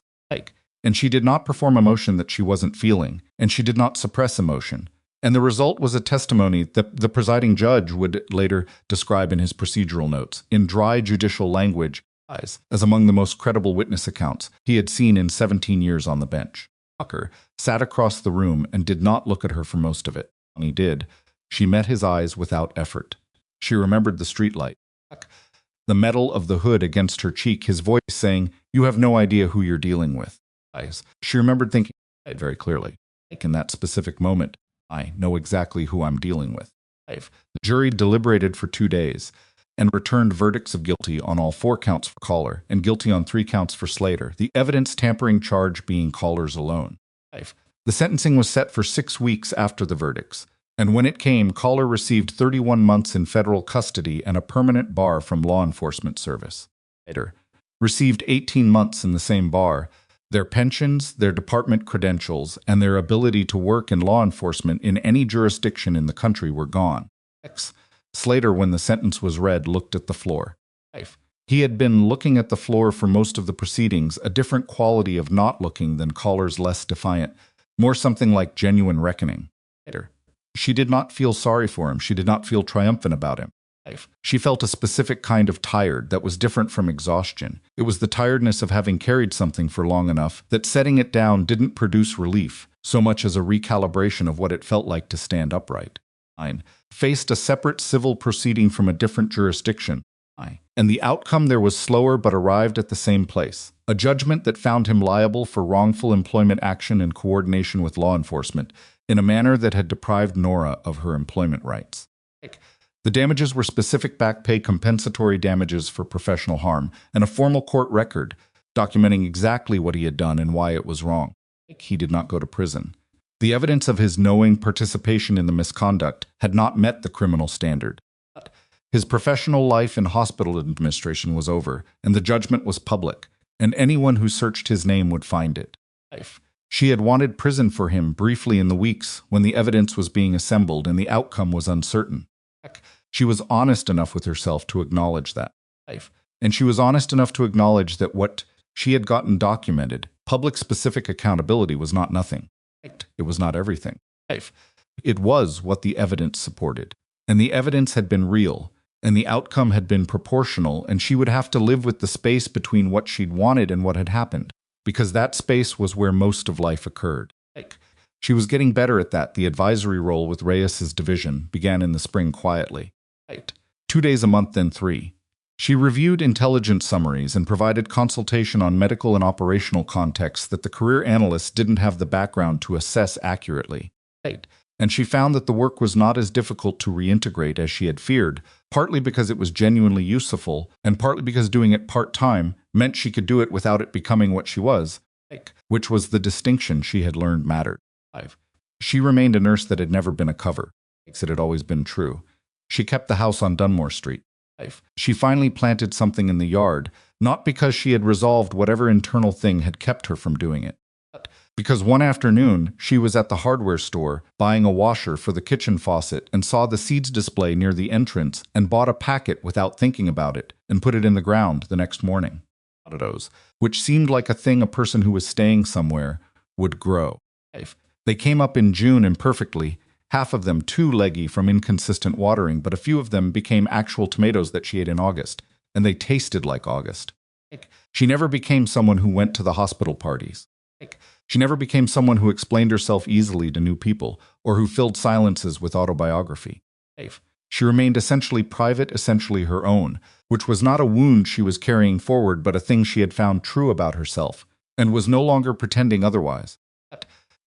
[SPEAKER 1] And she did not perform emotion that she wasn't feeling, and she did not suppress emotion. And the result was a testimony that the presiding judge would later describe in his procedural notes, in dry judicial language, as among the most credible witness accounts he had seen in 17 years on the bench. Tucker sat across the room and did not look at her for most of it. When he did, she met his eyes without effort. She remembered the streetlight, the metal of the hood against her cheek, his voice saying, "You have no idea who you're dealing with." She remembered thinking very clearly, in that specific moment, I know exactly who I'm dealing with. The jury deliberated for 2 days and returned verdicts of guilty on all 4 counts for Collar and guilty on 3 counts for Slater, the evidence tampering charge being Collar's alone. The sentencing was set for 6 weeks after the verdicts, And when it came, Caller received 31 months in federal custody and a permanent bar from law enforcement service. Later, received 18 months in the same bar. Their pensions, their department credentials, and their ability to work in law enforcement in any jurisdiction in the country were gone. Slater, when the sentence was read, looked at the floor. He had been looking at the floor for most of the proceedings, a different quality of not looking than Caller's less defiant, more something like genuine reckoning. She did not feel sorry for him. She did not feel triumphant about him. She felt a specific kind of tired that was different from exhaustion. It was the tiredness of having carried something for long enough that setting it down didn't produce relief, so much as a recalibration of what it felt like to stand upright. Faced a separate civil proceeding from a different jurisdiction, and the outcome there was slower but arrived at the same place. A judgment that found him liable for wrongful employment action in coordination with law enforcement in a manner that had deprived Nora of her employment rights. The damages were specific back pay compensatory damages for professional harm and a formal court record documenting exactly what he had done and why it was wrong. He did not go to prison. The evidence of his knowing participation in the misconduct had not met the criminal standard. His professional life in hospital administration was over, and the judgment was public, and anyone who searched his name would find it. She had wanted prison for him briefly in the weeks when the evidence was being assembled and the outcome was uncertain. She was honest enough with herself to acknowledge that. And she was honest enough to acknowledge that what she had gotten documented, public specific accountability, was not nothing. It was not everything. It was what the evidence supported. And the evidence had been real, and the outcome had been proportional, and she would have to live with the space between what she'd wanted and what had happened, because that space was where most of life occurred. She was getting better at that. The advisory role with Reyes's division began in the spring quietly. 2 days a month, then 3. She reviewed intelligence summaries and provided consultation on medical and operational contexts that the career analysts didn't have the background to assess accurately. And she found that the work was not as difficult to reintegrate as she had feared, partly because it was genuinely useful, and partly because doing it part-time meant she could do it without it becoming what she was, which was the distinction she had learned mattered. She remained a nurse that had never been a cover. It had always been true. She kept the house on Dunmore Street. She finally planted something in the yard, not because she had resolved whatever internal thing had kept her from doing it, but because one afternoon she was at the hardware store buying a washer for the kitchen faucet and saw the seeds display near the entrance and bought a packet without thinking about it and put it in the ground the next morning. Potatoes, which seemed like a thing a person who was staying somewhere would grow. They came up in June imperfectly, half of them too leggy from inconsistent watering, but a few of them became actual tomatoes that she ate in August, and they tasted like August. She never became someone who went to the hospital parties. She never became someone who explained herself easily to new people, or who filled silences with autobiography. She remained essentially private, essentially her own, which was not a wound she was carrying forward, but a thing she had found true about herself, and was no longer pretending otherwise.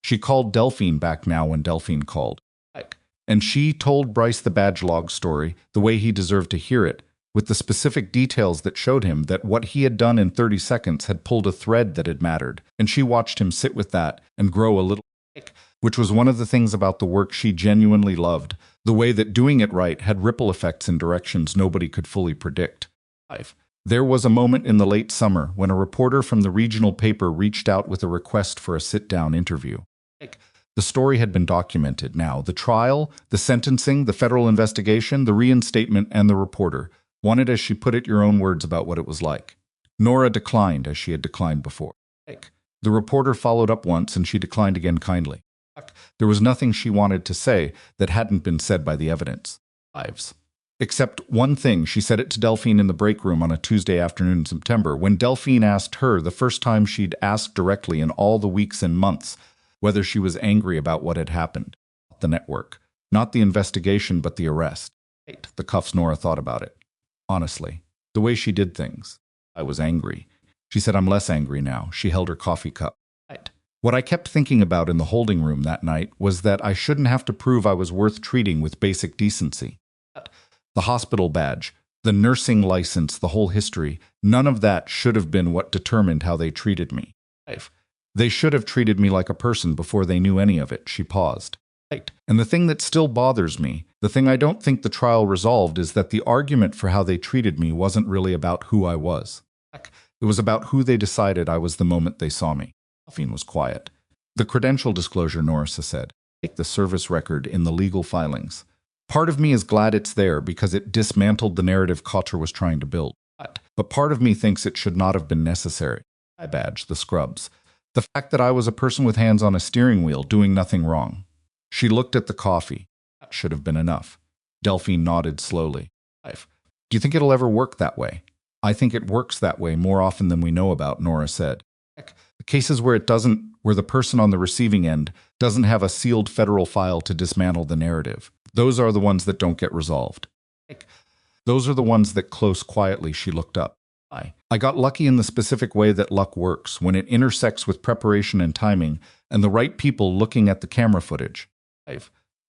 [SPEAKER 1] She called Delphine back now when Delphine called. And she told Bryce the badge log story the way he deserved to hear it, with the specific details that showed him that what he had done in 30 seconds had pulled a thread that had mattered, and she watched him sit with that and grow a little, which was one of the things about the work she genuinely loved, the way that doing it right had ripple effects in directions nobody could fully predict. There was a moment in the late summer when a reporter from the regional paper reached out with a request for a sit-down interview. The story had been documented now. The trial, the sentencing, the federal investigation, the reinstatement, and the reporter wanted, as she put it, your own words about what it was like. Nora declined, as she had declined before. The reporter followed up once, and she declined again kindly. There was nothing she wanted to say that hadn't been said by the evidence. Except one thing. She said it to Delphine in the break room on a Tuesday afternoon in September, when Delphine asked her, the first time she'd asked directly in all the weeks and months, whether she was angry about what had happened. The network. Not the investigation, but the arrest. The cuffs. Nora thought about it. Honestly, the way she did things. I was angry. She said, I'm less angry now. She held her coffee cup. What I kept thinking about in the holding room that night was that I shouldn't have to prove I was worth treating with basic decency. The hospital badge, the nursing license, the whole history, none of that should have been what determined how they treated me. They should have treated me like a person before they knew any of it. She paused. Right. And the thing that still bothers me, the thing I don't think the trial resolved, is that the argument for how they treated me wasn't really about who I was. It was about who they decided I was the moment they saw me. Delphine was quiet. The credential disclosure, Norris said. Take the service record in the legal filings. Part of me is glad it's there because it dismantled the narrative Kotter was trying to build. But part of me thinks it should not have been necessary. My badge, the scrubs. The fact that I was a person with hands on a steering wheel doing nothing wrong. She looked at the coffee. That should have been enough. Delphine nodded slowly. Do you think it'll ever work that way? I think it works that way more often than we know about, Nora said. The cases where it doesn't, where the person on the receiving end doesn't have a sealed federal file to dismantle the narrative, those are the ones that don't get resolved. Those are the ones that close quietly. She looked up. I got lucky in the specific way that luck works, when it intersects with preparation and timing and the right people looking at the camera footage.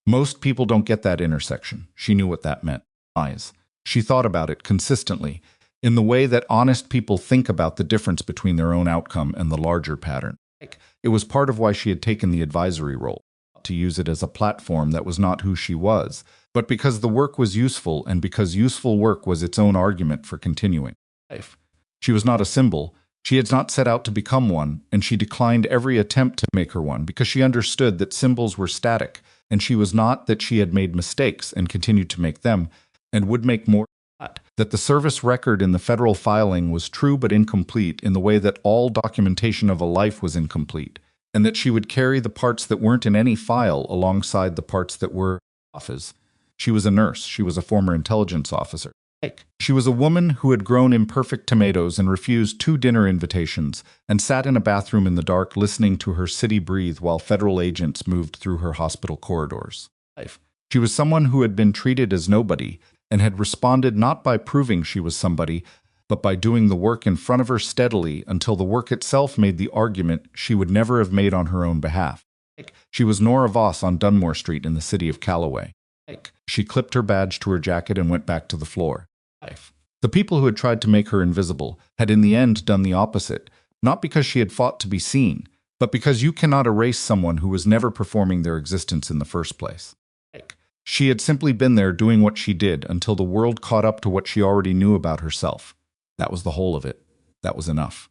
[SPEAKER 1] Most people don't get that intersection. She knew what that meant. She thought about it consistently, in the way that honest people think about the difference between their own outcome and the larger pattern. It was part of why she had taken the advisory role, to use it as a platform that was not who she was, but because the work was useful and because useful work was its own argument for continuing. She was not a symbol. She had not set out to become one, and she declined every attempt to make her one because she understood that symbols were static, and she was not, that she had made mistakes and continued to make them, and would make more. That the service record in the federal filing was true but incomplete in the way that all documentation of a life was incomplete, and that she would carry the parts that weren't in any file alongside the parts that were office. She was a nurse. She was a former intelligence officer. She was a woman who had grown imperfect tomatoes and refused 2 dinner invitations and sat in a bathroom in the dark listening to her city breathe while federal agents moved through her hospital corridors. She was someone who had been treated as nobody and had responded not by proving she was somebody, but by doing the work in front of her steadily until the work itself made the argument she would never have made on her own behalf. She was Nora Voss on Dunmore Street in the city of Callaway. She clipped her badge to her jacket and went back to the floor. The people who had tried to make her invisible had in the end done the opposite, not because she had fought to be seen, but because you cannot erase someone who was never performing their existence in the first place. She had simply been there doing what she did until the world caught up to what she already knew about herself. That was the whole of it. That was enough.